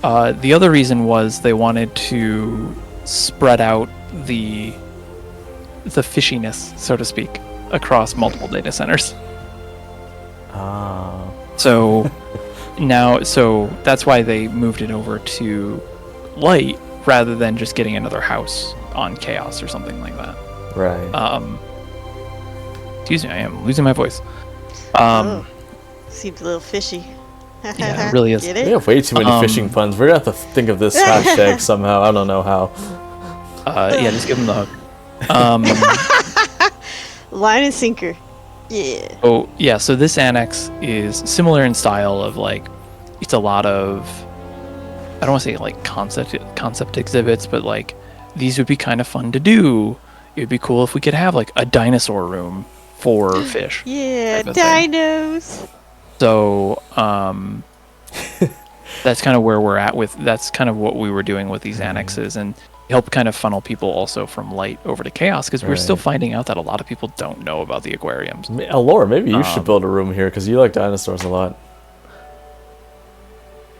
The other reason was they wanted to spread out the fishiness, so to speak, across multiple data centers. So that's why they moved it over to Light rather than just getting another house on Chaos or something like that. Right. Excuse me, I am losing my voice. Seemed a little fishy. Yeah, it really is. Get it? We have way too many fishing puns. We're gonna have to think of this hashtag somehow. I don't know how. Yeah, just give them the hook. Line and sinker. Yeah. Oh, yeah, so this annex is similar in style of, like, it's a lot of, I don't want to say, like, concept exhibits, but, like, these would be kind of fun to do. It would be cool if we could have, like, a dinosaur room for fish. Yeah, dinos. So, that's kind of where we're at that's kind of what we were doing with these annexes, and help kind of funnel people also from Light over to Chaos, because we're still finding out that a lot of people don't know about the aquariums. Alaura, maybe you should build a room here, because you like dinosaurs a lot.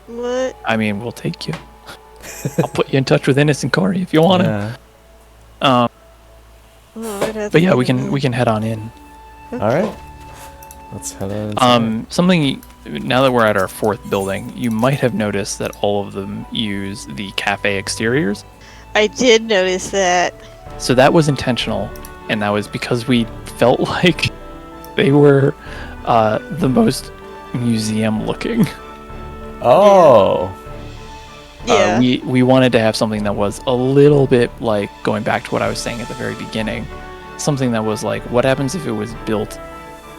What? I mean, we'll take you. I'll put you in touch with Innes and Corey if you want to. Yeah. But yeah, we can head on in. Okay. All right. Let's head on. Something. Now that we're at our fourth building, you might have noticed that all of them use the cafe exteriors. I did notice that. So that was intentional, and that was because we felt like they were the most museum looking. Oh. Yeah. We wanted to have something that was a little bit like, going back to what I was saying at the very beginning, something that was like, what happens if it was built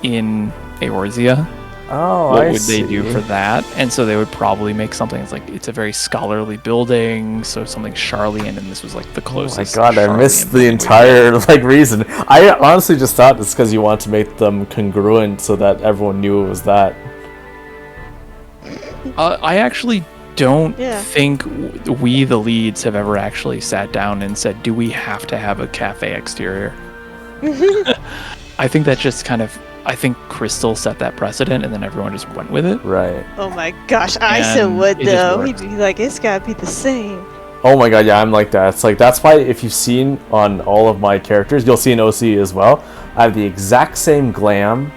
in Eorzea? Oh, what would they do for that? And so they would probably make something that's like, it's a very scholarly building, so something Charlian, and this was like the closest. Oh my god, I missed the entire like reason. I honestly just thought it's because you want to make them congruent so that everyone knew it was that. I actually don't think we, the leads, have ever actually sat down and said, do we have to have a cafe exterior? I think that just kind of, I think Crystal set that precedent, and then everyone just went with it. Right. Oh my gosh, Isa would though. He'd be like, it's gotta be the same. Oh my god, yeah, I'm like that. It's like, that's why if you've seen on all of my characters, you'll see in OC as well, I have the exact same glam,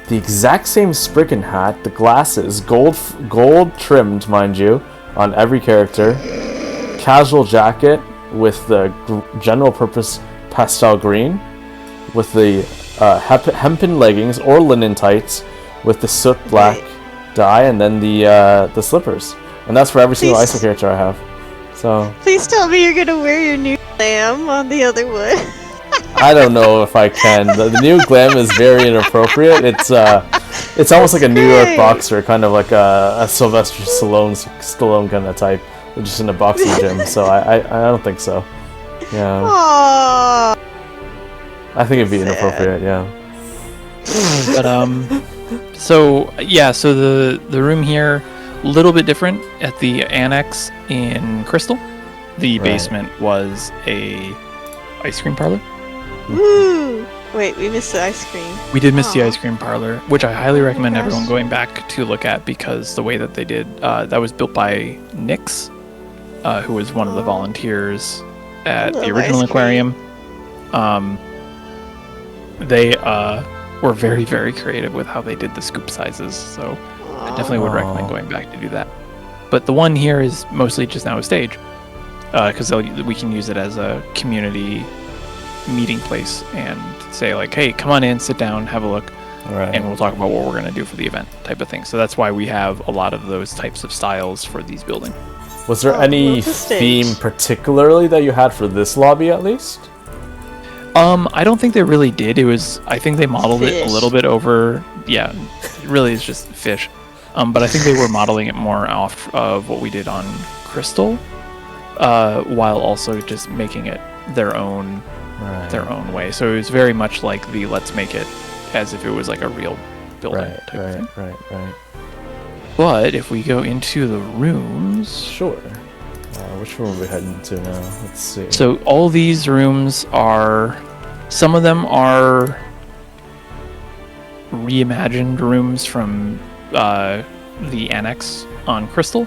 the exact same Spriggan hat, the glasses, gold trimmed, mind you, on every character, casual jacket with the general purpose pastel green, with the hempen leggings or linen tights with the soot black dye, and then the slippers, and that's for every single ISO character I have. So please tell me you're gonna wear your new glam on the other one. I don't know if I can. The new glam is very inappropriate. It's almost like a New York boxer, kind of like a Sylvester Stallone kind of type, just in a boxing gym. So I don't think so. Yeah. Aww. I think it'd be inappropriate. Yeah. But so yeah, so the room here, a little bit different at the annex in Crystal. The basement was a ice cream parlor. Woo! Wait, we missed the ice cream. We did miss the ice cream parlor, which I highly recommend everyone going back to look at, because the way that they did, that was built by Nix, who was one of the volunteers at the original aquarium. They were very, very creative with how they did the scoop sizes, so I definitely would recommend going back to do that. But the one here is mostly just now a stage, because we can use it as a community meeting place and say like, hey, come on in, sit down, have a look, and we'll talk about what we're going to do for the event, type of thing. So that's why we have a lot of those types of styles for these buildings. Was there any theme particularly that you had for this lobby, at least? I don't think they really did. It was, I think they modeled it a little bit over, it really is just fish. But I think they were modeling it more off of what we did on Crystal, while also just making it their own way. So it was very much like the let's make it as if it was like a real building type of thing. Right. But if we go into the rooms, sure. Which room are we heading to now? Let's see. So all these rooms are, some of them are reimagined rooms from the annex on Crystal.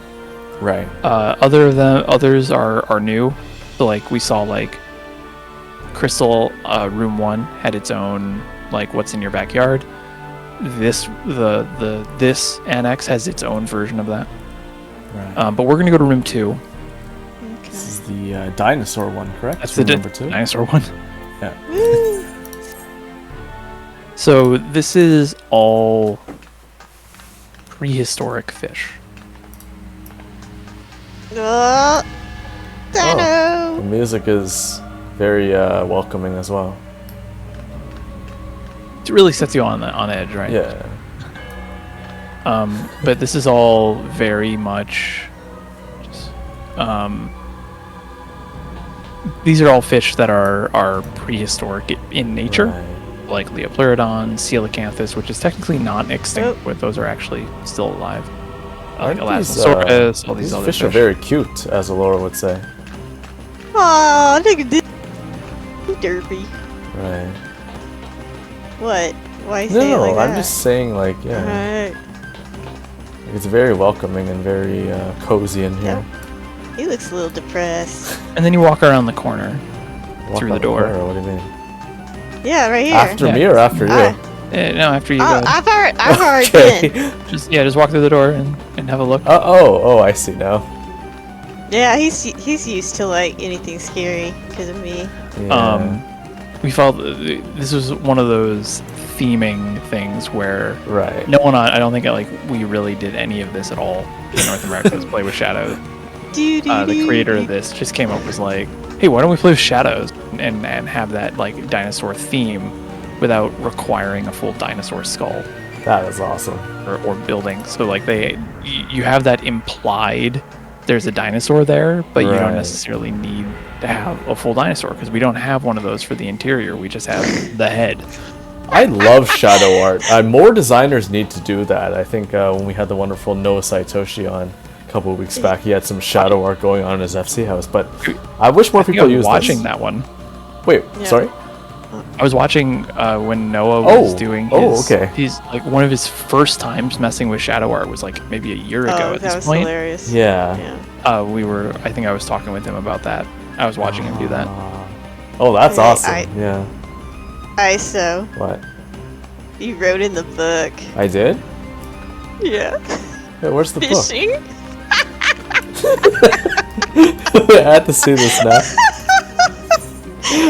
Right. Others are new. So like we saw like Crystal room 1 had its own like what's in your backyard. This annex has its own version of that. Right. But we're gonna go to room 2. This is the dinosaur one, correct? That's the number 2. Dinosaur one. Yeah. So this is all prehistoric fish. Dino. The music is very welcoming as well. It really sets you on edge, right? Yeah. But this is all very much just, these are all fish that are prehistoric in nature, like Leopleurodon, Coelacanthus, which is technically not extinct, but those are actually still alive. Like Elasmosaurus, all these other fish. Are very cute, as Alaura would say. Aw, look at this derpy. Right. What? Why say it like that? I'm just saying, like, Right. It's very welcoming and very cozy in here. Yep. He looks a little depressed. And then you walk around the corner through the door. What do you mean? Yeah, right here. After me or after you? No, after you go. I've already been. Just walk through the door and have a look. Oh, I see now. Yeah, he's used to like anything scary because of me. Yeah. We felt this was one of those theming things where right. no one, I don't think we really did any of this at all in North America's Play with Shadows. The creator of this just came up was like, hey, why don't we play with shadows and have that like dinosaur theme without requiring a full dinosaur skull. That is awesome. Or building. So like you have that implied there's a dinosaur there, but you don't necessarily need to have a full dinosaur because we don't have one of those for the interior. We just have the head. I love shadow art. More designers need to do that. I think when we had the wonderful Noah Saitoshi on a couple of weeks back, he had some shadow art going on in his FC house. But I wish more people use watching that one. Wait, sorry? I was watching when Noah was doing his. He's like one of his first times messing with shadow art was like maybe a year ago at this point. Hilarious. Yeah. I think I was talking with him about that. I was watching him do that. Oh, that's awesome. Yeah. ISO. What? You wrote in the book. I did? Yeah. Hey, where's the Fishing? book? I had to see this now.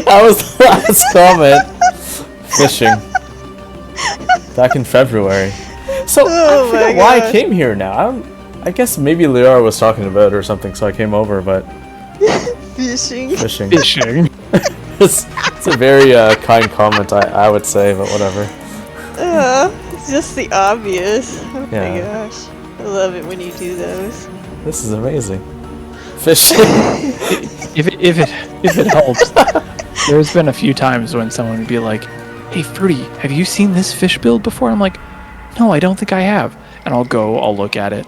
That was the last comment. Fishing. Back in February. So I forget why I came here now. I guess maybe Alaura was talking about it or something, so I came over, but... Fishing. It's a very kind comment, I would say, but whatever. It's just the obvious. Oh my gosh. I love it when you do those. This is amazing. Fishing. if it helps, there's been a few times when someone would be like, hey, Fruity, have you seen this fish build before? I'm like, no, I don't think I have. And I'll look at it.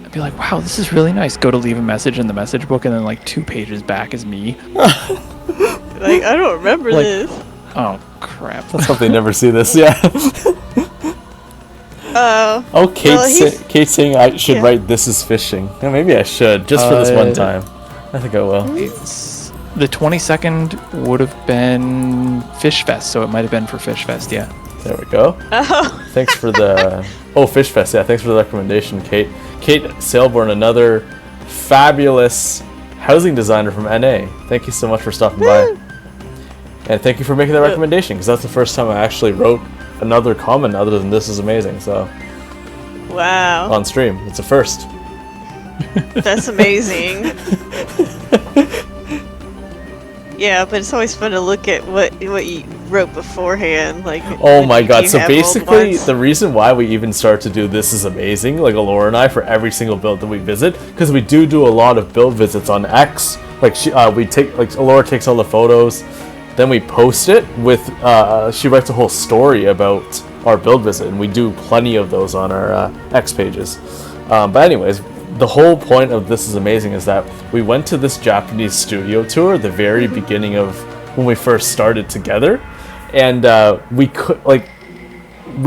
I'd be like, wow, this is really nice. Go to leave a message in the message book, and then like 2 pages back is me. Like, I don't remember this. Oh, crap. Let's hope they never see this, yeah. Oh, Kate's saying I should write "This is fishing." Yeah, maybe I should, just for this one time. I think I will. The 22nd would have been Fish Fest, so it might have been for Fish Fest, yeah. There we go. Oh. Thanks for the... Oh, Fish Fest, yeah, thanks for the recommendation, Kate. Kate Sailborn, another fabulous housing designer from NA. Thank you so much for stopping by. And thank you for making that recommendation, because that's the first time I actually wrote another comment other than "This is amazing," so... Wow. On stream. It's a first. That's amazing. Yeah, but it's always fun to look at what you wrote beforehand. Like, oh my god, so basically the reason why we even start to do "This is amazing," like Alaura and I, for every single build that we visit, because we do a lot of build visits on X. Like Alaura takes all the photos, then we post it with she writes a whole story about our build visit, and we do plenty of those on our X pages. But anyways, the whole point of "This is amazing" is that we went to this Japanese studio tour the very beginning of when we first started together, and we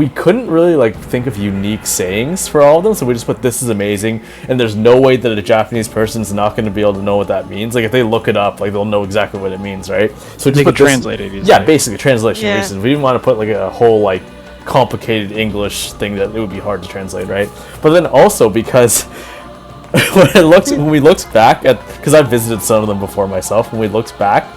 couldn't really think of unique sayings for all of them, so we just put "This is amazing," and there's no way that a Japanese person's not going to be able to know what that means. Like, if they look it up, they'll know exactly what it means, right? So we just put translate it. Yeah, basically translation reasons. We didn't want to put a whole complicated English thing that it would be hard to translate, right? But then also because when we looked back at, because I visited some of them before myself, when we looked back,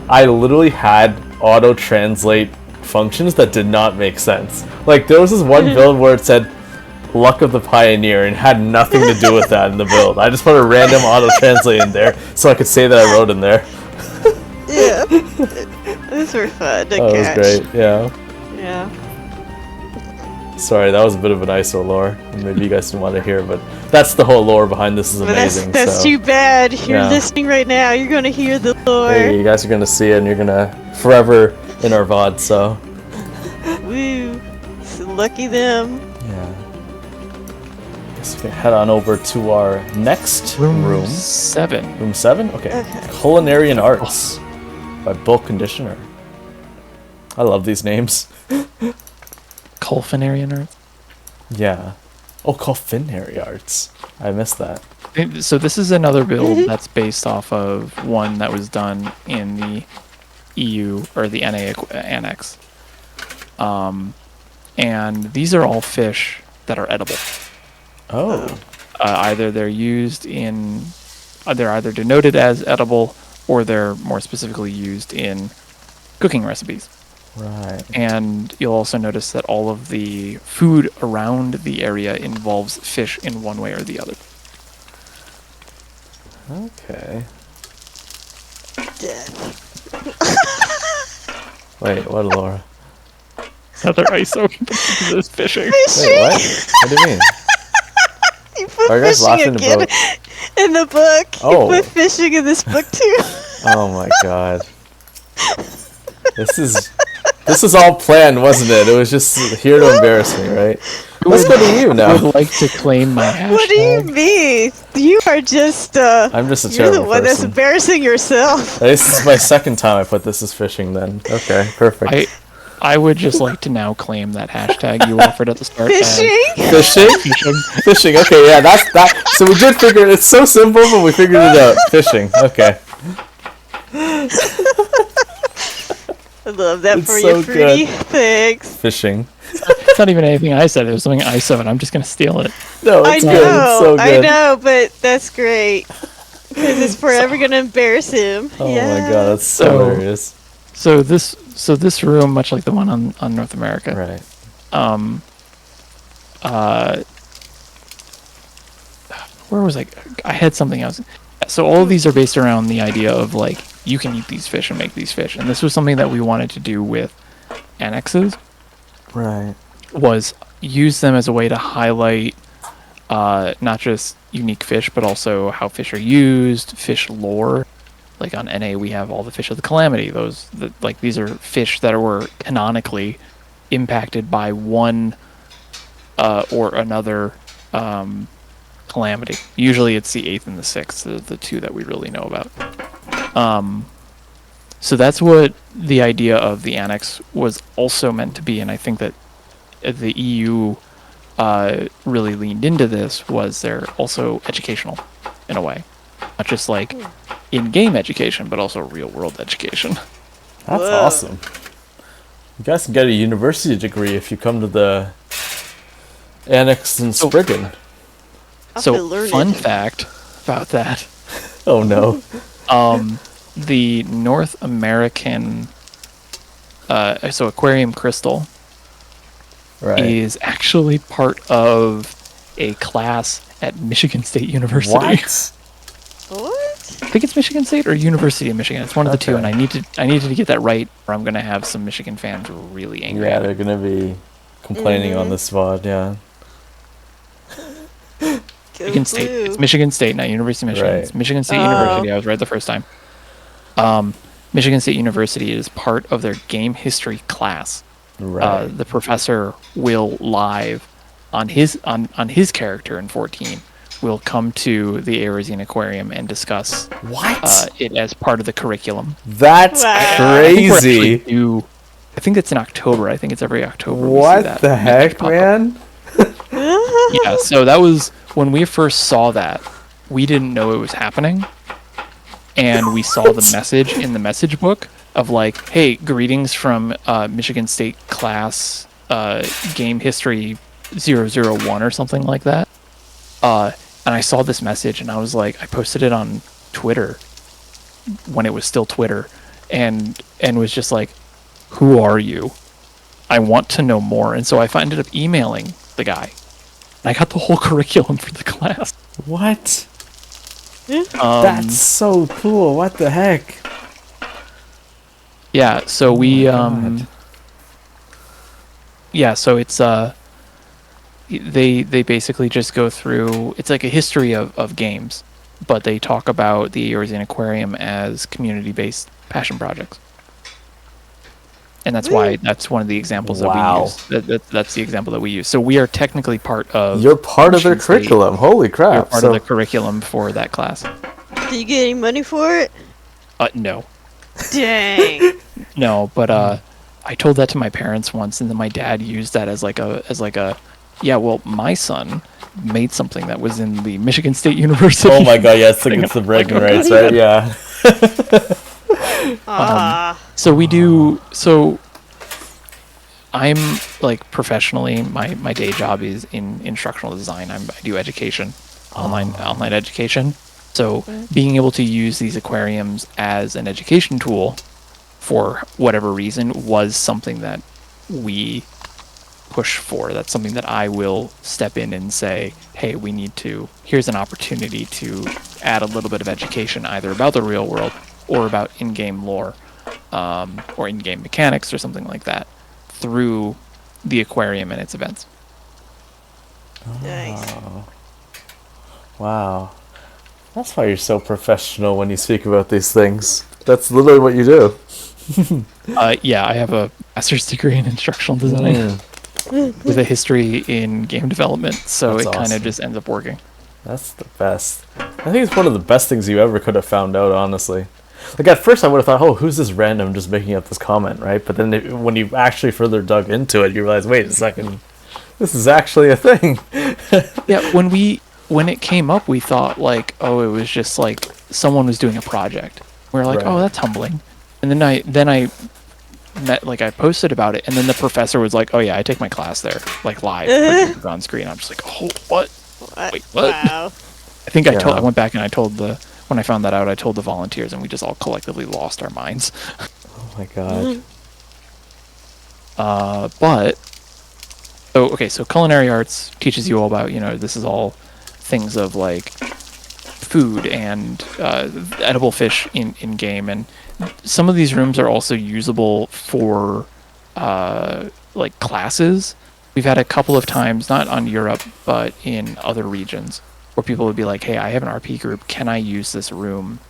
I literally had auto translate functions that did not make sense. Like, there was this one build where it said "Luck of the Pioneer" and had nothing to do with that in the build. I just put a random auto translate in there so I could say that I wrote in there. Yeah, those were fun to catch. That was great. Yeah. Sorry, that was a bit of an ISO lore. Maybe you guys didn't want to hear, but that's the whole lore behind "This is amazing." That's too bad. You're listening right now. You're going to hear the lore. Hey, you guys are going to see it, and you're going to forever in our VOD, so... Woo. So lucky them. Yeah. Guess we can head on over to our next room. 7. Room 7? Okay. Culinary and Arts by Bulk Conditioner. I love these names. Culinary Arts? Yeah. Oh, Culinary Arts. I missed that. So this is another build that's based off of one that was done in the EU or the NA annex. And these are all fish that are edible. Oh. They're either denoted as edible, or they're more specifically used in cooking recipes. Right. And you'll also notice that all of the food around the area involves fish in one way or the other. Okay. Death. Wait, what, Laura? Another ISO is fishing. Wait, what? What do you mean? You put Are you guys fishing laughing again about... in the book. Oh. You put fishing in this book too. Oh my god. This is all planned, wasn't it? It was just here to embarrass me, right? Let's go to you now. I would like to claim my hashtag. What do you mean? You are just I'm just a terrible you're the one that's person. embarrassing yourself. This is my second time I put this as fishing then. Okay, perfect. I would just like to now claim that hashtag you offered at the start. Fishing? Fishing? Fishing, okay, yeah, that's that. So we did figure it's so simple, but we figured it out. Fishing, okay. I love that It's for so you, Fruity. good. Thanks. Fishing. It's not even anything I said. It was something ISO, and I'm just going to steal it. No, I it's know, good. It's so I good. know, but that's great. Because it's forever going to embarrass him. Oh yeah. my god, that's so hilarious. So this room, much like the one on North America, Right. Where was I had something else. So all of these are based around the idea of like you can eat these fish and make these fish, and this was something that we wanted to do with annexes. Right. Was use them as a way to highlight not just unique fish, but also how fish are used, fish lore. Like on NA, we have all the fish of the calamity. These are fish that were canonically impacted by one or another calamity. Usually it's the 8th and the 6th, the two that we really know about. So that's what the idea of the annex was also meant to be, and I think that the EU really leaned into this. Was they're also educational in a way, not just like in-game education, but also real-world education. That's awesome. You guys can get a university degree if you come to the annex in Spriggan. So, fun fact about that. Oh no. The North American aquarium crystal is actually part of a class at Michigan State University. What? What? I think it's Michigan State or University of Michigan. It's one of the two, and I needed to get that right, or I'm gonna have some Michigan fans really angry. Yeah, they're gonna be complaining on this VOD. Yeah. Michigan State. It's Michigan State, not University of Michigan. Right. It's Michigan State University. I was right the first time. Michigan State University is part of their game history class. Right. The professor will live on his character in 14 will come to the Arizine Aquarium and discuss it as part of the curriculum. That's crazy. I think it's in October. I think it's every October. What the heck, man? Yeah, so that was when we first saw that. We didn't know it was happening, and we saw the message in the message book of like, "Hey, greetings from Michigan State class, game history 001 or something like that." And I saw this message, and I was like, I posted it on Twitter when it was still Twitter, and was just like, "Who are you? I want to know more." And so I ended up emailing the guy. And I got the whole curriculum for the class. What? That's so cool. What the heck? Yeah, so so it's they basically just go through, it's like a history of games, but they talk about the Arizine Aquarium as community-based passion projects. And that's why that's one of the examples that we use. That's the example that we use. So we are technically part of... You're part of their curriculum. Holy crap. You're part of the curriculum for that class. Do you get any money for it? No. Dang. No, but I told that to my parents once, and then my dad used that as like a yeah, well, my son made something that was in the Michigan State University. Oh my god, yeah, it's the bragging rights, right? Yeah. So we do. So I'm like professionally, my day job is in instructional design. I do education, online education. So being able to use these aquariums as an education tool for whatever reason was something that we push for. That's something that I will step in and say, hey, here's an opportunity to add a little bit of education either about the real world or about in-game lore or in-game mechanics or something like that through the aquarium and its events. Nice. Wow. That's why you're so professional when you speak about these things. That's literally what you do. Yeah, I have a master's degree in instructional design with a history in game development, so that's kind of just ends up working. That's the best. I think it's one of the best things you ever could have found out, honestly. Like, at first I would have thought, oh, who's this random just making up this comment, right? But then when you actually further dug into it, you realize, wait a second, this is actually a thing. Yeah, when it came up, we thought, like, oh, it was just, like, someone was doing a project. We were like, right. Oh, that's humbling. And then I posted about it, and then the professor was like, oh, yeah, I take my class there, like, live, on screen. I'm just like, oh, what? Wait, what? Wow. I think I went back and I told when I found that out, I told the volunteers, and we just all collectively lost our minds. Oh, my God. So culinary arts teaches you all about, this is all things of like food and edible fish in game, and some of these rooms are also usable for like classes. We've had a couple of times, not on Europe, but in other regions, where people would be like, hey, I have an RP group, can I use this room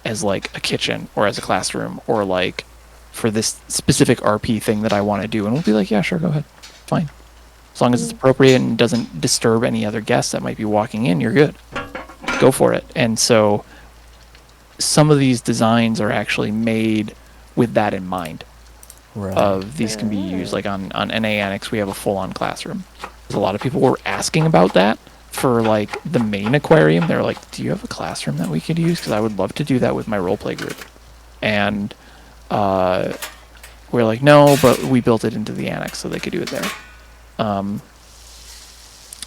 as like a kitchen or as a classroom or like for this specific RP thing that I want to do? And we'll be like, yeah, sure, go ahead, fine. As long as it's appropriate and doesn't disturb any other guests that might be walking in, you're good. Go for it. And so some of these designs are actually made with that in mind. Right. Of these can be used, like on NA Annex, we have a full-on classroom. There's a lot of people were asking about that for like the main aquarium. They're like, do you have a classroom that we could use? Because I would love to do that with my roleplay group. And we're like, no, but we built it into the Annex so they could do it there.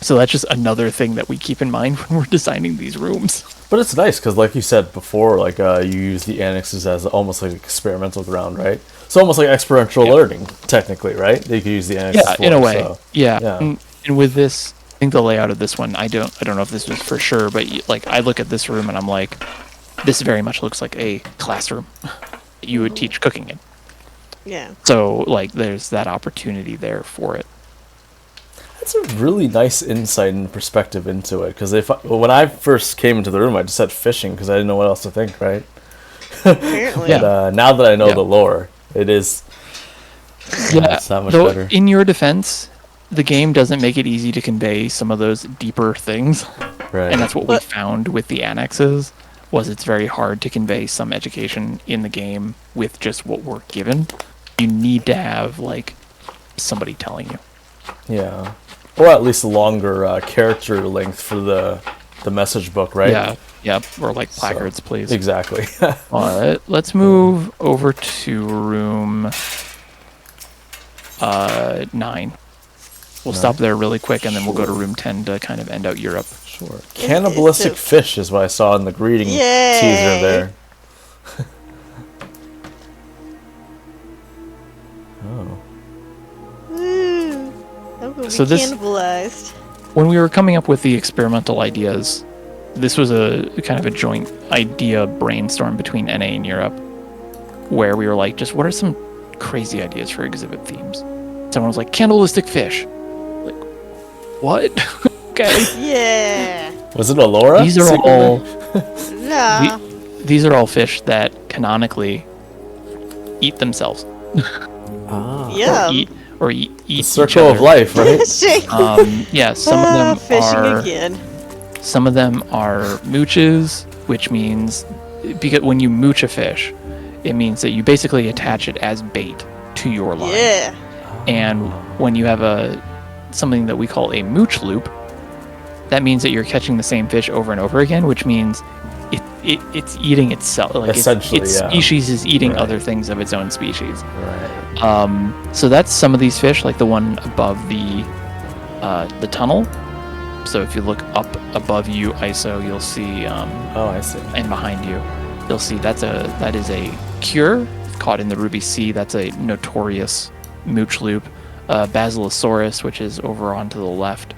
So that's just another thing that we keep in mind when we're designing these rooms. But it's nice because, like you said before, like you use the annexes as almost like experimental ground, right? It's almost like experiential learning, technically, right? You could use the annexes. Yeah, in a way. So, yeah. And with this, I think the layout of this one, I don't know if this was for sure, but like I look at this room and I'm like, this very much looks like a classroom you would teach cooking in. Yeah. So like, there's that opportunity there for it. That's a really nice insight and perspective into it. Because when I first came into the room, I just said fishing because I didn't know what else to think, right? Apparently. But now that I know the lore, it is it's that much better. In your defense, the game doesn't make it easy to convey some of those deeper things. Right. And that's what we found with the annexes, was it's very hard to convey some education in the game with just what we're given. You need to have, like, somebody telling you. Yeah. Or at least a longer character length for the message book, right? Yeah. Yep. Or like placards, please. Exactly. Let's move over to room 9. We'll stop there really quick, and then we'll go to room 10 to kind of end out Europe. Sure. Cannibalistic fish is what I saw in the greeting teaser there. So this cannibalized. When we were coming up with the experimental ideas, this was a kind of a joint idea brainstorm between NA and Europe, where we were like, just what are some crazy ideas for exhibit themes? Someone was like, cannibalistic fish. Like, what? Okay. Yeah. Was it Alaura? These are all. No. These are all fish that canonically eat themselves. Yeah. Or eat the circle of life, right? Yeah, some of them fishing are. Again. Some of them are mooches, which means because when you mooch a fish, it means that you basically attach it as bait to your line. Yeah. And when you have something that we call a mooch loop, that means that you're catching the same fish over and over again, which means it's eating itself. Like essentially, its species is eating other things of its own species. Right. So that's some of these fish, like the one above the tunnel. So if you look up above you, ISO, you'll see. I see. And behind you, you'll see that is a cure caught in the Ruby Sea. That's a notorious mooch loop. Basilosaurus, which is over onto the left,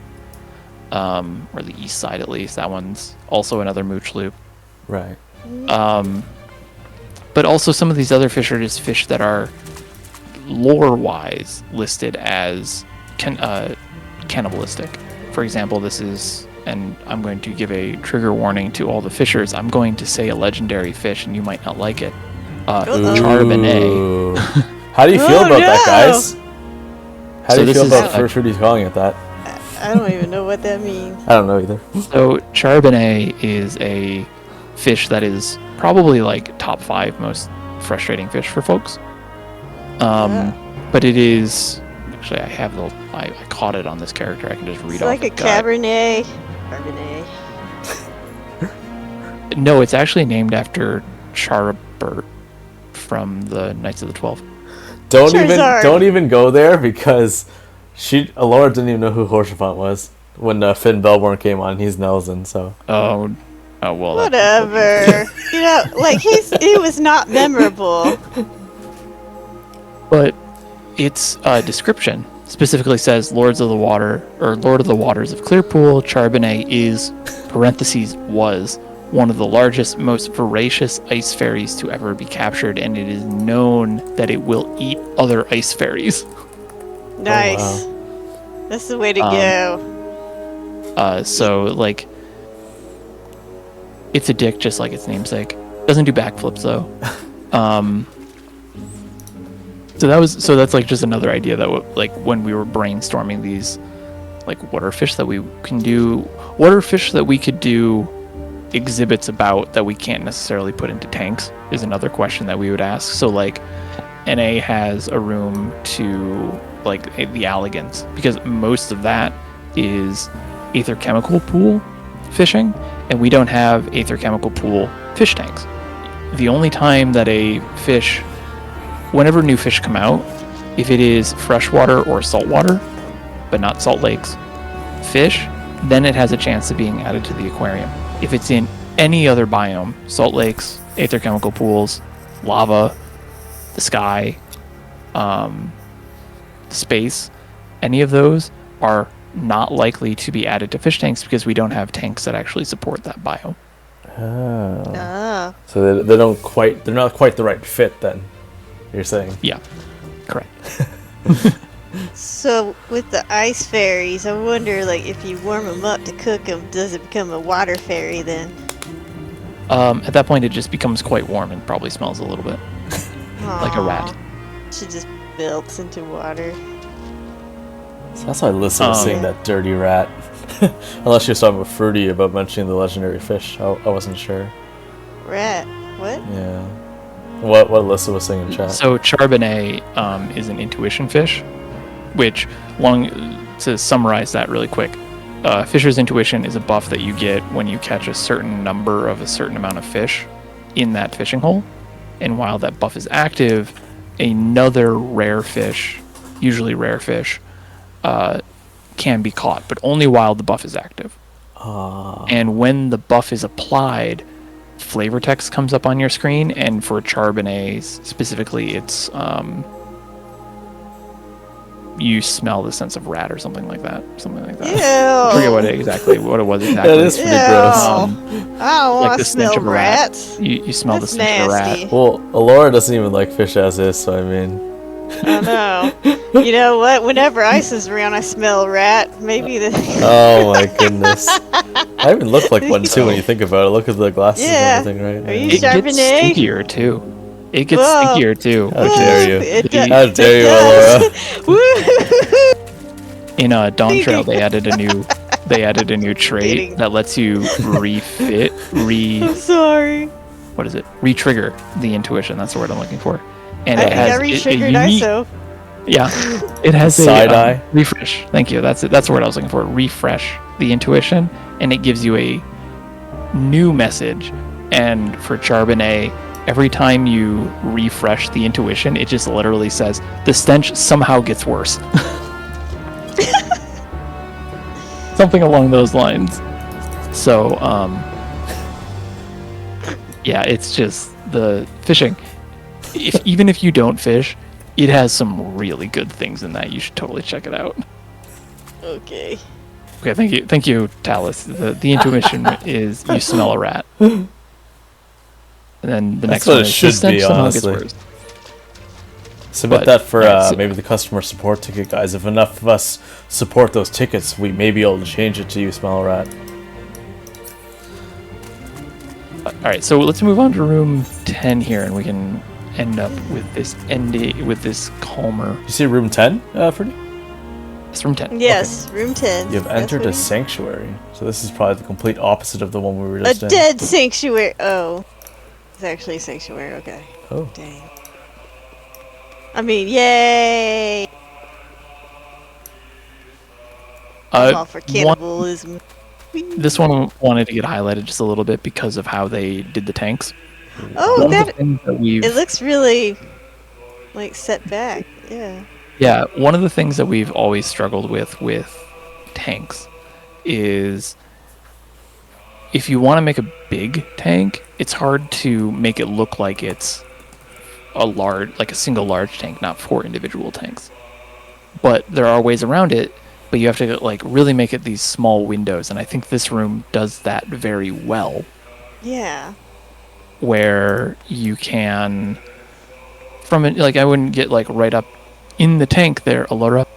or the east side at least. That one's also another mooch loop. Right. But also some of these other fish are just fish that are lore-wise listed as cannibalistic. For example, this is, and I'm going to give a trigger warning to all the fishers. I'm going to say a legendary fish, and you might not like it. Charbonnet. How do you feel about that, guys? How do you feel about Fruity's calling it that? I don't even know what that means. I don't know either. So Charbonnet is a fish that is probably like top 5 most frustrating fish for folks. But it is actually I caught it on this character. I can just read it's off. Like a Cabernet. No, it's actually named after Charbert from the Knights of the 12. Don't even go there, because Alaura didn't even know who Horsefant was when Finn Belborn came on. He's Nelson, so. Oh well. Whatever. He was not memorable. But its description specifically says Lord of the Waters of Clearpool, Charbonnet is (was) one of the largest, most voracious ice fairies to ever be captured, and it is known that it will eat other ice fairies. Nice. Oh, wow. That's the way to go. So like, it's a dick just like its namesake. Doesn't do backflips though. So that's like just another idea that like when we were brainstorming these, like what are fish that we can do? What are fish that we could do exhibits about that we can't necessarily put into tanks is another question that we would ask. So like NA has a room to like the Alligans, because most of that is aether chemical pool fishing, and we don't have aether chemical pool fish tanks. The only time that a fish, whenever new fish come out, if it is freshwater or saltwater, but not Salt Lakes fish, then it has a chance of being added to the aquarium. If it's in any other biome, Salt Lakes, aether chemical pools, lava, the sky, space, any of those are not likely to be added to fish tanks because we don't have tanks that actually support that biome. Oh. So they're not quite the right fit then, you're saying? Yeah, correct. So with the ice fairies, I wonder, like, if you warm them up to cook them, does it become a water fairy then? At that point, it just becomes quite warm and probably smells a little bit like a rat. She just melts into water. So that's why Alyssa was saying that dirty rat. Unless she was talking with Fruity about mentioning the legendary fish. I wasn't sure. Rat? What? Yeah. What Alyssa was saying in chat. So Charbonnet is an intuition fish, which, to summarize that really quick, Fisher's Intuition is a buff that you get when you catch a certain number of a certain amount of fish in that fishing hole. And while that buff is active, another rare fish, usually rare fish, can be caught, but only while the buff is active. And when the buff is applied, flavor text comes up on your screen, and for Charbonnet specifically, it's you smell the sense of rat or something like that. Ew. I forget what it was exactly. That is pretty gross. I don't want to smell rats. You smell That's the stench of a nasty. rat. Well, Alaura doesn't even like fish as is, so I mean. I know. You know what? Whenever Ice is around, I smell rat. Maybe the. Oh my goodness. I even look like one too when you think about it. Look at the glasses and everything, right? Are you It gets Charbonnet? stinkier too. It gets stinkier too. How dare you? How It dare you, does. In Dawn Trail, they added a new trait that lets you I'm sorry. what is it? Re-trigger the intuition. That's the word I'm looking for. And I it has got re-triggered unique, ISO. yeah, it has Side eye? refresh. Thank you. That's it. That's the word I was looking for. Refresh the intuition, and it gives you a new message And for Charbonnet, every time you refresh the intuition, it just literally says the stench somehow gets worse. Something along those lines. So, yeah, it's just the fishing. Even if you don't fish, it has some really good things in that. You should totally check it out. Okay. Okay, thank you, Talus. The intuition is you smell a rat. And then the next one is should be, honestly. Submit that for maybe the customer support ticket, guys. If enough of us support those tickets, we may be able to change it to you smell a rat. Alright, so let's move on to room 10 here, and we can end up with this calmer. You see room 10, Freddie? It's room 10. Yes, okay. room 10. You've entered a sanctuary. So this is probably the complete opposite of the one we were just in. A dead sanctuary. Oh. It's actually a sanctuary, okay. Oh. Dang. I mean, yay! I'm all for cannibalism. This one wanted to get highlighted just a little bit because of how they did the tanks. Oh, it looks really, like, set back. Yeah. Yeah, one of the things that we've always struggled with tanks is if you want to make a big tank, it's hard to make it look like it's a single large tank, not 4 individual tanks. But there are ways around it, but you have to like really make it these small windows, and I think this room does that very well. Yeah. Where you can, from it, like I wouldn't get like right up in the tank there, Alaura.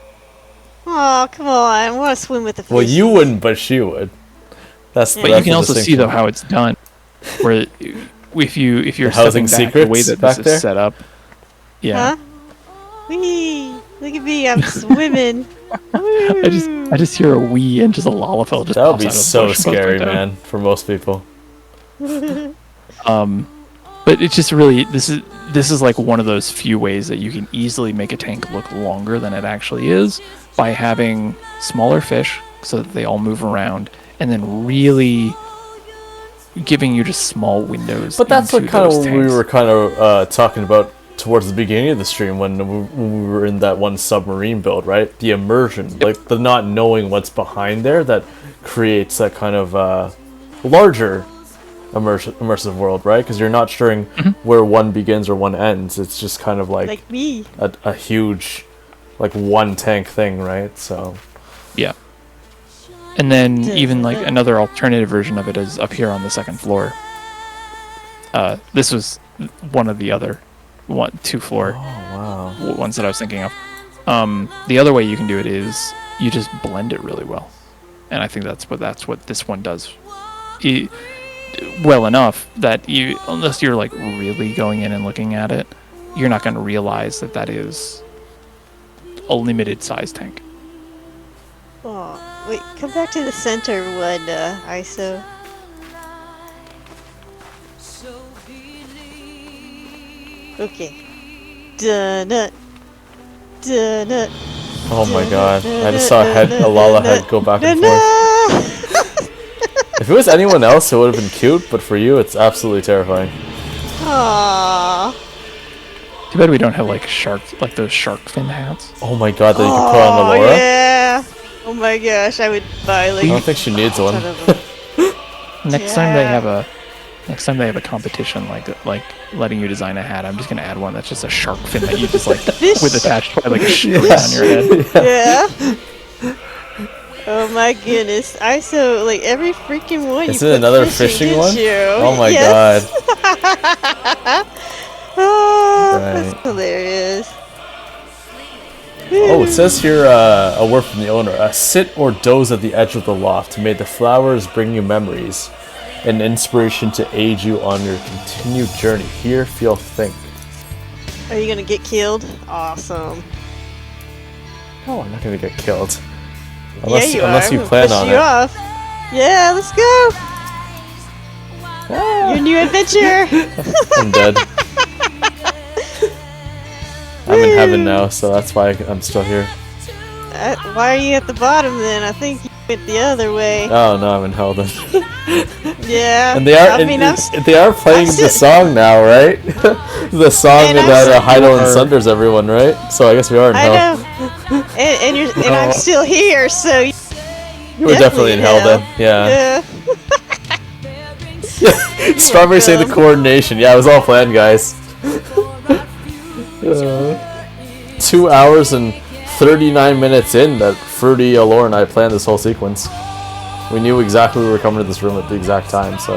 Oh, come on! I want to swim with the fish. Well, you wouldn't, but she would. But you can also see though how it's done, where if you're housing stepping back, secrets the way that this is set up. Yeah. Huh? Wee! Look at me! I'm swimming. I just hear a wee and just a Lalafell just. That would be so scary, man, for most people. But it's just really this is like one of those few ways that you can easily make a tank look longer than it actually is by having smaller fish so that they all move around, and then really giving you just small windows. But that's like kind of what we were kind of talking about towards the beginning of the stream when we were in that one submarine build, right? The immersion, Yep. like the not knowing what's behind there, that creates that kind of larger immersive world, right? Because you're not sure where one begins or one ends. It's just kind of like me. A huge, like one tank thing, right? So yeah. And then even like another alternative version of it is up here on the second floor. This was one of the other 2-floor ones that I was thinking of. The other way you can do it is you just blend it really well, and I think that's what this one does. Well enough that unless you're like really going in and looking at it, you're not going to realize that is a limited size tank. Oh, wait, come back to the center one, ISO. Okay. Dun-nut. Dun-nut. oh my god, I just saw a Lala head go back and forth. If it was anyone else, it would have been cute, but for you, it's absolutely terrifying. Aww. Too bad we don't have like those shark fin hats. Oh my god, that you could put on Alaura? Oh yeah. Oh my gosh, I would buy like. I don't think she needs one. Next time they have a competition like letting you design a hat, I'm just gonna add one that's just a shark fin that you just like with attached by like a string on your head. Yeah. Oh my goodness! Like every freaking one. Is it another fishing one? Oh my god! Oh, that's hilarious. Oh, it says here a word from the owner. Sit or doze at the edge of the loft. May the flowers bring you memories and inspiration to aid you on your continued journey. Hear, feel, think. Are you gonna get killed? Awesome. No, I'm not gonna get killed. Unless you plan on it. Off. Yeah, let's go. Your new adventure. I'm dead. I'm in heaven now, so that's why I'm still here. Why are you at the bottom then? I think went the other way. Oh no, I'm in Helden. Yeah. And they are playing the song now, right? The song that Heidel and Sunders everyone, right? So I guess we are in Helden. I know. And I'm still here, so you were definitely in Helden. Yeah. Strawberry say the coordination. Yeah, it was all planned, guys. 2 hours and 39 minutes in that Fruity, Alaura, and I planned this whole sequence. We knew exactly we were coming to this room at the exact time, so...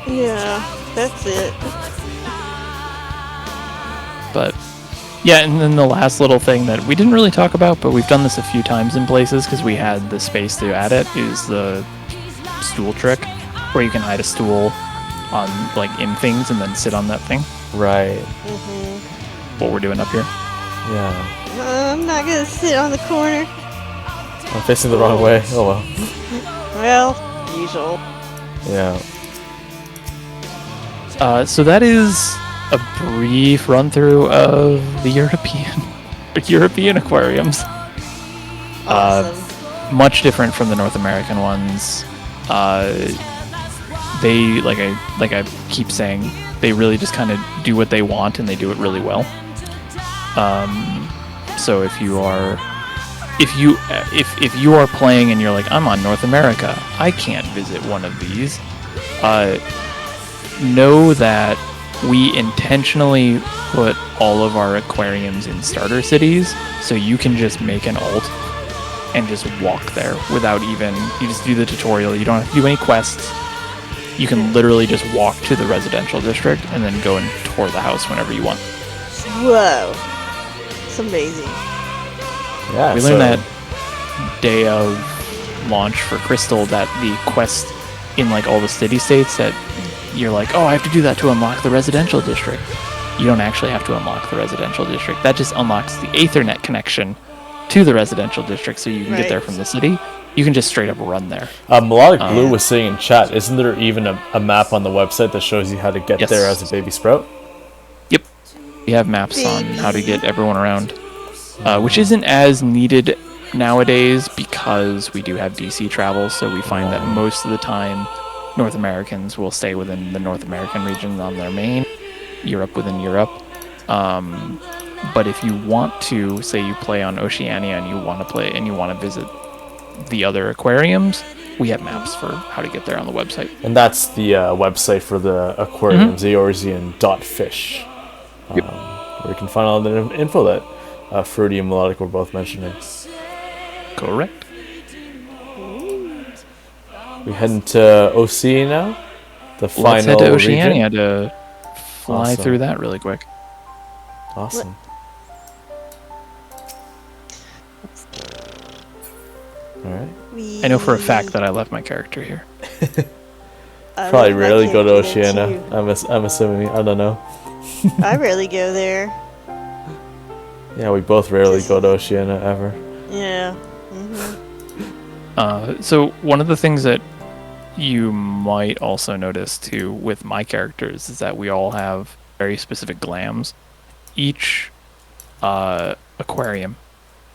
Yeah, that's it. But, yeah, and then the last little thing that we didn't really talk about, but we've done this a few times in places because we had the space to add it, is the stool trick, where you can hide a stool on, like, in things and then sit on that thing. Right. What we're doing up here. Yeah. I'm not gonna sit on the corner. I'm facing the wrong way. Oh well. Well, usual. Yeah. So that is a brief run through of the European aquariums. Awesome. Much different from the North American ones. They like I keep saying, they really just kind of do what they want and they do it really well. So if you are playing and you're like, I'm on North America, I can't visit one of these, know that we intentionally put all of our aquariums in starter cities, so you can just make an alt and just walk there without even, you just do the tutorial, you don't have to do any quests, you can literally just walk to the residential district and then go and tour the house whenever you want. Whoa. It's amazing. Yeah, we learned that day of launch for Crystal that the quest in like all the city states that you're like, oh, I have to do that to unlock the residential district. You don't actually have to unlock the residential district. That just unlocks the Ethernet connection to the residential district so you can get there from the city. You can just straight up run there. Melodic Blue was saying in chat, isn't there even a map on the website that shows you how to get there as a baby sprout? Yep. We have maps on how to get everyone around, which isn't as needed nowadays because we do have DC travel, so we find that most of the time North Americans will stay within the North American region on their main, Europe within Europe. But if you want to, say you play on Oceania and you want to visit the other aquariums, we have maps for how to get there on the website. And that's the website for the aquariums, Eorzean.fish. Yep. Where you can find all the info that Fruity and Melodic were both mentioning. Correct. We heading to OC now? The final Let's head to Oceania region? to fly through that really quick. Awesome. Alright. I know for a fact that I left my character here. Probably rarely go to Oceania. I'm assuming. I don't know. I rarely go there. Yeah, we both rarely go to Oceania ever. Yeah. So one of the things that you might also notice too with my characters is that we all have very specific glams. Each aquarium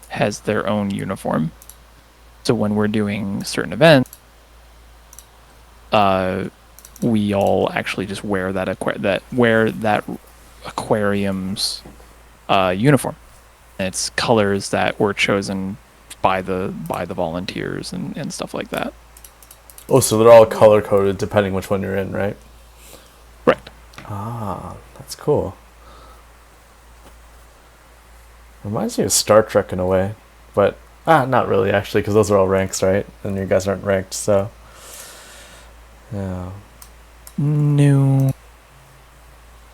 has their own uniform. So when we're doing certain events, we all actually just wear that aquarium's uniform. And it's colors that were chosen by the volunteers and stuff like that. Oh, so they're all color coded depending which one you're in, right? Correct. Ah, that's cool. Reminds me of Star Trek in a way, but not really actually, because those are all ranks, right? And you guys aren't ranked, so yeah. No.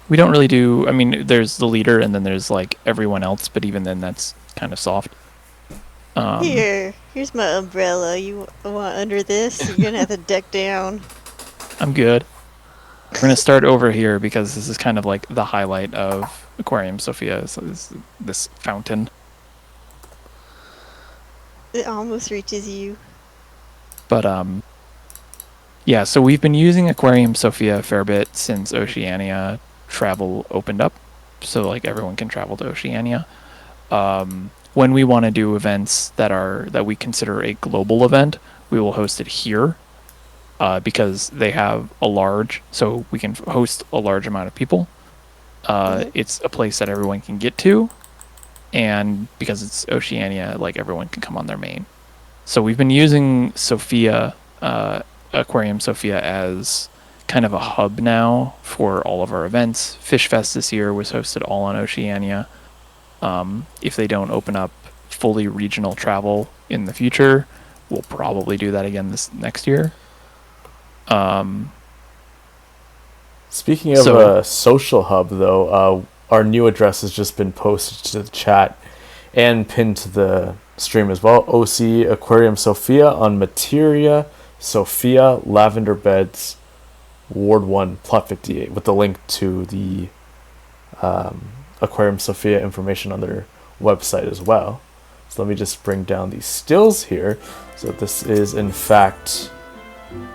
We don't really do. I mean, there's the leader, and then there's like everyone else, but even then, that's kind of soft. Here's my umbrella. You want under this? You're gonna have to deck down. I'm good. We're gonna start over here because this is kind of like the highlight of Aquarium Sophia. So this fountain. It almost reaches you. But yeah. So we've been using Aquarium Sophia a fair bit since Oceania travel opened up. So like everyone can travel to Oceania. When we want to do events that we consider a global event, we will host it here because they have a large, so we can host a large amount of people. It's a place that everyone can get to, and because it's Oceania, like everyone can come on their main. So we've been using Sophia, Aquarium Sophia, as kind of a hub now for all of our events. Fish Fest this year was hosted all on Oceania. If they don't open up fully regional travel in the future, we'll probably do that again this next year. Speaking of a social hub, though, our new address has just been posted to the chat and pinned to the stream as well. OC Aquarium Sophia on Materia, Sophia, Lavender Beds, Ward 1, Plot 58, with the link to the Aquarium Sophia information on their website as well. So let me just bring down these stills here. So this is, in fact,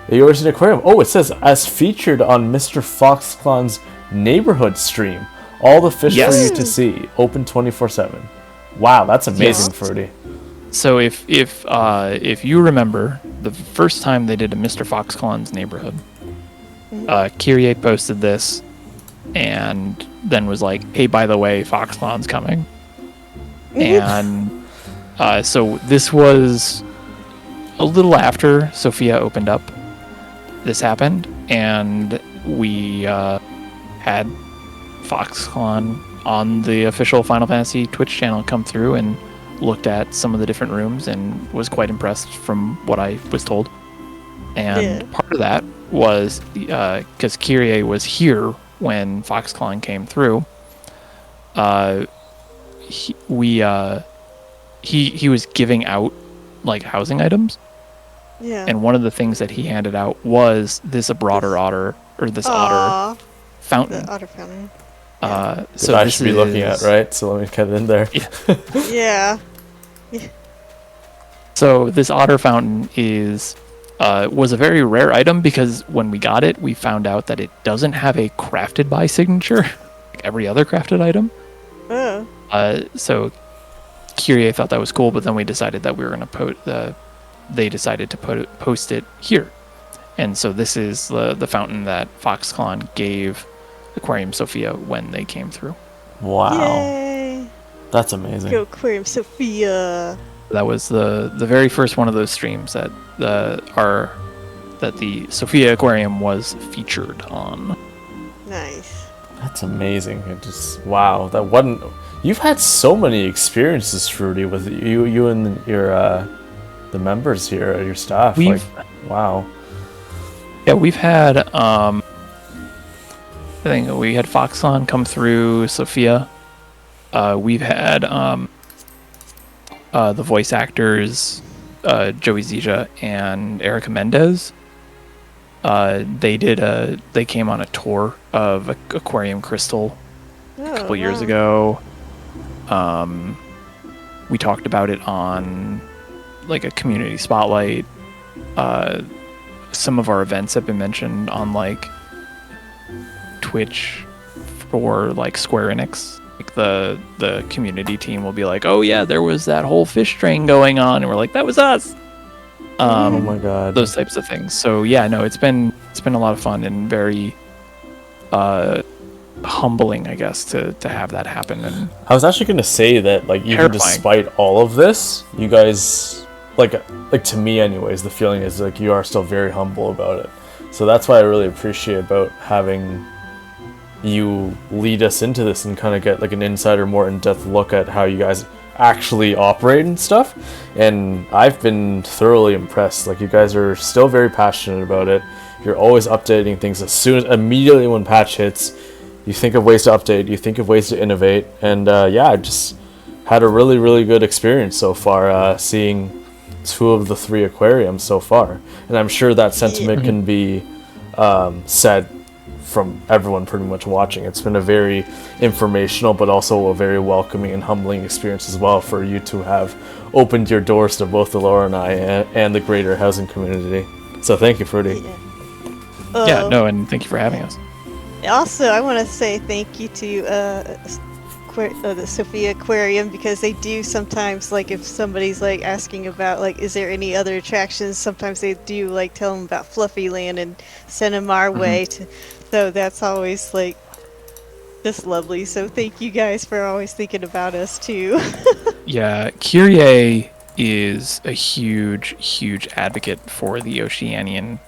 a Yorkshire Aquarium. Oh, it says, as featured on Mr. Foxclawn's neighborhood stream. All the fish for you to see. Open 24/7. Wow, that's amazing, Fruity. So if you remember, the first time they did a Mr. Foxclawn's neighborhood, Kyrie posted this and then was like, hey, by the way, Foxclawn's coming. And so this was a little after Sophia opened up. This happened, and we had Foxclawn on the official Final Fantasy Twitch channel come through and looked at some of the different rooms and was quite impressed from what I was told. And part of that was because Kyrie was here when Foxclawn came through. He was giving out like housing items. Yeah. And one of the things that he handed out was this otter fountain. The otter fountain. So I should be looking at, right? So let me get it in there. Yeah. So this otter fountain was a very rare item because when we got it, we found out that it doesn't have a crafted by signature, like every other crafted item. Oh. So Kyrie thought that was cool, but then we decided that we were going to they decided to post it here. And so this is the fountain that Foxclawn gave Aquarium Sophia when they came through. Wow. Yay. That's amazing. Go Aquarium Sophia. That was the very first one of those streams that the Sophia Aquarium was featured on. Nice. That's amazing. It just, wow. That wasn't. You've had so many experiences, Fruity, with you and your the members here, your staff. Wow. Yeah, we've had I think we had Foxclawn come through Sophia. We've had the voice actors Joey Zija and Erica Mendez. They came on a tour of Aquarium Crystal a couple years ago. We talked about it on like a community spotlight. Some of our events have been mentioned on like Twitch for like Square Enix. Like the community team will be like, oh yeah, there was that whole fish train going on, and we're like, that was us. Oh my god. Those types of things. So yeah, no, it's been a lot of fun and very humbling, I guess, to have that happen. And I was actually going to say that, like, even despite all of this, you guys, like to me anyways, the feeling is like you are still very humble about it. So that's why I really appreciate about having you lead us into this and kind of get like an insider, more in-depth look at how you guys actually operate and stuff. And I've been thoroughly impressed. Like, you guys are still very passionate about it. You're always updating things immediately when patch hits. You think of ways to update, you think of ways to innovate, and yeah, I just had a really, really good experience so far, seeing 2 of the 3 aquariums so far. And I'm sure that sentiment can be said from everyone pretty much watching. It's been a very informational, but also a very welcoming and humbling experience as well for you to have opened your doors to both Alaura and I and the greater housing community. So thank you, Fruity. Yeah, no, and thank you for having us. Also, I want to say thank you to the Sophia Aquarium, because they do sometimes, like, if somebody's like asking about like is there any other attractions, sometimes they do like tell them about Fluffy Land and send them our way to. So that's always like just lovely. So thank you guys for always thinking about us too. Yeah, Kyrie is a huge advocate for the Oceania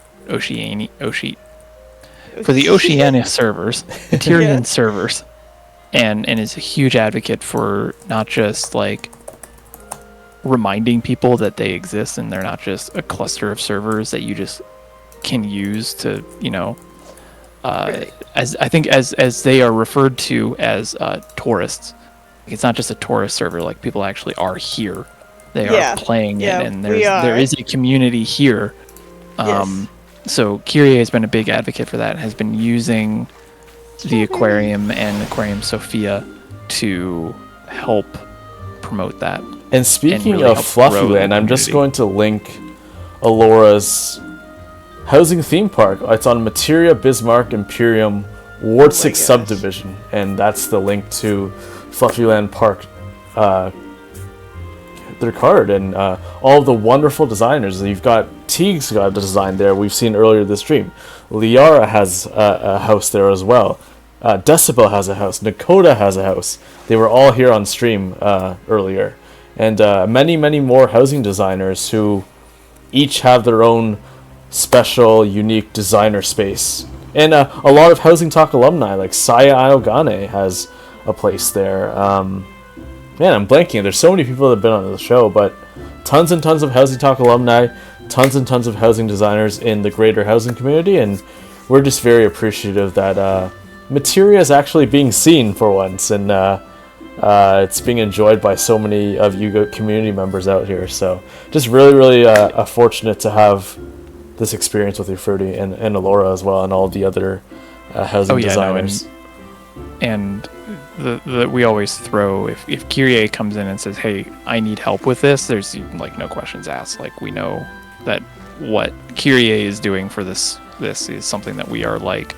servers, Tyrian servers, and is a huge advocate for not just like reminding people that they exist and they're not just a cluster of servers that you just can use to, as I think as they are referred to as tourists. It's not just a tourist server, like people actually are here. They are playing it, and there is a community here. So Kyrie has been a big advocate for that and has been using the aquarium and Aquarium Sophia to help promote that. And speaking of Fluffyland, I'm just going to link Alaura's housing theme park. It's on Materia Bismarck Imperium Ward 6 subdivision, and that's the link to Fluffyland Park, their card, and all of the wonderful designers. You've got Teague's got a design there we've seen earlier this stream. Liara has a house there as well. Decibel has a house. Nakota has a house. They were all here on stream earlier. And many more housing designers who each have their own special, unique designer space. And a lot of HousingTalk alumni, like Saya Iogane has a place there. Man, I'm blanking. There's so many people that have been on the show, but tons and tons of HousingTalk alumni, tons and tons of housing designers in the greater housing community, and we're just very appreciative that Materia is actually being seen for once, and it's being enjoyed by so many of you community members out here. So just really fortunate to have this experience with you, Fruity, and Alaura as well, and all the other housing designers. And we always throw, if Kyrie comes in and says, hey, I need help with this, there's like no questions asked. Like, we know that what Kyrie is doing for this is something that we are like,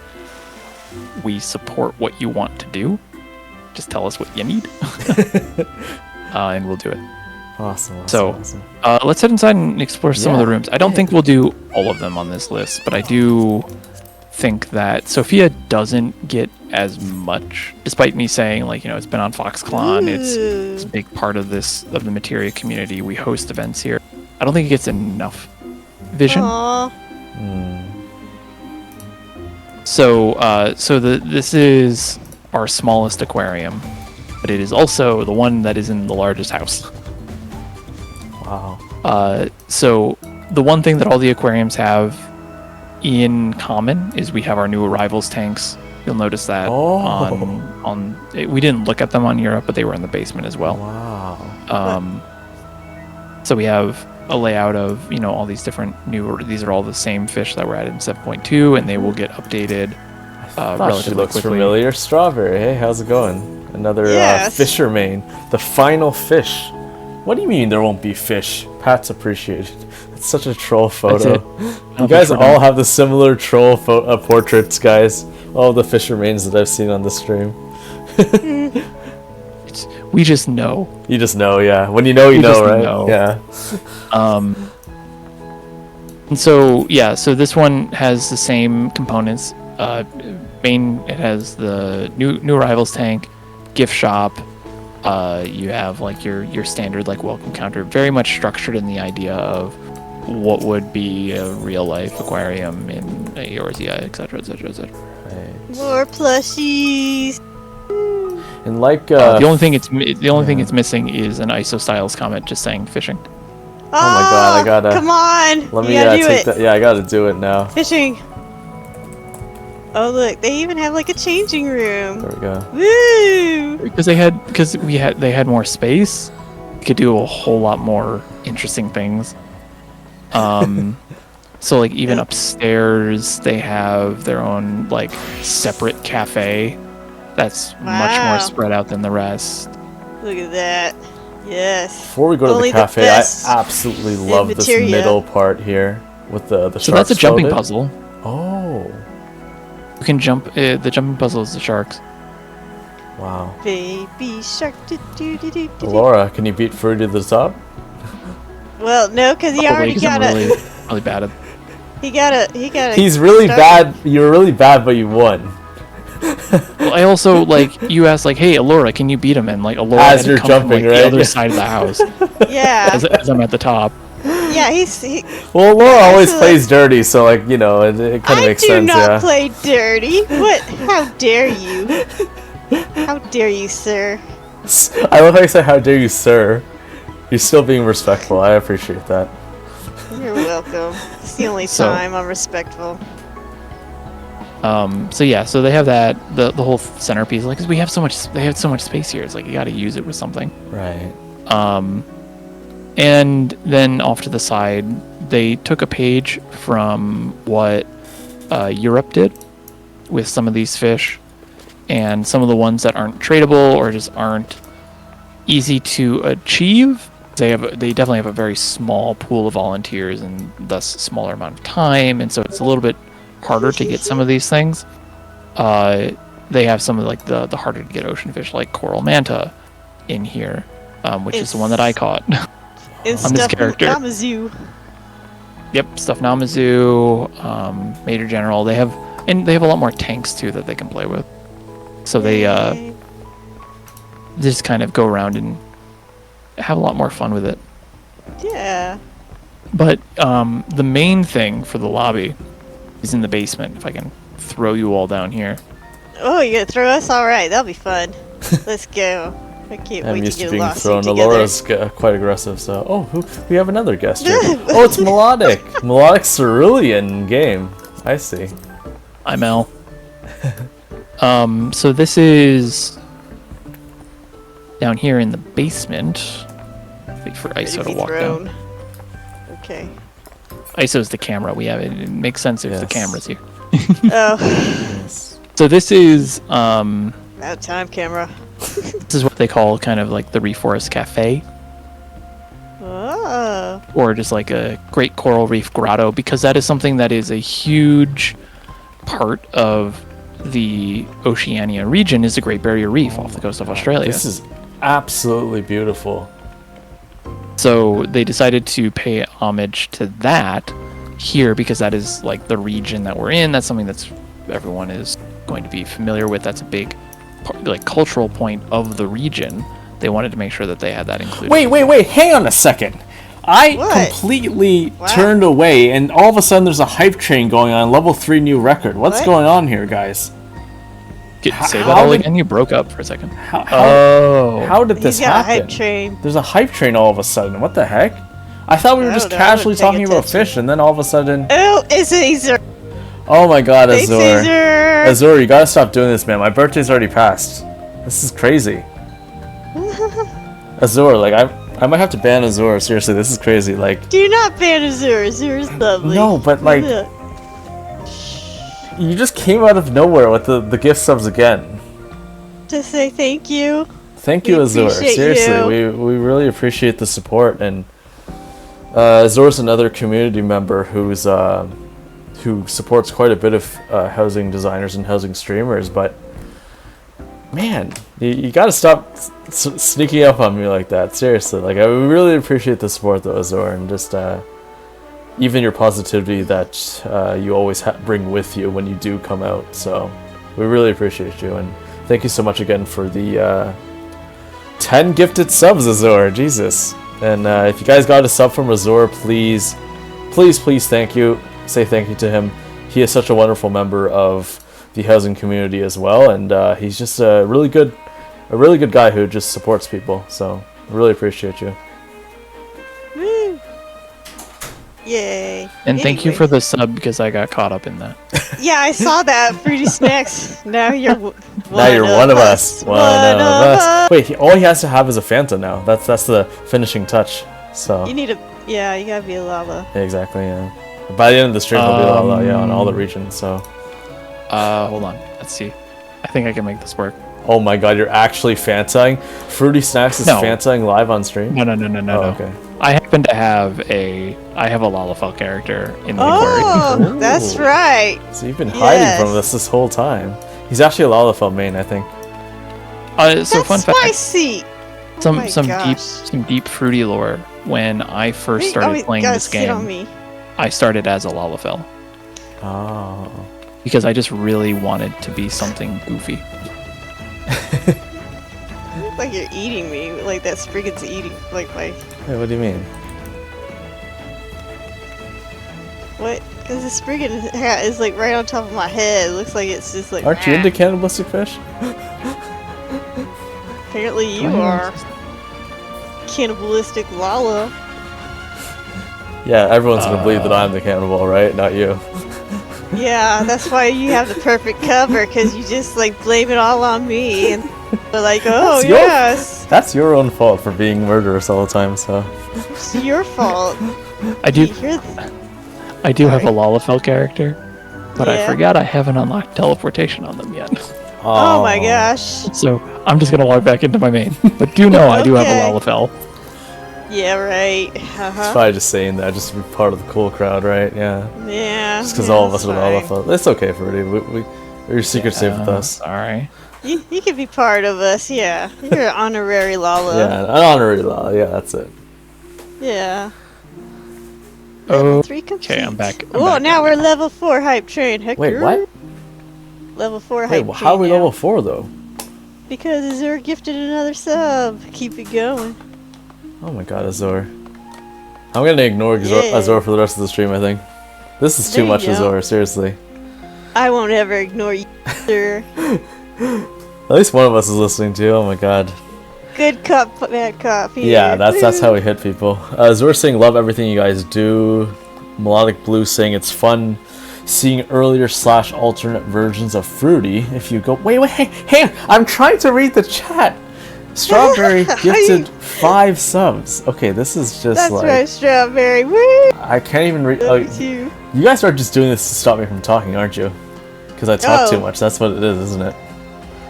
we support what you want to do. Just tell us what you need. And we'll do it. Awesome. So let's head inside and explore some of the rooms. I don't think we'll do all of them on this list, but I do think that Sophia doesn't get as much, despite me saying, like, it's been on FoxClon. It's a big part of the Materia community. We host events here. I don't think it gets enough vision. So this is our smallest aquarium, but it is also the one that is in the largest house. Wow. So the one thing that all the aquariums have in common is we have our new arrivals tanks. You'll notice that on we didn't look at them on Europe, but they were in the basement as well. Wow. So we have a layout of all these different these are all the same fish that were added in 7.2, and they will get updated relatively looks quickly. familiar. Strawberry, hey, how's it going? Another fisherman, the final fish. What do you mean there won't be fish? Pat's appreciated. It's such a troll photo. You guys all have the similar troll portraits, guys. All the fishermans that I've seen on the stream. We just know. You just know, yeah. When you know, you know, right? Know. Yeah. And so this one has the same components. It has the new arrivals tank, gift shop. You have like your standard like welcome counter, very much structured in the idea of what would be a real life aquarium in Eorzea, etc. Right. More plushies. And like the only thing it's missing is an ISO Styles comment just saying fishing. Oh my god, I gotta. Come on! Let me do it. Yeah, I gotta do it now. Fishing. Oh look, they even have like a changing room. There we go. Woo! Because they had more space. You could do a whole lot more interesting things. So like even upstairs they have their own like separate cafe that's much more spread out than the rest. Look at that. Yes. Before we go to the cafe, I absolutely love this middle part here with the sharks. So that's a jumping puzzle. Oh. You can jump. The jumping puzzle is the sharks. Wow. Baby shark. Alaura, can you beat Fruity to the top? Well, no, because he already got it. Really bad at. He got it. He's really bad. You're really bad, but you won. Well, I also you asked hey Alaura, can you beat him? And Alaura as had you're to come jumping from, right the other side of the house. Yeah. As I'm at the top. Yeah, Well, Alaura always plays dirty, so it kind of makes sense. I do not play dirty. What? How dare you? How dare you, sir? I love how you say, "How dare you, sir." You're still being respectful. I appreciate that. You're welcome. It's the only time I'm respectful. So they have that the whole centerpiece, because they have so much space here. It's you got to use it with something. Right. And then off to the side, they took a page from what Europe did with some of these fish, and some of the ones that aren't tradable or just aren't easy to achieve. They definitely have a very small pool of volunteers and thus smaller amount of time, and so it's a little bit harder to get some of these things. They have some of the harder to get ocean fish like coral manta in here, which is the one that I caught on this character. Namazu. Yep, stuffed Namazu, Major General. They have a lot more tanks too that they can play with. So they just kind of go around and have a lot more fun with it. Yeah. But the main thing for the lobby is in the basement. If I can throw you all down here. Oh, you're gonna throw us? All right, that'll be fun. Let's go. I can't wait to get lost together. Alaura's quite aggressive, so we have another guest here. Oh, it's Melodic. Melodic Cerulean game. I see. I'm Mel. So this is down here in the basement. Wait for ISO to walk down. Okay. ISO's the camera. We have it. It makes sense if the camera's here. Oh. Yes. So this is About time, camera. this is what they call kind of the Reforest Cafe. Oh. Or just a Great Coral Reef Grotto, because that is something that is a huge part of the Oceania region, is the Great Barrier Reef off the coast of Australia. This is absolutely beautiful. So they decided to pay homage to that here, because that is the region that we're in. That's something that's everyone is going to be familiar with. That's a big cultural point of the region. They wanted to make sure that they had that included. Wait, hang on a second. I completely turned away, and all of a sudden there's a hype train going on, level 3 new record. What's going on here, guys? Say that all again? You broke up for a second. How did this happen? Hype train. There's a hype train all of a sudden. What the heck? I thought we were just casually talking about fish, and then all of a sudden... Oh, it's Azur. Oh my god, Thanks, Azur. Azur, you gotta stop doing this, man. My birthday's already passed. This is crazy. Azur, I might have to ban Azur. Seriously, this is crazy. Do not ban Azur. Azur is lovely. No, but you just came out of nowhere with the gift subs again. To say thank you. Thank you, Azur. Seriously, we really appreciate the support, and Azur's another community member who supports quite a bit of housing designers and housing streamers. But man, you gotta stop sneaking up on me like that. Seriously, I really appreciate the support, though, Azur, and just even your positivity that you always bring with you when you do come out. So we really appreciate you, and thank you so much again for the 10 gifted subs, Azur. Jesus. And if you guys got a sub from Azur, please thank you. Say thank you to him. He is such a wonderful member of the housing community as well, and he's just a really good guy who just supports people. So I really appreciate you. Woo! Yay! And thank you for the sub, because I got caught up in that. Yeah, I saw that. Fruity Snacks. Now you're one of us. One of us. Wait, all he has to have is a Fanta now. That's the finishing touch. So you need you gotta be a Lala. Exactly. Yeah. By the end of the stream, he'll be Lala. Yeah, on all the regions. So. Hold on. Let's see. I think I can make this work. Oh my god, you're actually Fantaing? Fruity Snacks is Fantaing live on stream? No. Okay. I happen to have a Lalafell character in the Oh, that's right. So you've been hiding from us this whole time. He's actually a Lalafell main, I think. So fun spicy. fact. Some deep fruity lore. When I first started playing this game, I started as a Lalafell. Oh. Because I just really wanted to be something goofy. Like you're eating me, like that Spriggan's eating, like my... Hey, what do you mean? What? Because the Spriggan hat is like right on top of my head. It looks like it's just like... Aren't you into cannibalistic fish? Apparently you are. Cannibalistic Lala. Yeah, everyone's gonna believe that I'm the cannibal, right? Not you. Yeah, that's why you have the perfect cover, because you just like blame it all on me, and they're like, oh yes. That's your own fault for being murderous all the time, so. It's your fault. I do have a Lalafell character, but I forgot I haven't unlocked teleportation on them yet. Oh my gosh. So I'm just gonna log back into my main, but do know I do have a Lalafell. Yeah, right. It's probably just saying that just to be part of the cool crowd, right? Yeah. Yeah. Just because all of us are Lalafell. It's okay, Fruity. Your secret's safe with us. Sorry. You can be part of us, yeah. You're an honorary Lala. Yeah, an honorary Lala. Yeah, that's it. Yeah. Oh. 3 complete. Okay, I'm back. Now we're level 4 hype train. Heck, wait, what? Level 4 hype train. Wait, how are we level 4 though? Because Azure gifted another sub. Keep it going. Oh my god, Azure. I'm gonna ignore Azure for the rest of the stream, I think. This is too much Azure, seriously. I won't ever ignore you, sir. At least one of us is listening to you, oh my god. Good cop, bad cop. Here. Yeah, that's how we hit people. Azure saying, love everything you guys do. Melodic Blue saying, it's fun seeing earlier / alternate versions of Fruity. If you go, wait, hey, I'm trying to read the chat. Strawberry gifted 5 subs. Okay, this is just That's right, Strawberry. Woo! I can't even read. You guys are just doing this to stop me from talking, aren't you? Because I talk too much. That's what it is, isn't it?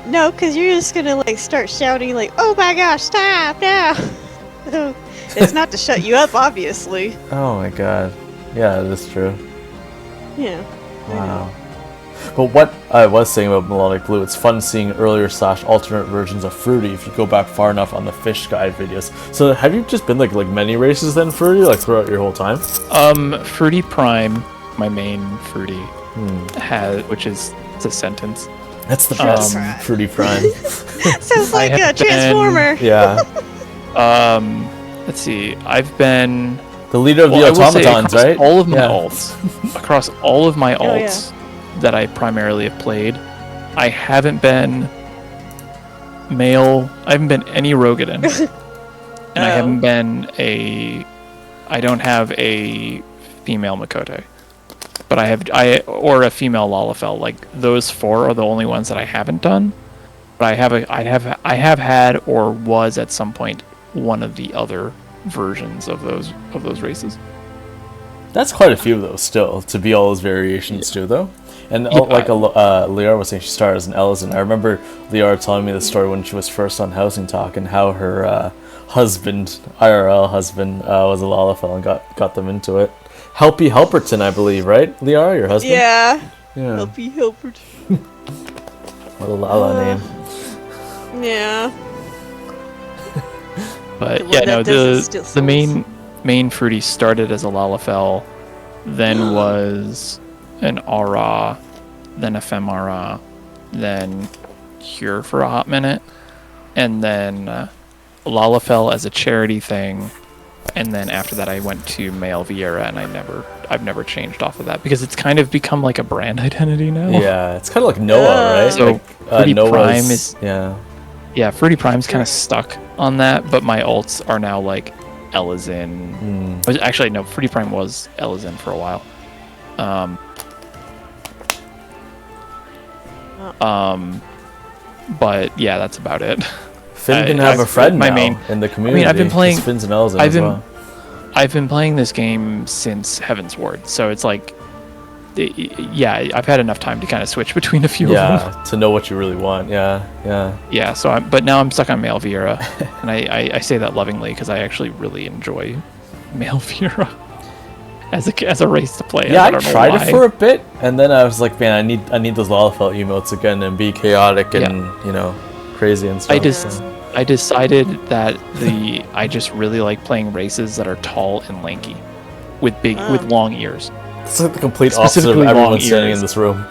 No, because you're just gonna like start shouting like, "Oh my gosh, stop now!" It's not to shut you up, obviously. Oh my god. Yeah, it is true. Yeah. Wow. But what I was saying about Melodic Blue, it's fun seeing earlier / alternate versions of Fruity if you go back far enough on the fish guide videos. So have you just been like many races then, Fruity, like throughout your whole time? Fruity Prime, my main Fruity, which is it's a sentence. That's the best. Fruity Prime. Sounds like a Transformer. Yeah. Let's see. I've been the leader of the automatons, right? All of my alts. Across all of my alts. That I primarily have played, I haven't been male. I haven't been any Rogadin, and I haven't been I don't have a female Makote, but or a female Lalafell. Like those 4 are the only ones that I haven't done. But I have had or was at some point one of the other versions of those races. That's quite a few of those still to be all those variations too, though. And like Liara was saying, she started as an Ellison. I remember Liara telling me the story when she was first on HousingTalk and how her husband, IRL husband, was a Lalafell and got them into it. Helpy Helperton, I believe, right? Liara, your husband? Yeah. Helpy Helperton. What a Lala name. Yeah. But yeah, no, the main Fruity started as a Lalafell, then was an Aura, then a Femara, then Cure for a hot minute, and then Lalafell as a charity thing, and then after that I went to Male Vieira, and I've never changed off of that because it's kind of become like a brand identity now. Yeah, it's kind of like Noah, right? So like, Fruity Prime is Fruity Prime's kind of stuck on that, but my alts are now like Elizin. Actually, no, Fruity Prime was Elizin for a while. But yeah, that's about it. Finn can have a friend now in the community. I mean, I've been playing Finn's and Elzin as well. I've been playing this game since Heaven's Ward, so it's like, yeah, I've had enough time to kind of switch between a few of them. Yeah, to know what you really want. Yeah. So but now I'm stuck on Male Vieira, and I say that lovingly because I actually really enjoy Male Vieira as a race to play. Yeah, I tried it for a bit, and then I was like, man, I need those Lalafell emotes again and be chaotic and crazy and stuff. I decided that I just really like playing races that are tall and lanky, with long ears. It's like the complete opposite of everyone standing in this room.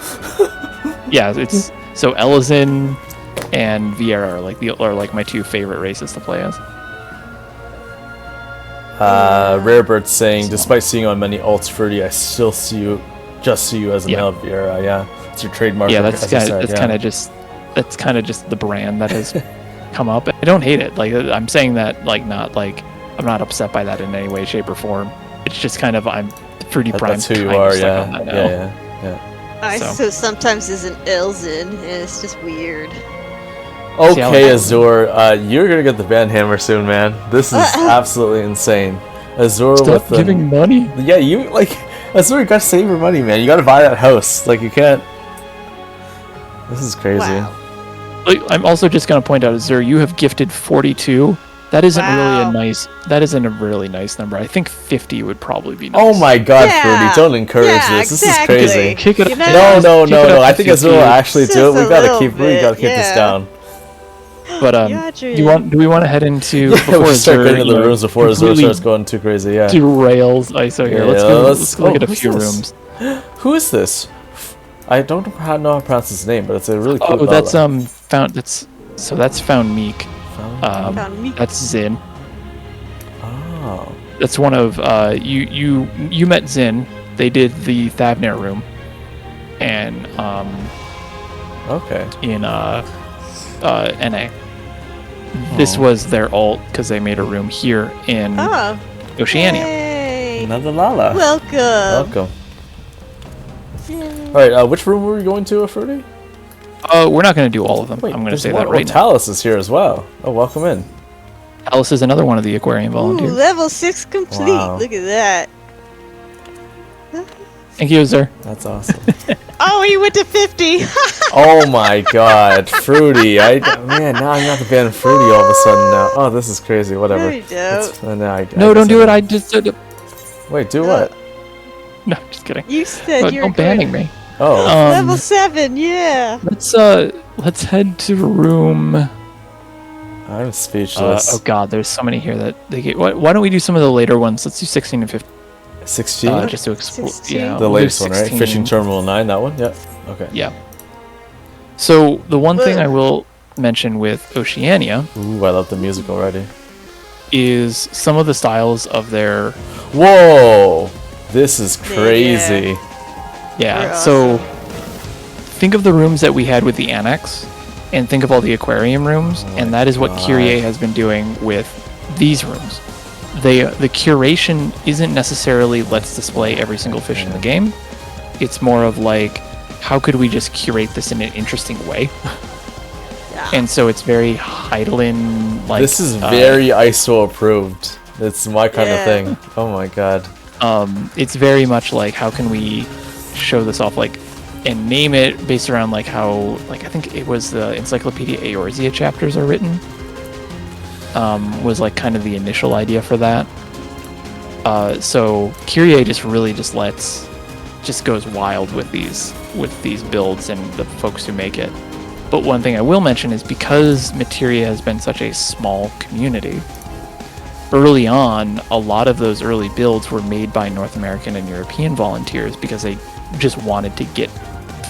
Yeah, it's so Elizin and Vieira are like my two favorite races to play as. Rarebird saying, despite seeing on many alts Fruity, I still see you as a male Vieira. Yeah, it's your trademark. Yeah, that's kind of just the brand that has come up. I don't hate it. Like, I'm saying that I'm not upset by that in any way, shape, or form. It's just kind of I'm Fruity Prime. That's who you are. Yeah. So sometimes it's an Elzin, and it's just weird. Okay, Azur, you're gonna get the band hammer soon, man. This is absolutely insane. Azur Stop giving money. Yeah, Azur, you gotta save your money, man. You gotta buy that house. Like, you can't. This is crazy. Wow. I'm also just gonna point out, Azur, you have gifted 42. That isn't a really nice number. I think 50 would probably be nice. Oh my god, Fruity, don't encourage this. This is crazy. Kick it. No. I think Azur will actually do it. We gotta keep this down. But do we want to head into before we start getting into the rooms before Azur starts going too crazy? Yeah. Derails ISO here. Let's look at a few rooms. Who is this? I don't know how to pronounce his name, but it's a really cool. Oh, that's Found Meek. That's Zin. Oh. That's one of you met Zin. They did the Thavnir room, and okay. In NA. This was their alt because they made a room here in Oceania. Hey. Another Lala. Welcome. All right, which room were we going to, Fruity? We're not going to do all of them. Wait, I'm going to say that right now. Talus is here as well. Oh, welcome in. Talus is another one of the aquarium volunteers. Level 6 complete. Wow. Look at that. Thank you, sir. That's awesome. Oh, he went to 50. Oh my god, Fruity. Now I'm not the fan of Fruity all of a sudden now. Oh, this is crazy. Whatever. No, don't do it. I just Wait, do what? No, just kidding. You said you're banning me. Oh. Level 7, yeah. Let's head to room. I'm speechless. Oh god, there's so many here that they get. Why don't we do some of the later ones? Let's do 16 and 15. 16? Just to explore. Yeah, the latest one, right? Fishing Terminal 9, that one? Yep. Okay. Yeah. So the one thing I will mention with Oceania. Ooh, I love the music already. Is some of the styles of their. Whoa! This is crazy. Yeah. So think of the rooms that we had with the annex, and think of all the aquarium rooms, and that is what Kyrie has been doing with these rooms. The curation isn't necessarily let's display every single fish in the game. It's more of like, how could we just curate this in an interesting way? Yeah. And so it's very Heidelin like. This is very ISO approved. It's my kind of thing. Oh my god. It's very much like, how can we show this off, like, and name it based around like how, like, I think it was the Encyclopedia Eorzea chapters are written. Was like kind of the initial idea for that. So Kyrie just goes wild with these builds and the folks who make it. But one thing I will mention is, because Materia has been such a small community, early on, a lot of those early builds were made by North American and European volunteers because they just wanted to get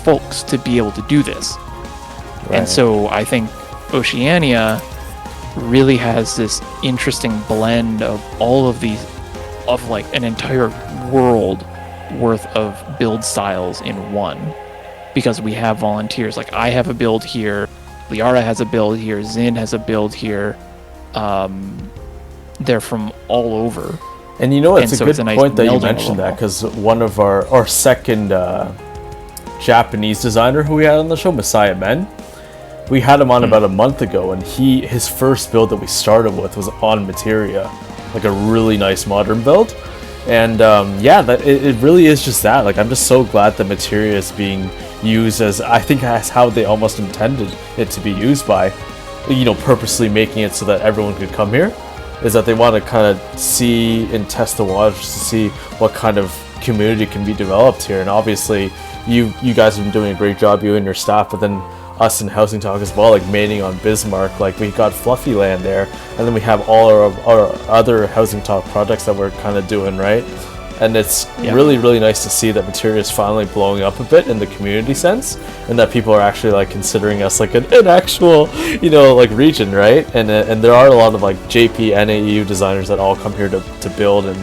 folks to be able to do this. Right. And so I think Oceania really has this interesting blend of all of these, of like an entire world worth of build styles in one, because we have volunteers. Like, I have a build here, Liara has a build here, Zin has a build here. They're from all over. And you know, it's a good point that you mentioned that, because one of our second Japanese designer who we had on the show, Messiah Men, we had him on about a month ago, and his first build that we started with was on Materia, like a really nice modern build. And it really is just that. Like, I'm just so glad that Materia is being used as, I think that's how they almost intended it to be used by, purposely making it so that everyone could come here, is that they want to kind of see and test the waters to see what kind of community can be developed here. And obviously you guys have been doing a great job, you and your staff, but then us in Housing Talk as well, like Mating on Bismarck, like we got Fluffy Land there, and then we have all our other Housing Talk projects that we're kind of doing, right? And it's really, really nice to see that Materia is finally blowing up a bit in the community sense, and that people are actually like considering us like an actual, you know, like region, right? And there are a lot of like JP, NAU designers that all come here to build and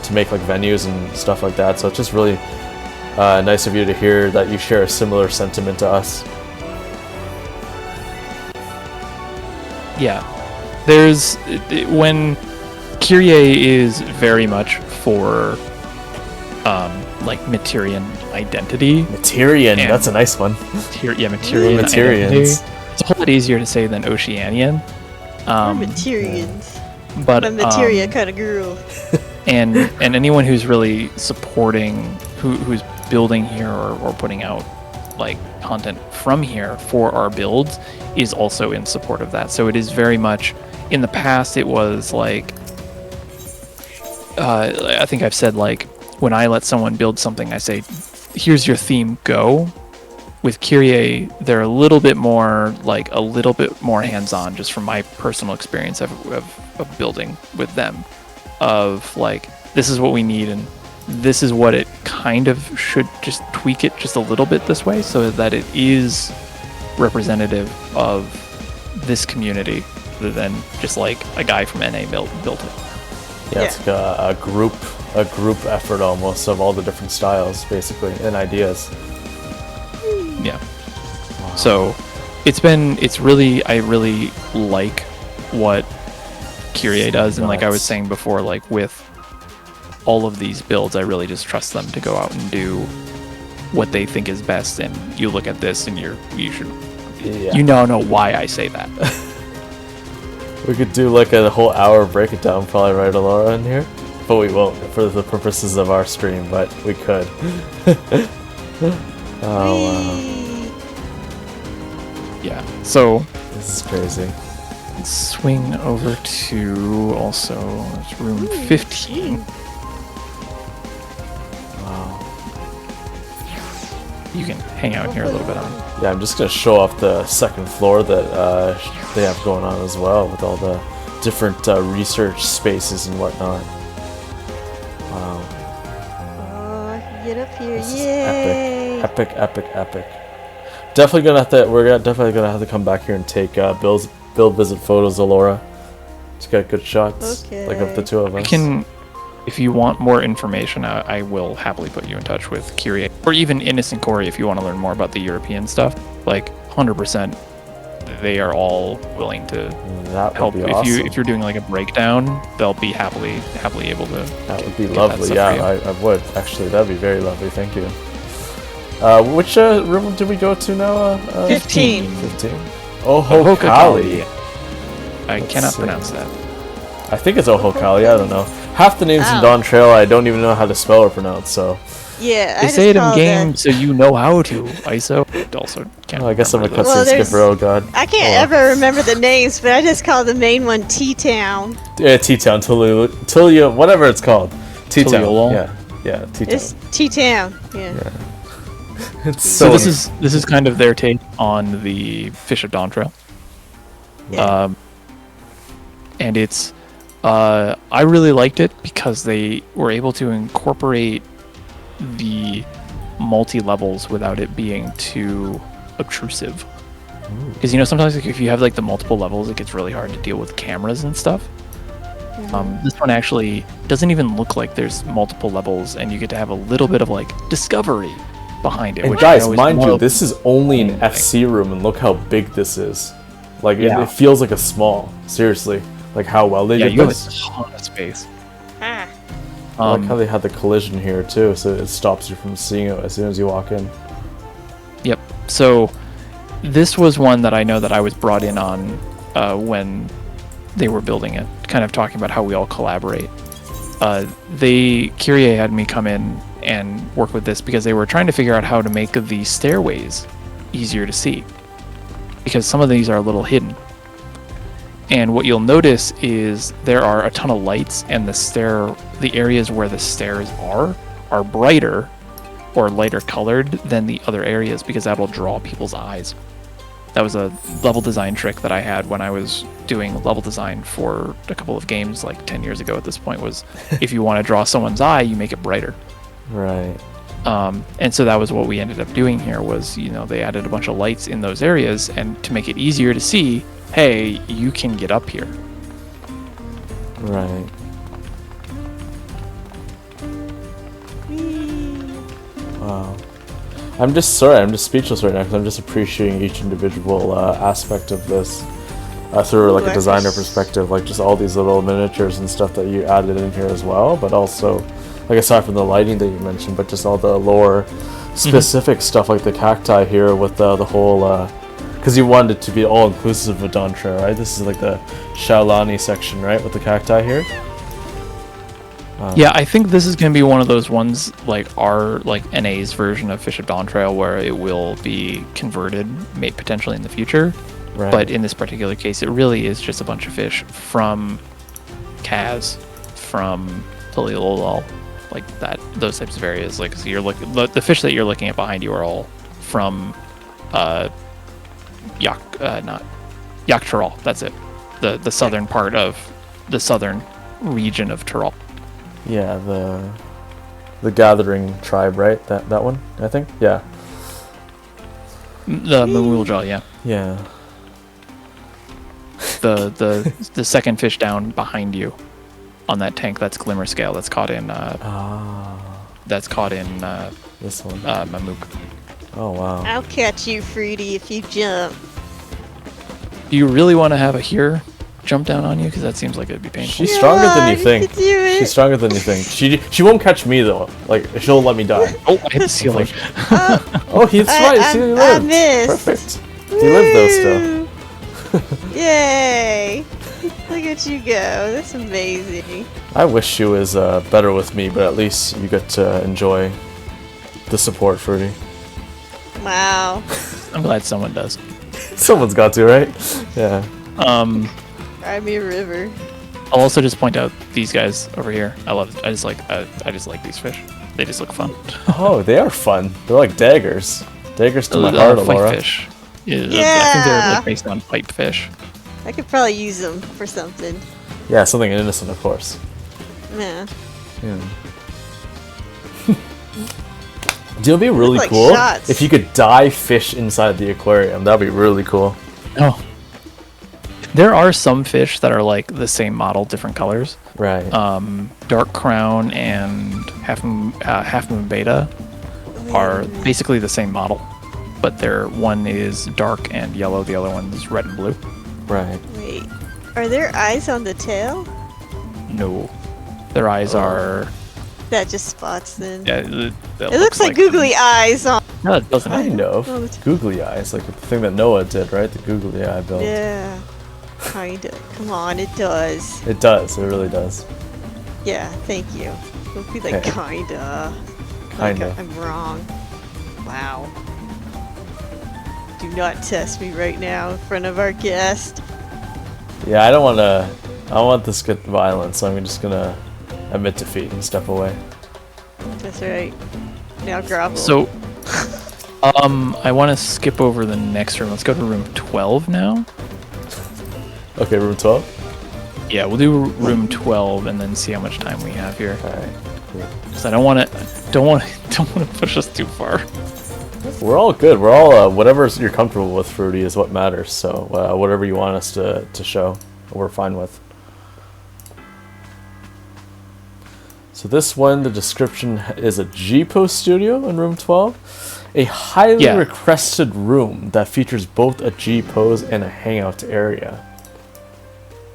to make like venues and stuff like that. So it's just really nice of you to hear that you share a similar sentiment to us. Yeah, there's when Kyrie is very much for like Materian identity. Materian, that's a nice one. Materian identity. It's a whole lot easier to say than Oceanian. Materians. But I'm a Materia kind of girl. and anyone who's really supporting, who's building here or putting out like content from here for our builds is also in support of that. So it is very much, in the past it was like, I think I've said like, when I let someone build something, I say, here's your theme, go. With Kyrie, they're a little bit more hands-on, just from my personal experience of building with them, of like, this is what we need and this is what it kind of should, just tweak it just a little bit this way so that it is representative of this community rather than just like a guy from NA built it. Yeah, it's like a group effort almost of all the different styles basically and ideas. Yeah. Wow. So I really like what Kyrie does, and like I was saying before, like with all of these builds, I really just trust them to go out and do what they think is best. And you look at this, and you now know why I say that. We could do like a whole hour break it down, probably, right, Alaura, in here, but we won't for the purposes of our stream. But we could. Oh wow. Yeah. So this is crazy. Let's swing over to also room 15. You can hang out here a little bit on. Yeah, I'm just gonna show off the second floor that they have going on as well, with all the different research spaces and whatnot. Wow. Oh, get up here! This Yay! Is epic. We're definitely gonna have to come back here and take build visit photos, Alaura. Just got good shots, like of the two of us. If you want more information, I will happily put you in touch with Kyrie or even Innocent Corey if you want to learn more about the European stuff. Like 100%, they are all willing to help. Awesome. If you're doing like a breakdown, they'll be happily able to. That would be lovely. Yeah, I would actually. That'd be very lovely. Thank you. Which room did we go to now? 15. 15. Ohokali. I cannot pronounce that. I think it's Ohokali. I don't know. Half the names in Dawn Trail I don't even know how to spell or pronounce. So. Yeah, they say it in game, so you know how to. ISO also can't. I guess I'm a cutscene skipper. Oh god. I can't ever remember the names, but I just call the main one T-Town. Yeah, T-Town, Tulia, whatever it's called. T-Town. Yeah, T-Town. It's T-Town. Yeah. So this is kind of their take on the Fish of Dawn Trail. Yeah. And it's I really liked it because they were able to incorporate the multi-levels without it being too obtrusive. Because sometimes like, if you have like the multiple levels, it gets really hard to deal with cameras and stuff. This one actually doesn't even look like there's multiple levels, and you get to have a little bit of like discovery behind it. And guys, mind you, this is only an FC room, and look how big this is. Like it feels like a small. Seriously, like how well they did this. You have a ton of space. I like how they had the collision here too, so it stops you from seeing it as soon as you walk in. Yep. So this was one that I know that I was brought in on when they were building it, kind of talking about how we all collaborate. Kyrie had me come in and work with this because they were trying to figure out how to make the stairways easier to see, because some of these are a little hidden. And what you'll notice is there are a ton of lights, and the areas where the stairs are brighter or lighter colored than the other areas, because that'll draw people's eyes. That was a level design trick that I had when I was doing level design for a couple of games like 10 years ago at this point, was if you want to draw someone's eye, you make it brighter. Right. And so that was what we ended up doing here was, they added a bunch of lights in those areas, and to make it easier to see, hey, you can get up here. Right. Wow. I'm just speechless right now because I'm just appreciating each individual aspect of this through like a designer perspective, like just all these little miniatures and stuff that you added in here as well, but also, like aside from the lighting that you mentioned, but just all the lore specific stuff like the cacti here with the whole, because you wanted it to be all inclusive of Dontre, right? This is like the Shaolani section, right, with the cacti here. Yeah, I think this is going to be one of those ones like our NA's version of Fish of Dawntrail where it will be converted, made potentially in the future. Right. But in this particular case, it really is just a bunch of fish from Kaz, from Tulilolol, like that, those types of areas. Like, so you're looking, the fish that you're looking at behind you are all from Yak-Tural. That's it. The southern part of the southern region of Tural. Yeah, the Gathering tribe, right? That one, I think. Yeah. The Mamulja, yeah. Yeah. The second fish down behind you on that tank, that's Glimmer Scale. That's caught in this one. Mamook. Oh wow. I'll catch you, Fruity, if you jump. Do you really want to have a here jump down on you? Because that seems like it'd be painful. She's stronger than you think. She's stronger than you think. She won't catch me though. Like she'll let me die. Oh, I hit the ceiling. Oh, he's right. See, he lived. I missed. Perfect. He lived though still. Yay! Look at you go. That's amazing. I wish she was better with me, but at least you get to enjoy the support, Fruity. Wow. I'm glad someone does. Someone's got to, right? Yeah. Cry me a river. I'll also just point out these guys over here. I just like these fish. They just look fun. Oh, they are fun. They're like daggers. Daggers to my heart, Alaura. Fish. Yeah. I think they're like based on pipe fish. I could probably use them for something. Yeah, something innocent, of course. Yeah. It'd be really like cool shots. if you could dye fish inside the aquarium. That'd be really cool. Oh. There are some fish that are like the same model, different colors. Right. Dark Crown and Half Moon Beta are basically the same model, but one is dark and yellow, the other one is red and blue. Right. Wait, are there eyes on the tail? No, their eyes are. That just spots them. Yeah, it looks like googly eyes on. No, it doesn't. Kind of. Googly eyes, like the thing that Noah did, right? The googly eye build. Yeah. Kinda. Come on, it does. It does. It really does. Yeah, thank you. Don't be like Okay. kinda. Kinda. Like I'm wrong. Wow. Do not test me right now in front of our guest. Yeah, I don't want this to get violent, so I'm just gonna admit defeat and step away. That's right. Now grovel. So, I want to skip over the next room. Let's go to room 12 now. Okay, room 12? Yeah, we'll do room 12 and then see how much time we have here. Alright, cool. Because I don't want to push us too far. We're all good. We're all, whatever you're comfortable with, Fruity, is what matters. So, whatever you want us to show, we're fine with. So this one, the description is a G-Post studio in room 12. A highly requested room that features both a G-Pose and a hangout area.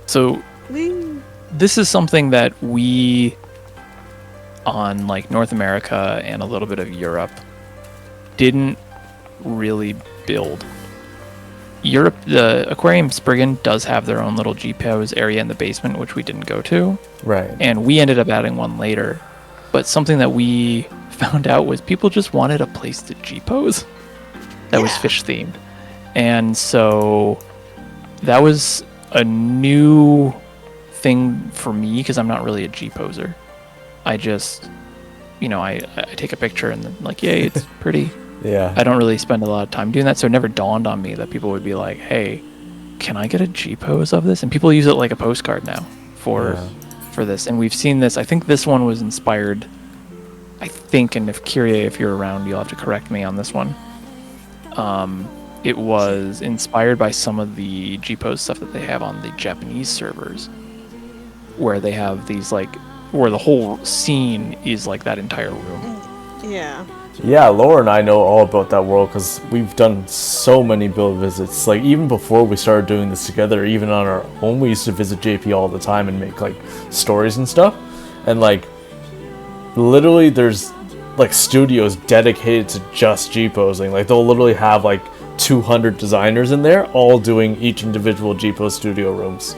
So this is something that we, on like North America and a little bit of Europe, didn't really build. Europe, the Aquarium Spriggan does have their own little G-Pose area in the basement, which we didn't go to. Right. And we ended up adding one later. But something that we found out was people just wanted a place to G-Pose that was fish themed. And so that was a new thing for me because I'm not really a G-Poser. I just, I take a picture and then like, yay, it's pretty. Yeah. I don't really spend a lot of time doing that, so it never dawned on me that people would be like, "Hey, can I get a G pose of this?" And people use it like a postcard now for this. And we've seen this. I think this one was inspired. I think, and if Kyrie, if you're around, you'll have to correct me on this one. It was inspired by some of the G pose stuff that they have on the Japanese servers, where they have these like, where the whole scene is like that entire room. Yeah. Yeah, Laura and I know all about that world because we've done so many build visits. Like, even before we started doing this together, even on our own, we used to visit JP all the time and make like stories and stuff. And like, literally, there's like studios dedicated to just G posing. Like, they'll literally have like 200 designers in there, all doing each individual G pose studio rooms.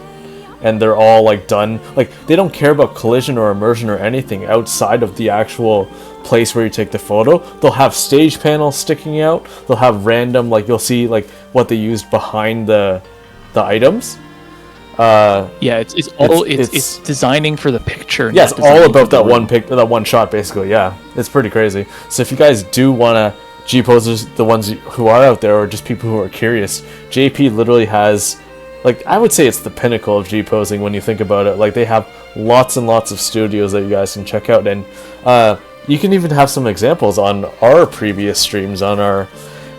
And they're all like done, like, they don't care about collision or immersion or anything outside of the actual place where you take the photo. They'll have stage panels sticking out. They'll have random, like, you'll see like what they used behind the items. It's designing for the picture. Yeah, it's all about that one shot, basically. Yeah, it's pretty crazy. So if you guys do want to G posers, the ones who are out there, or just people who are curious, JP literally has, like, I would say it's the pinnacle of G posing when you think about it. Like, they have lots and lots of studios that you guys can check out, and you can even have some examples on our previous streams, on our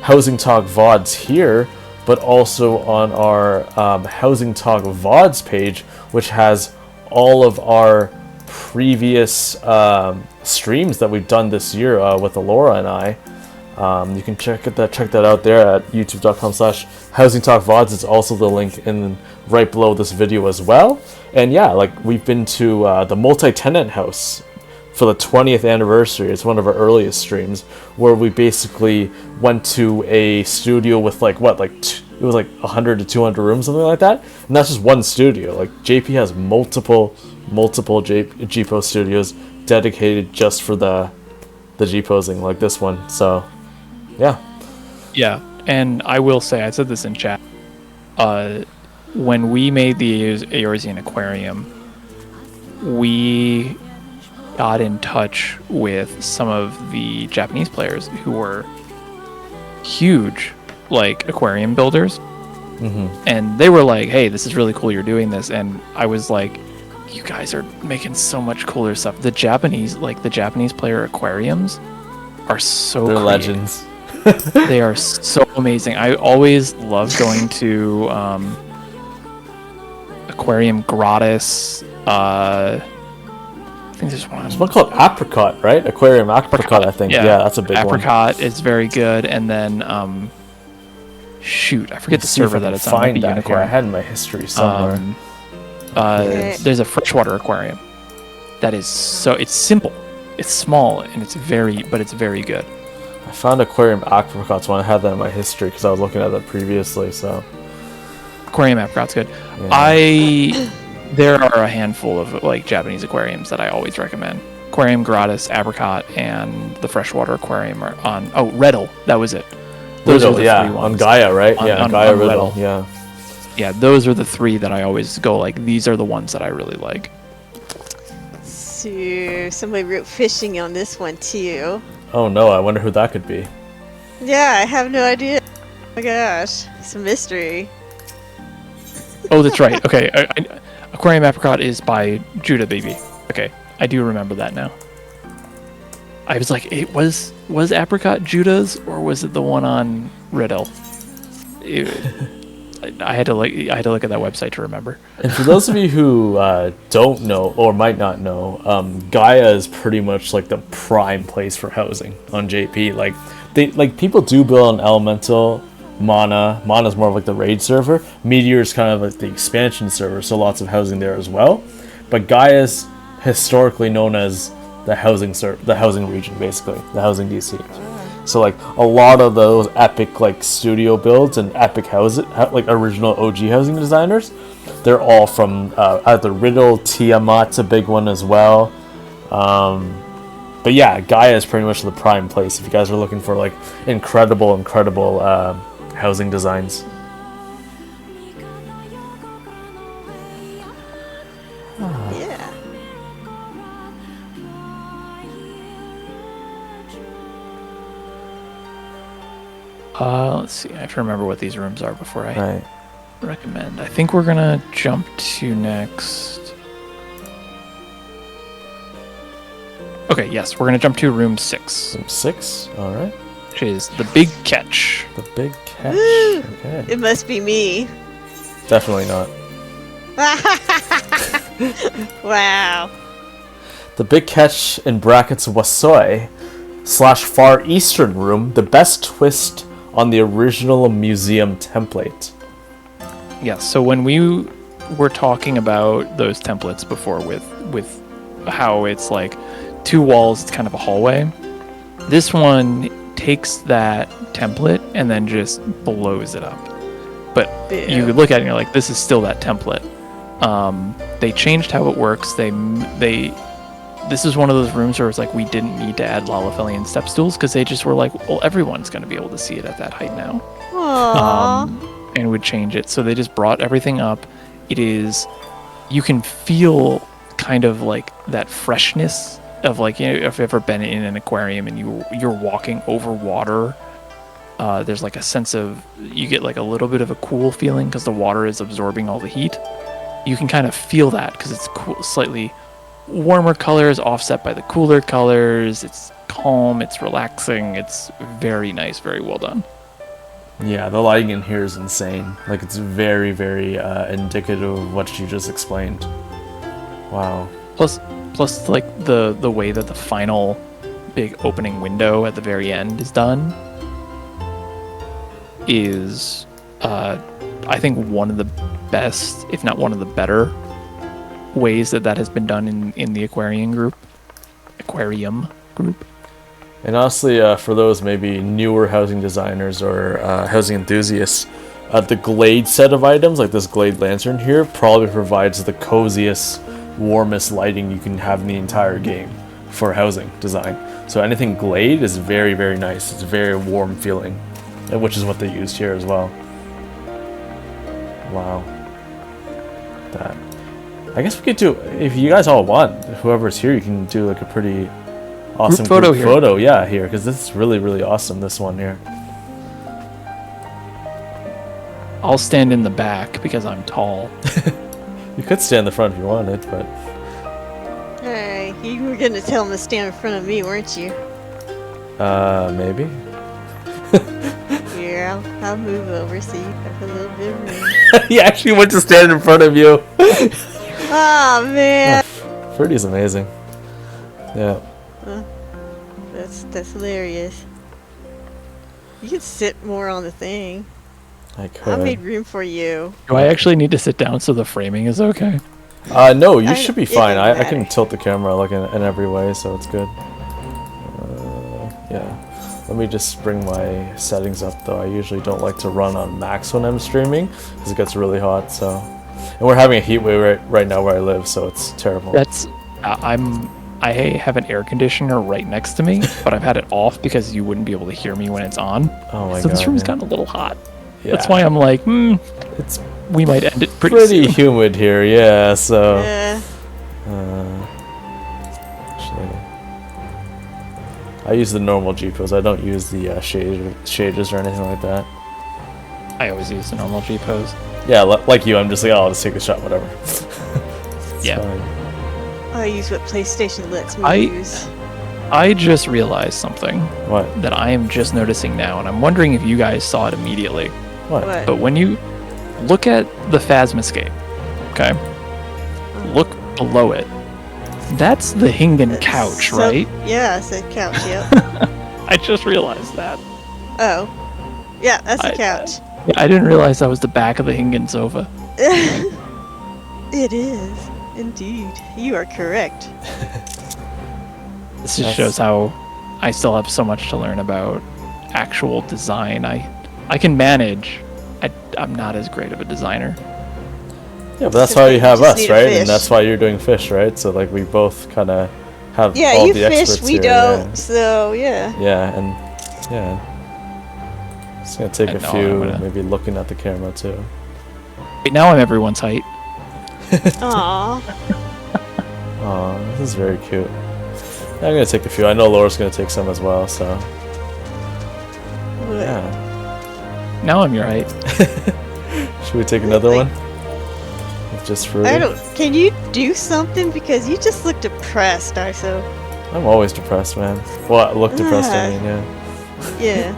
Housing Talk VODs here, but also on our Housing Talk VODs page, which has all of our previous streams that we've done this year with Alaura and I. You can check that out there at youtube.com/HousingTalkVods. It's also the link right below this video as well. And yeah, like, we've been to the multi-tenant house for the 20th anniversary. It's one of our earliest streams, where we basically went to a studio with like it was like 100 to 200 rooms, something like that. And that's just one studio. Like, JP has multiple G-Pose studios dedicated just for the G posing, like this one. So yeah, and I will say, I said this in chat, when we made the Eorzean Aquarium, we got in touch with some of the Japanese players who were huge, like, aquarium builders. And they were like, "Hey, this is really cool you're doing this." And I was like, "You guys are making so much cooler stuff." The Japanese player aquariums are so they're creative. Legends. They are so amazing. I always love going to Aquarium Gratis. I think there's one. There's one called Apricot, right? Aquarium Apricot, I think. Yeah, that's a big one. Apricot is very good. And then, shoot, I forget the server that it's on. Find that here. I had in my history somewhere. There's a freshwater aquarium. That is it's simple. It's small, and it's very good. I found Aquarium Apricot's one. I had that in my history because I was looking at that previously. So Aquarium Apricot's good. Yeah. There are a handful of like Japanese aquariums that I always recommend. Aquarium Gratis, Apricot, and the freshwater aquarium are on. Oh, Riddle, that was it. Those are the three ones. On Gaia, right? On Gaia Riddle. Yeah. Yeah, those are the three that I always go like. These are the ones that I really like. So somebody wrote fishing on this one too. Oh no, I wonder who that could be. Yeah, I have no idea. Oh my gosh, it's a mystery. Oh, that's right. Okay, Aquarium Apricot is by Judah Baby. Okay, I do remember that now. I was like, it was Apricot Judah's, or was it the one on Riddle? I had to look at that website to remember. And for those of you who don't know or might not know, Gaia is pretty much like the prime place for housing on JP. Like people do build on Elemental, Mana. Mana's more of like the raid server. Meteor is kind of like the expansion server, so lots of housing there as well. But Gaia's historically known as the housing region, basically the housing DC. So like a lot of those epic like studio builds and epic houses, like original OG housing designers, they're all from either Riddle, Tiamat's a big one as well. But yeah, Gaia is pretty much the prime place if you guys are looking for like incredible housing designs. Yeah. Let's see. I have to remember what these rooms are before I recommend. I think we're gonna jump to next. Okay, yes, we're gonna jump to room 6. Room 6, all right. Which is the big catch. The big catch. Woo! Okay. It must be me. Definitely not. Wow. The big catch in brackets Wasoi / Far Eastern room, the best twist on the original museum template. Yes, so when we were talking about those templates before with how it's like 2 walls, it's kind of a hallway, this one takes that template and then just blows it up. But you look at it and you're like, this is still that template. They changed how it works. This is one of those rooms where it's like we didn't need to add Lalafelian step stools because they just were like, well, everyone's going to be able to see it at that height now. Aww. And would change it. So they just brought everything up. It is, you can feel kind of like that freshness of like, you know, if you've ever been in an aquarium and you're walking over water, there's like a sense of, you get like a little bit of a cool feeling because the water is absorbing all the heat. You can kind of feel that because it's cool, slightly warmer colors offset by the cooler colors. It's calm, it's relaxing, it's very nice, very well done. Yeah, the lighting in here is insane. Like, it's very, very indicative of what you just explained. Wow. Plus like the way that the final big opening window at the very end is done is I think one of the best, if not one of the better ways that has been done in the aquarium group. And honestly, for those maybe newer housing designers or housing enthusiasts, the Glade set of items, like this Glade lantern here, probably provides the coziest, warmest lighting you can have in the entire game for housing design. So anything Glade is very, very nice. It's very warm feeling, which is what they used here as well. Wow. That. I guess we could do, if you guys all want, whoever's here, you can do like a pretty awesome group photo here. Yeah, here, because this is really, really awesome, this one here. I'll stand in the back because I'm tall. You could stand in the front if you wanted, but... Hey, you were gonna tell him to stand in front of me, weren't you? Maybe? Here, I'll move over so you have a little bit of room. He actually went to stand in front of you. Oh, man. Fruity's amazing. Yeah. That's hilarious. You can sit more on the thing. I could. I made room for you. Do I actually need to sit down so the framing is okay? No, you should be fine. I can tilt the camera like in every way, so it's good. Yeah. Let me just bring my settings up, though. I usually don't like to run on max when I'm streaming because it gets really hot. So, and we're having a heat wave right now where I live, so it's terrible. That's I have an air conditioner right next to me, but I've had it off because you wouldn't be able to hear me when it's on. Oh my god! So this room's gotten a little hot. Yeah. That's why I'm like, we might end it pretty soon. Humid here, yeah. So. Yeah. Actually, I use the normal G-pose. I don't use the shaders or anything like that. I always use the normal G-pose. Yeah, like you, I'm just like, oh, I'll just take a shot, whatever. Yeah. Fine. I use what PlayStation lets me use. I just realized something. What? That I am just noticing now, and I'm wondering if you guys saw it immediately. What? But when you look at the Phasmascape, okay? Look below it. That's the Hingen couch, right? Yeah, it's a couch, yep. I just realized that. Oh. Yeah, that's the couch. I didn't realize that was the back of the Hingen sofa. It is. Indeed. You are correct. This just shows how I still have so much to learn about actual design. I can manage. I'm not as great of a designer. Yeah, but that's why you have us, right? And that's why you're doing fish, right? So like we both kind of have all the experts here. Yeah, you fish, we don't. Yeah. So yeah. Yeah, and yeah. Just gonna take a few, maybe looking at the camera too. Right now I'm everyone's height. Aww. Aw, this is very cute. Yeah, I'm gonna take a few. I know Laura's gonna take some as well, so. What? Yeah. Now I'm your height. Should we take another one? Just for Can you do something? Because you just look depressed, Arso. I'm always depressed, man. Well, I look depressed, I mean, yeah. Yeah.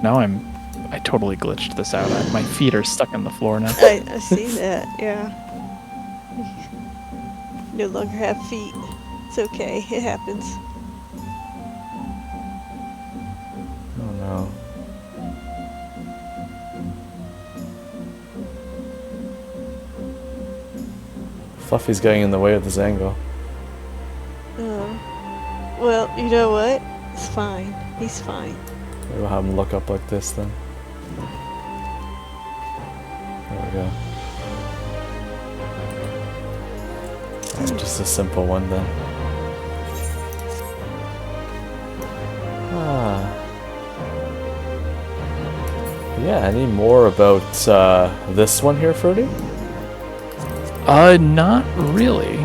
Now I totally glitched this out. My feet are stuck in the floor now. I see that, yeah. No longer have feet. It's okay, it happens. Oh no. Fluffy's getting in the way of this angle. Oh. Well, you know what? It's fine. He's fine. Maybe we'll have him look up like this then. There we go. Just a simple one then. Yeah, any more about this one here, Fruity? Not really.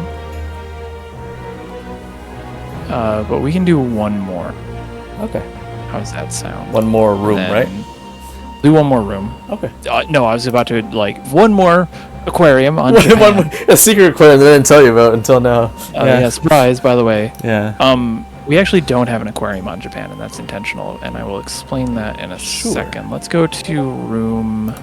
But we can do one more. Okay. How's that sound? One more room, right? Do one more room. Okay. No, I was about to, one more aquarium on Japan. A secret aquarium that I didn't tell you about until now. Yeah, surprise, by the way. Yeah. We actually don't have an aquarium on Japan, and that's intentional, and I will explain that in a second. Let's go to room...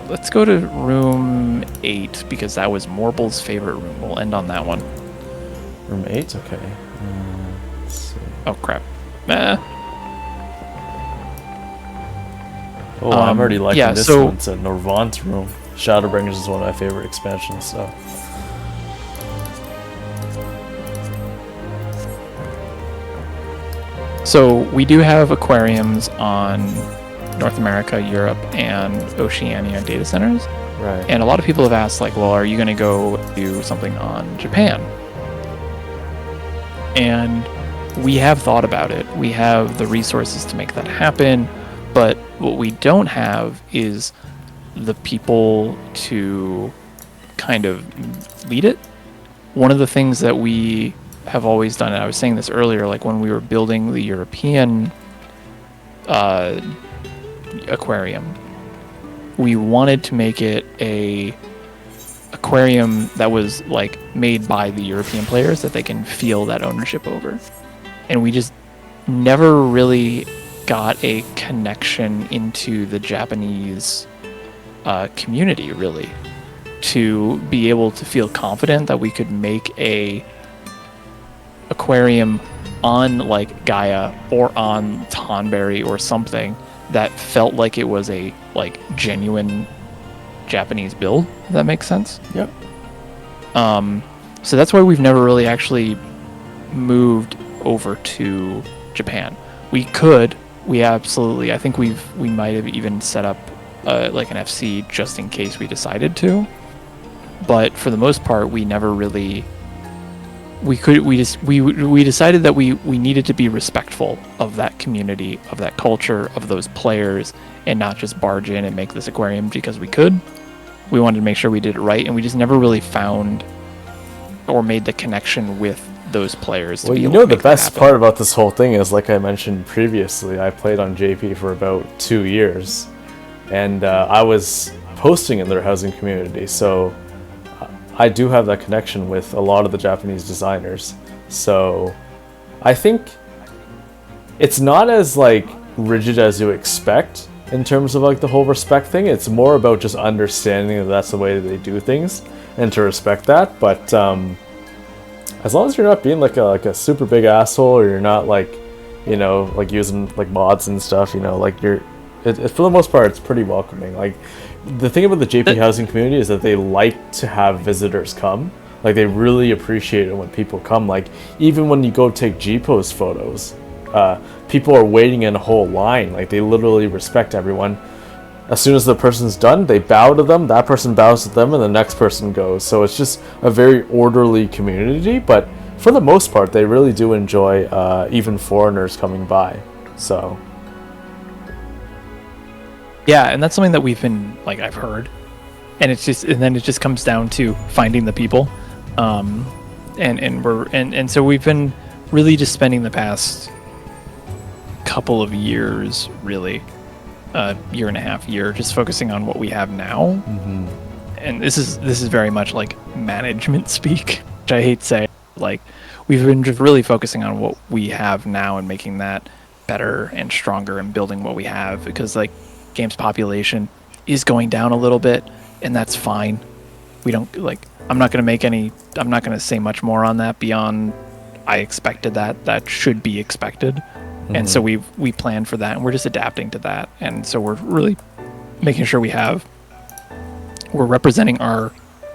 Let's go to room 8, because that was Morble's favorite room. We'll end on that one. Room 8? Okay. Let's see. Oh, crap. Oh, I'm already liking this one. It's a Norvant room. Shadowbringers is one of my favorite expansions, so... So we do have aquariums on North America, Europe, and Oceania data centers. Right. And a lot of people have asked, well, are you going to go do something on Japan? And we have thought about it. We have the resources to make that happen, but what we don't have is the people to kind of lead it. One of the things that we have always done, and I was saying this earlier, when we were building the European aquarium, we wanted to make it a aquarium that was made by the European players that they can feel that ownership over. And we just never really got a connection into the Japanese community, really, to be able to feel confident that we could make a aquarium on Gaia or on Tonberry or something that felt like it was a genuine Japanese build, if that makes sense. Yep. So that's why we've never really actually moved over to Japan. We could. We absolutely. I think we might have even set up an FC just in case we decided to. But for the most part, we never really. We decided that we needed to be respectful of that community, of that culture, of those players, and not just barge in and make this aquarium because we could. We wanted to make sure we did it right, and we just never really found or made the connection with those players. Well, the best part about this whole thing is, like I mentioned previously, I played on JP for about 2 years, and I was posting in their housing community, so I do have that connection with a lot of the Japanese designers. So I think it's not as rigid as you expect in terms of the whole respect thing. It's more about just understanding that that's the way that they do things and to respect that. But as long as you're not being a super big asshole, or you're not using mods and stuff, you're for the most part, it's pretty welcoming. The thing about the JP housing community is that they like to have visitors come. They really appreciate it when people come. Even when you go take G-Post photos, people are waiting in a whole line. They literally respect everyone. As soon as the person's done, they bow to them, that person bows to them, and the next person goes. So it's just a very orderly community, but for the most part, they really do enjoy even foreigners coming by. So... yeah, and that's something that we've been I've heard, and then it just comes down to finding the people. and so we've been really just spending the past couple of years, really, year and a half, just focusing on what we have now. Mm-hmm. And this is very much like management speak, which I hate to say. Like, we've been just really focusing on what we have now and making that better and stronger and building what we have, because like game's population is going down a little bit, and that's fine. We don't like. I'm not going to say much more on that beyond I expected that. That should be expected. Mm-hmm. And so we plan for that, and we're just adapting to that. And so we're really making sure we're representing our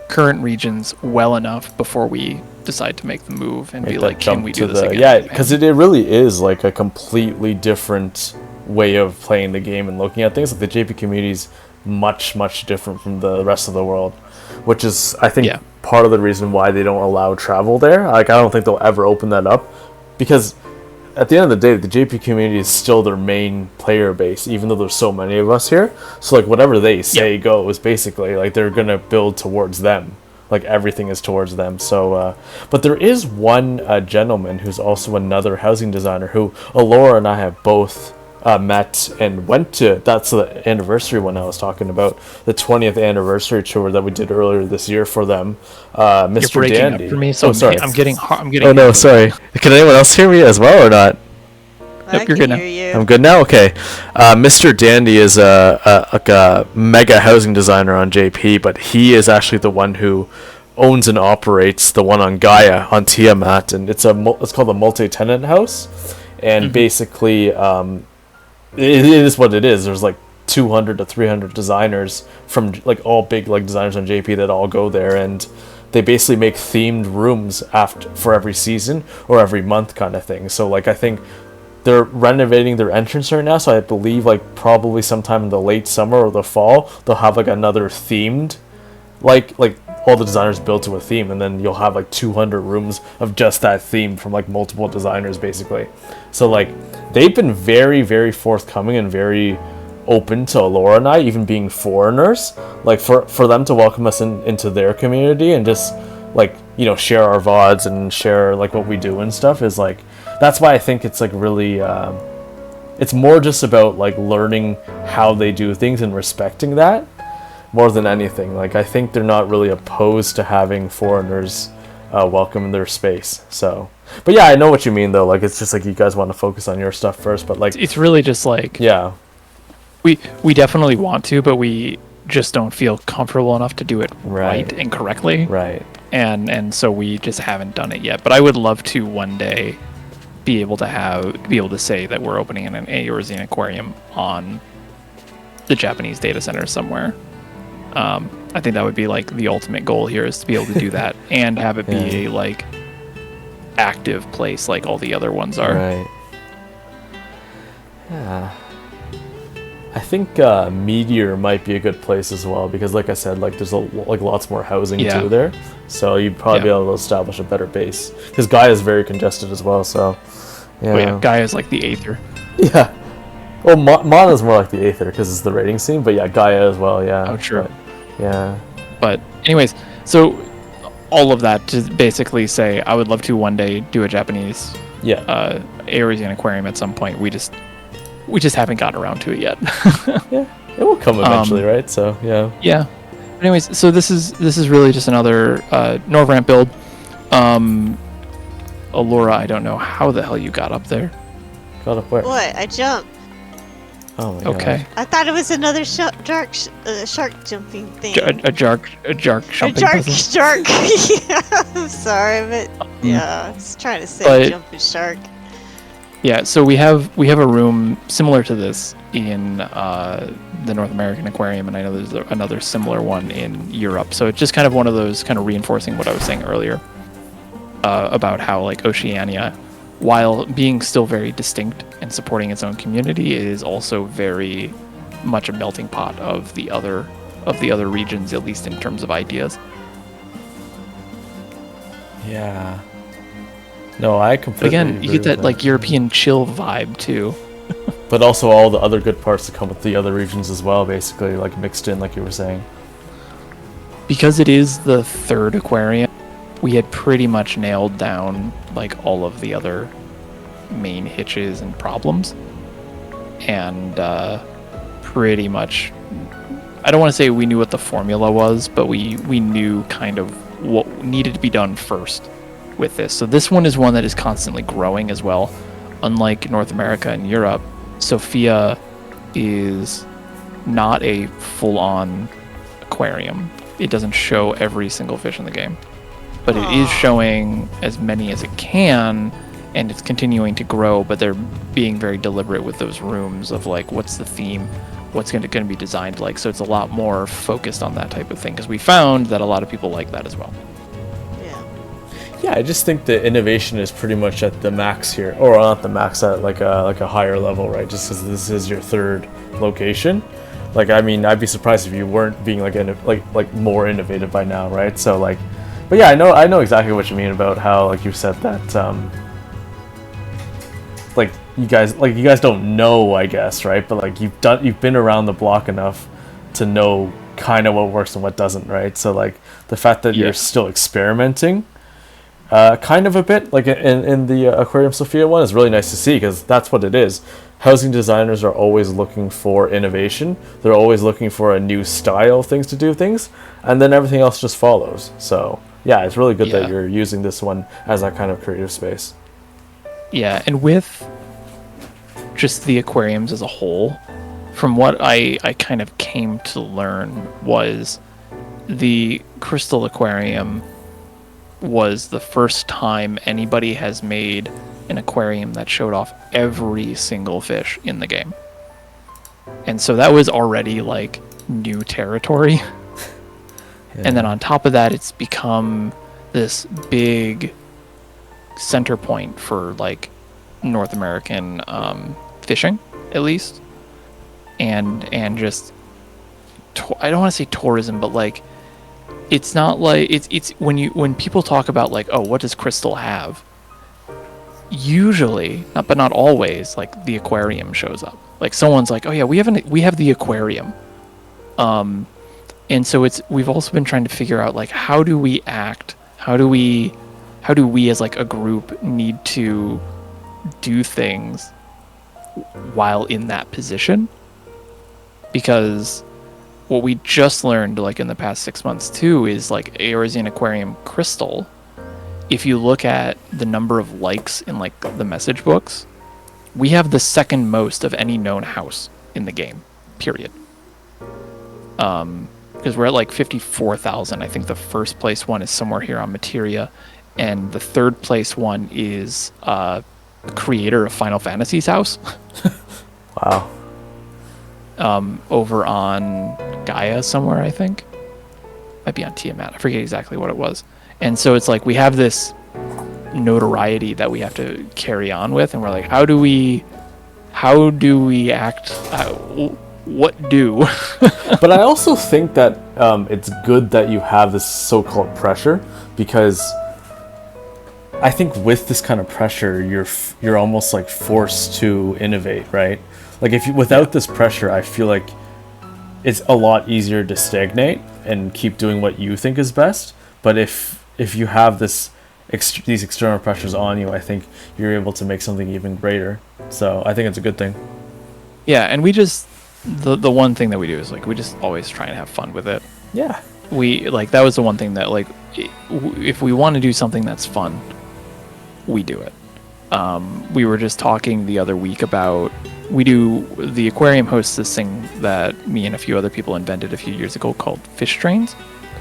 current regions well enough before we decide to make the move and be like, can we do this again? Yeah, because it really is like a completely different way of playing the game and looking at things. Like the JP community is much different from the rest of the world, which is, I think, part of the reason why they don't allow travel there. Like, I don't think they'll ever open that up, because at the end of the day, the JP community is still their main player base, even though there's so many of us here. So like whatever they say goes, basically. Like, they're gonna build towards them. Like, everything is towards them. So but there is one gentleman who's also another housing designer who Alaura and I have both met and went to. That's the anniversary one I was talking about, the 20th anniversary tour that we did earlier this year for them. Mr. You're Dandy. Up for me, so sorry. I'm getting. Oh no, sorry. Can anyone else hear me as well or not? Yep, you're good now. I'm good now. Okay. Mr. Dandy is a mega housing designer on JP, but he is actually the one who owns and operates the one on Gaia on Tiamat, and it's called a multi-tenant house, and basically it is what it is. There's like 200 to 300 designers from like all big like designers on JP that all go there, and they basically make themed rooms for every season or every month kind of thing. So like I think they're renovating their entrance right now, so I believe like probably sometime in the late summer or the fall they'll have like another themed, like all the designers build to a theme, and then you'll have like 200 rooms of just that theme from like multiple designers basically. So like they've been very forthcoming and very open to Alaura and I, even being foreigners, like for them to welcome us into their community and just like, you know, share our VODs and share like what we do and stuff is like, that's why I think it's like really it's more just about like learning how they do things and respecting that more than anything. Like I think they're not really opposed to having foreigners welcome in their space. So but yeah, I know what you mean though. Like it's just like you guys want to focus on your stuff first, but like it's really just like we definitely want to, but we just don't feel comfortable enough to do it right and correctly. Right. And so we just haven't done it yet. But I would love to one day be able to say that we're opening an Eorzean aquarium on the Japanese data center somewhere. I think that would be like the ultimate goal here, is to be able to do that and have it be a like active place like all the other ones are. Right. Yeah. I think Meteor might be a good place as well, because like I said, like there's lots more housing too there, so you'd probably be able to establish a better base, because Gaia is very congested as well. So Gaia is like the Aether. Yeah. Well, Mana is more like the Aether because it's the rating scene, but yeah, Gaia as well. Yeah. Oh, true. But anyways, so all of that to basically say, I would love to one day do a Japanese Eorzean aquarium at some point. We just haven't gotten around to it yet. Yeah, it will come eventually, right? So yeah. But anyways, so this is really just another Norvramp build. Alaura, I don't know how the hell you got up there. Got up where? What? I jumped. Oh my okay. God. I thought it was another shark jumping thing. A shark jumping. Shark. Yeah, I'm sorry, but I was trying to say jumping shark. Yeah, so we have a room similar to this in the North American Aquarium, and I know there's another similar one in Europe. So it's just kind of one of those, kind of reinforcing what I was saying earlier about how like Oceania, while being still very distinct and supporting its own community, is also very much a melting pot of the other regions, at least in terms of ideas. Yeah. No, I completely Again, you get that like European chill vibe too. But also all the other good parts that come with the other regions as well, basically, like mixed in, like you were saying. Because it is the third aquarium, we had pretty much nailed down like all of the other main hitches and problems, and pretty much, I don't want to say we knew what the formula was, but we knew kind of what needed to be done first with this. So this one is one that is constantly growing as well. Unlike North America and Europe, Sophia is not a full-on aquarium. It doesn't show every single fish in the game, but it is showing as many as it can, and it's continuing to grow, but they're being very deliberate with those rooms of like, what's the theme, what's going to be designed like. So it's a lot more focused on that type of thing, because we found that a lot of people like that as well. Yeah, I just think the innovation is pretty much at the max here, or not the max, at like a higher level, right? Just because this is your third location. Like, I mean, I'd be surprised if you weren't being like more innovative by now, right? So like, but yeah, I know exactly what you mean about how, like you said, that like you guys don't know, I guess, right? But like you've been around the block enough to know kind of what works and what doesn't, right? So like the fact that you're still experimenting kind of a bit, like in the Aquarium Sophia one, is really nice to see, because that's what it is. Housing designers are always looking for innovation. They're always looking for a new style of things to do things, and then everything else just follows. So yeah, it's really good that you're using this one as that kind of creative space. Yeah, and with just the aquariums as a whole, from what I kind of came to learn, was the Crystal Aquarium was the first time anybody has made an aquarium that showed off every single fish in the game. And so that was already like new territory. And then on top of that, it's become this big center point for like North American fishing, at least. And just, I don't want to say tourism, but like, it's not like it's when people talk about like, oh, what does Crystal have? Usually, but not always, like the aquarium shows up. Like someone's like, oh yeah, we have the aquarium. And so we've also been trying to figure out like, how do we act? How do we as like a group need to do things while in that position? Because what we just learned, like in the past 6 months too, is like Eorzean Aquarium Crystal. If you look at the number of likes in like the message books, we have the second most of any known house in the game, period. Because we're at like 54,000. I think the first place one is somewhere here on Materia, and the third place one is the creator of Final Fantasy's house. Wow. Over on Gaia somewhere, I think. Might be on Tiamat. I forget exactly what it was. And so it's like we have this notoriety that we have to carry on with, and we're like, how do we act? What do? But I also think that it's good that you have this so-called pressure, because I think with this kind of pressure, you're almost like forced to innovate, right? Like without this pressure, I feel like it's a lot easier to stagnate and keep doing what you think is best. But if you have these external pressures on you, I think you're able to make something even greater. So I think it's a good thing. Yeah, and we just the one thing that we do is like we just always try and have fun with it. Yeah. We like that was the one thing that like if we want to do something that's fun, we do it. We were just talking the other week about the aquarium hosts this thing that me and a few other people invented a few years ago called fish trains.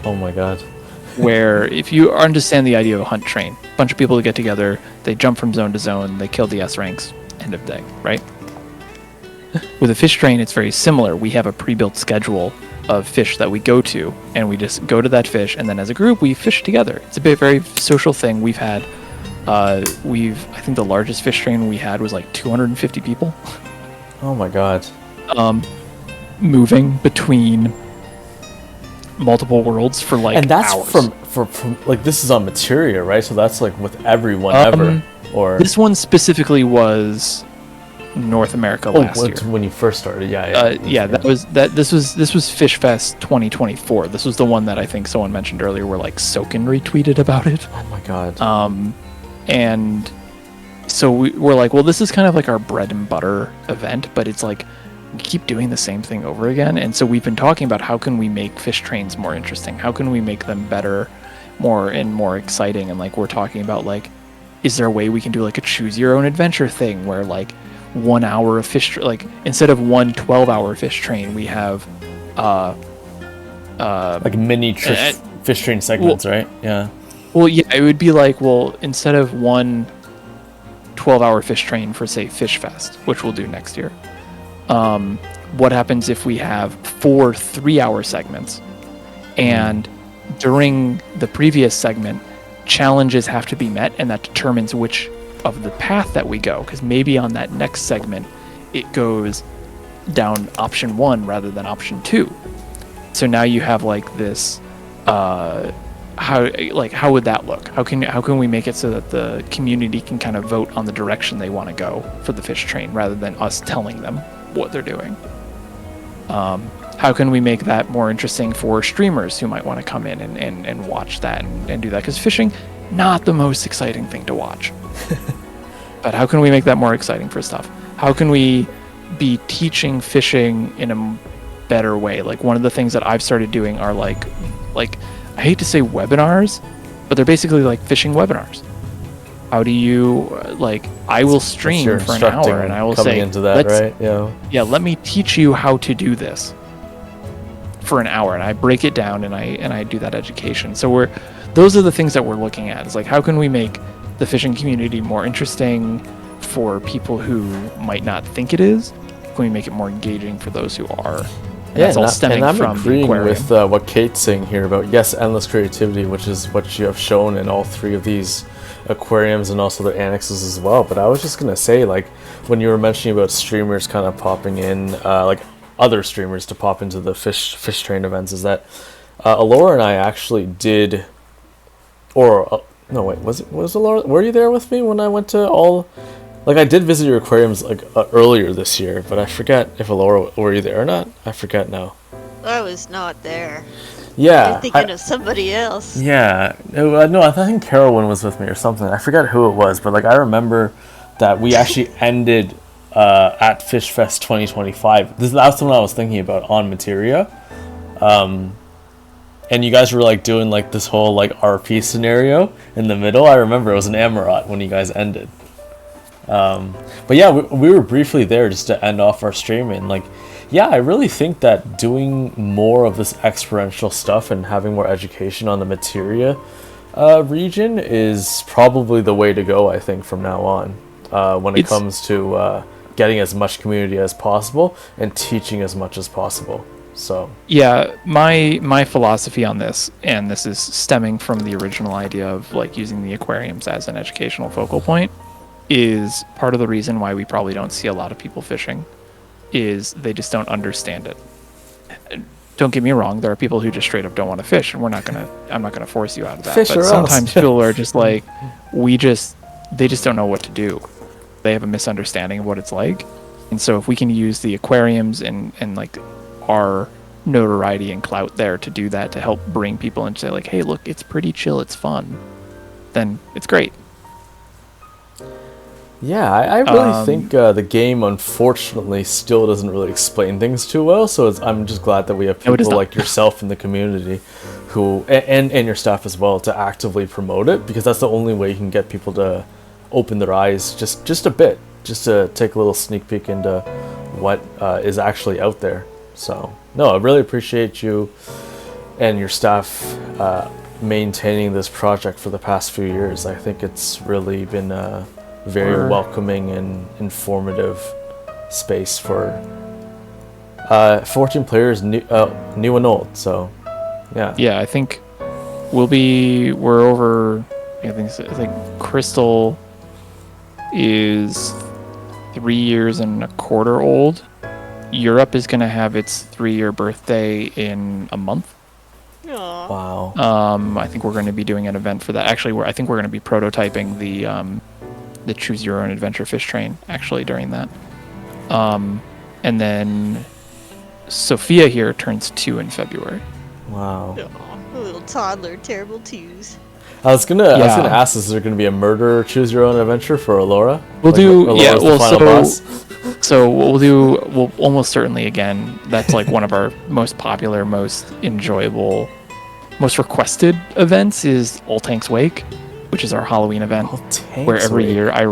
Oh my god. Where if you understand the idea of a hunt train, a bunch of people get together, they jump from zone to zone, they kill the S ranks, end of day, right? With a fish train, it's very similar. We have a pre-built schedule of fish that we go to, and we just go to that fish, and then as a group, we fish together. It's a very social thing. We've had, I think the largest fish train we had was like 250 people. Oh my god. Moving between multiple worlds for like and that's hours. from like, this is on Materia, right? So that's like with everyone ever, or this one specifically was North America last year. When you first started, This was Fish Fest 2024. This was the one that I think someone mentioned earlier, where like Soken retweeted about it. Oh my god. And so we're like, well, this is kind of like our bread and butter event, but it's like we keep doing the same thing over again. And so we've been talking about how can we make fish trains more interesting? How can we make them better, more exciting? And like we're talking about like, is there a way we can do like a choose your own adventure thing where like 1 hour of fish, like instead of 1 12-hour fish train, we have like mini fish train segments, right? Yeah. Well, yeah, it would be like, well, instead of 1 12-hour fish train for say Fish Fest, which we'll do next year, what happens if we have 4 3-hour segments, and during the previous segment, challenges have to be met, and that determines which of the path that we go, because maybe on that next segment it goes down option 1 rather than option 2. So now you have like this how would that look? How can we make it so that the community can kind of vote on the direction they want to go for the fish train rather than us telling them what they're doing? How can we make that more interesting for streamers who might want to come in and watch that and do that? Because fishing, not the most exciting thing to watch. But how can we make that more exciting for stuff? How can we be teaching fishing in a better way? Like one of the things that I've started doing are like I hate to say webinars, but they're basically like fishing webinars. How do you I will stream for an hour and I will say into that, right? Yeah, let me teach you how to do this for an hour, and I break it down and I do that education. So those are the things that we're looking at. It's like, how can we make the fishing community more interesting for people who might not think it is? Can we make it more engaging for those who are? And that's all stemming I'm from agreeing with what Kate's saying here about, yes, endless creativity, which is what you have shown in all 3 of these aquariums and also their annexes as well. But I was just going to say, like, when you were mentioning about streamers kind of popping in, like other streamers to pop into the fish train events, is that Alaura and I actually did, or no, wait, was Alaura, were you there with me when I went to all, like I did visit your aquariums like earlier this year, but I forget if Alaura, were you there or not? I forget now. I was not there. Yeah. You're thinking of somebody else. Yeah. No, I think Carolyn was with me or something. I forget who it was, but like I remember that we actually ended at Fish Fest 2025. That's the one I was thinking about, on Materia. And you guys were like doing like this whole like RP scenario in the middle. I remember it was an Amarat when you guys ended. But yeah, we were briefly there just to end off our stream, and like, yeah, I really think that doing more of this experiential stuff and having more education on the Materia region is probably the way to go, I think, from now on, when it comes to getting as much community as possible and teaching as much as possible. So yeah, my philosophy on this, and this is stemming from the original idea of like using the aquariums as an educational focal point, is part of the reason why we probably don't see a lot of people fishing is they just don't understand it. Don't get me wrong, there are people who just straight up don't want to fish, and I'm not gonna force you out of that. Fish, but sometimes people are just like, they just don't know what to do. They have a misunderstanding of what it's like. And so if we can use the aquariums and like our notoriety and clout there to do that, to help bring people and say like, hey, look, it's pretty chill, it's fun, then it's great. Yeah, I really think the game, unfortunately, still doesn't really explain things too well. So I'm just glad that we have people like yourself in the community who, and your staff as well, to actively promote it, because that's the only way you can get people to open their eyes just a bit, just to take a little sneak peek into what is actually out there. So, no, I really appreciate you and your staff maintaining this project for the past few years. I think it's really been a very welcoming and informative space for 14 players, new and old. So, yeah. Yeah, I think we're over. I think Crystal is 3 years and a quarter old. Europe is going to have its 3-year birthday in a month. Aww. Wow. I think we're going to be doing an event for that. Actually, I think we're going to be prototyping the Choose Your Own Adventure fish train actually during that. And then Sophia here turns 2 in February. Wow. Oh, little toddler, terrible twos. I was gonna ask, is there gonna be a murder choose your own adventure for Alaura? We'll almost certainly, again, that's like one of our most popular, most enjoyable, most requested events is All Tanks Wake, which is our Halloween event, where every year I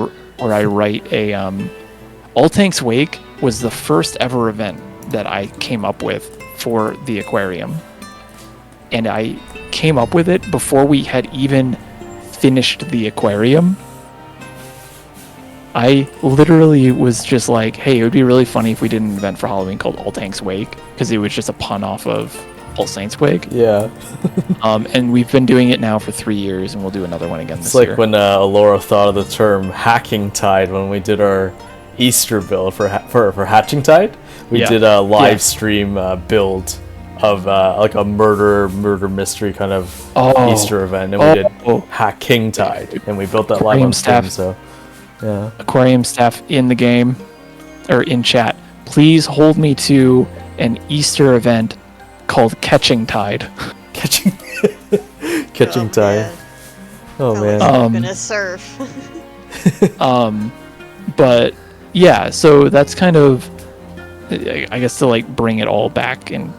write a All Tanks Wake was the first ever event that I came up with for the aquarium. And I came up with it before we had even finished the aquarium. I literally was just like, hey, it would be really funny if we did an event for Halloween called All Tanks Wake, because it was just a pun off of All Saints Wake. Yeah. And we've been doing it now for 3 years, and we'll do another one again this year. It's like when Alaura thought of the term Hacking Tide when we did our Easter build for Hatching Tide. We did a live stream build of like a murder mystery kind of Easter event, and we did Hacking Tide, and we built that live on stream. So, yeah. Aquarium staff in the game or in chat, please hold me to an Easter event called Catching Tide. Catching Tide. Man. Oh man. I'm gonna surf. But yeah, so that's kind of, I guess, to like bring it all back and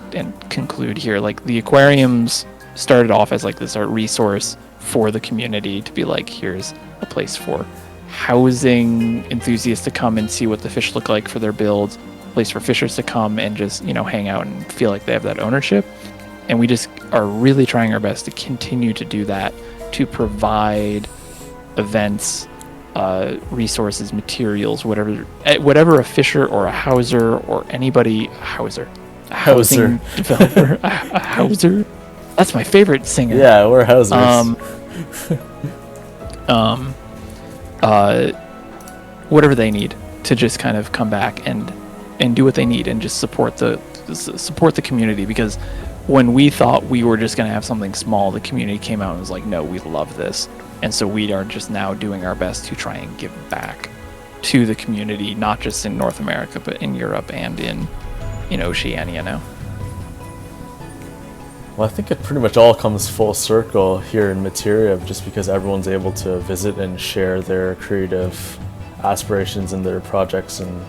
conclude here, like the aquariums started off as like this art resource for the community to be like, here's a place for housing enthusiasts to come and see what the fish look like for their builds, a place for fishers to come and just, hang out and feel like they have that ownership. And we just are really trying our best to continue to do that, to provide events, resources, materials, whatever a fisher or a houser or anybody housing developer, a houser. That's my favorite singer. Yeah, we're housers. Whatever they need to just kind of come back and do what they need and just support the community, because when we thought we were just going to have something small, the community came out and was like, no, we love this. And so we are just now doing our best to try and give back to the community, not just in North America, but in Europe and in Oceania now. Well, I think it pretty much all comes full circle here in Materia, just because everyone's able to visit and share their creative aspirations and their projects and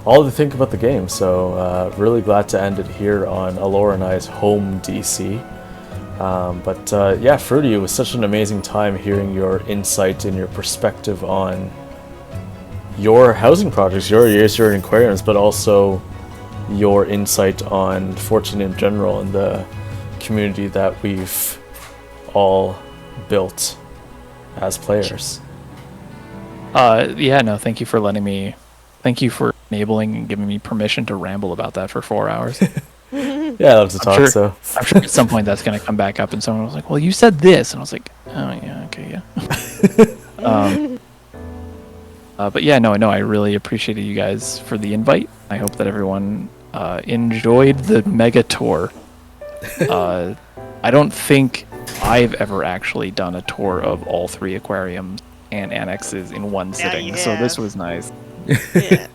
all they think about the game. So really glad to end it here on Alaura and I's home DC. But Fruity, it was such an amazing time hearing your insight and your perspective on your housing projects, your aquariums, but also your insight on Fortune in general and the community that we've all built as players. Thank you for thank you for enabling and giving me permission to ramble about that for 4 hours. Yeah, I love to talk. I'm sure at some point that's going to come back up, and someone was like, "Well, you said this," and I was like, "Oh yeah, okay, yeah." I really appreciated you guys for the invite. I hope that everyone enjoyed the mega tour. I don't think I've ever actually done a tour of all 3 aquariums and annexes in one sitting, so this was nice. Yeah.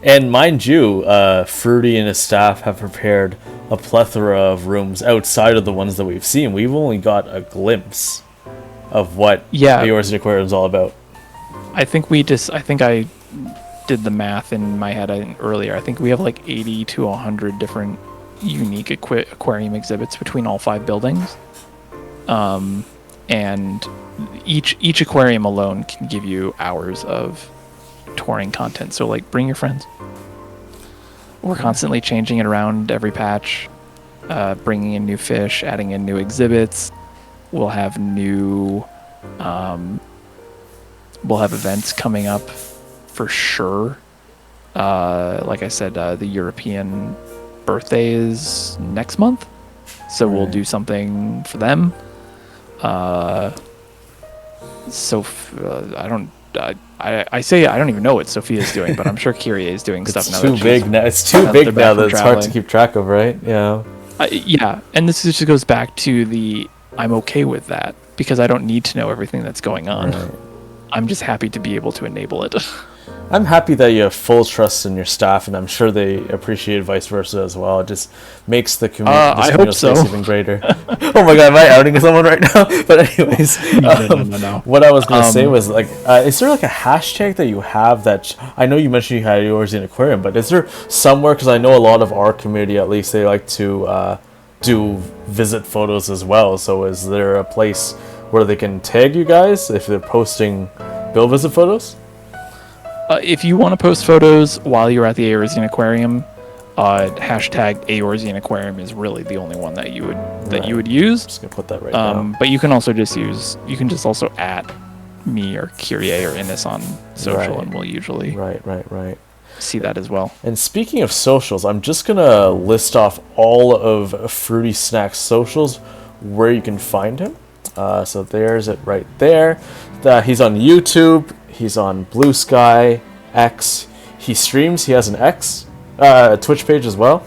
And mind you, Fruity and his staff have prepared a plethora of rooms outside of the ones that we've seen. We've only got a glimpse of what Yours and Aquarium is all about. I think I did the math in my head earlier. I think we have like 80 to 100 different unique aquarium exhibits between all 5 buildings. And each aquarium alone can give you hours of touring content, so like bring your friends. We're constantly changing it around every patch, bringing in new fish, adding in new exhibits. We'll have events coming up for sure. Like I said, the European birthday is next month, so we'll do something for them. I say I don't even know what Sophia's doing, but I'm sure Kyrie is doing stuff now. It's too big now that it's hard to keep track of, right? Yeah. And this just goes back to I'm okay with that, because I don't need to know everything that's going on. I'm just happy to be able to enable it. I'm happy that you have full trust in your staff, and I'm sure they appreciate vice versa as well. It just makes the community space even greater. Oh my god, am I outing someone right now? But anyways, no. What I was going to say was, like, is there like a hashtag that you have that, I know you mentioned you had yours in aquarium, but is there somewhere, because I know a lot of our community, at least, they like to do visit photos as well. So is there a place where they can tag you guys if they're posting bill visit photos? If you want to post photos while you're at the Eorzean Aquarium, hashtag Eorzean Aquarium is really the only one that you would use. Just gonna put that right down. But you can also just also at me or Kyrie or Innes on social, and we'll usually right see that as well. And speaking of socials, I'm just gonna list off all of Fruity Snack's socials where you can find him. So there's it right there. He's on YouTube. He's on Blue Sky, X. He streams. He has an X, Twitch page as well.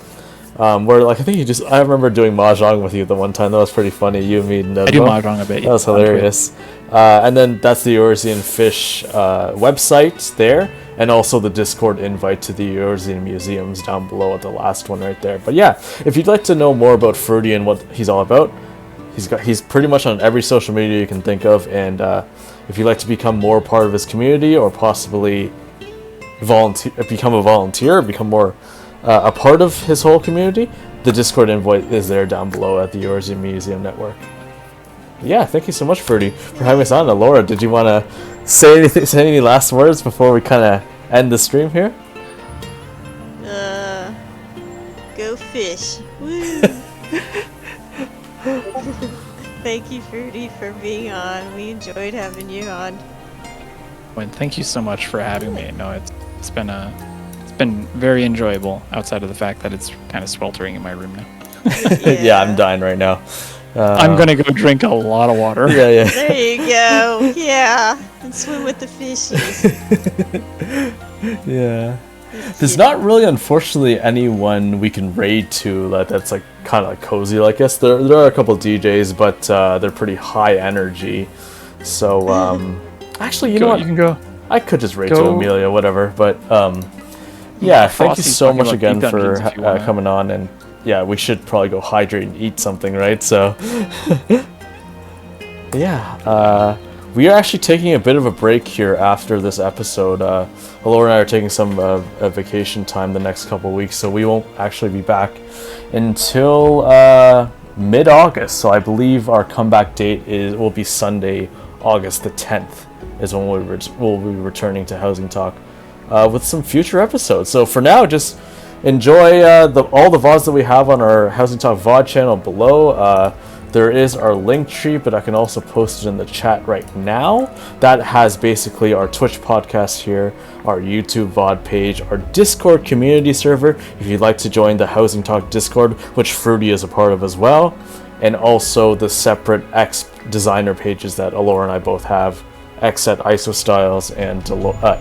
Where, like, I think I remember doing mahjong with you the one time. That was pretty funny. You, me, and I do mahjong a bit. That was hilarious. And then that's the Eorzean Fish website there, and also the Discord invite to the Eorzean Museums down below at the last one right there. But yeah, if you'd like to know more about Fruity and what he's all about, he's pretty much on every social media you can think of, and if you'd like to become more part of his community, or possibly become a volunteer, become more a part of his whole community, the Discord invite is there down below at the Eorzean Museum Network. Yeah, thank you so much, Fruity, for having us on. Alaura, did you want to say any last words before we kind of end the stream here? Go fish. Woo! Thank you, Fruity, for being on. We enjoyed having you on. And thank you so much for having me. No, it's been very enjoyable, outside of the fact that it's kind of sweltering in my room now. Yeah, I'm dying right now. I'm gonna go drink a lot of water. Yeah. There you go. Yeah, and swim with the fishies. Yeah. There's not really, unfortunately, anyone we can raid to that's like kind of like cozy like us. There are a couple of DJs, but they're pretty high energy. So actually, you know what? You can go. I could just raid to Amelia, whatever. But yeah, thank you so much again for coming on. And yeah, we should probably go hydrate and eat something, right? So yeah. We are actually taking a bit of a break here after this episode. Alaura and I are taking some vacation time the next couple of weeks, so we won't actually be back until mid-August. So I believe our comeback date will be Sunday, August the 10th, is when we'll be returning to Housing Talk with some future episodes. So for now, just enjoy all the VODs that we have on our Housing Talk VOD channel below. There is our link tree, but I can also post it in the chat right now. That has basically our Twitch podcast here, our YouTube VOD page, our Discord community server, if you'd like to join the Housing Talk Discord, which Fruity is a part of as well, and also the separate X designer pages that Alaura and I both have, X at IsoStyles and Alaura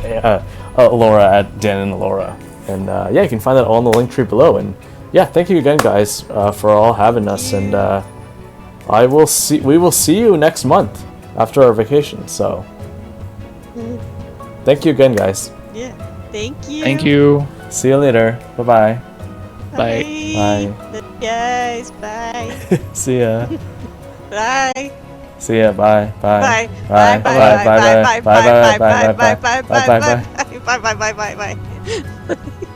at Dan and Alaura. And yeah, you can find that all in the link tree below. And yeah, thank you again, guys, for all having us. And we will see you next month after our vacation. So thank you again, guys. Yeah, thank you. Thank you. See you later. Bye-bye. Bye. Bye. Guys, bye. See ya. Bye. See ya. Bye. Bye. Bye. Bye. Bye. Bye. Bye. Bye. Bye. Bye. Bye. Bye. Bye. Bye. Bye. Bye. Bye.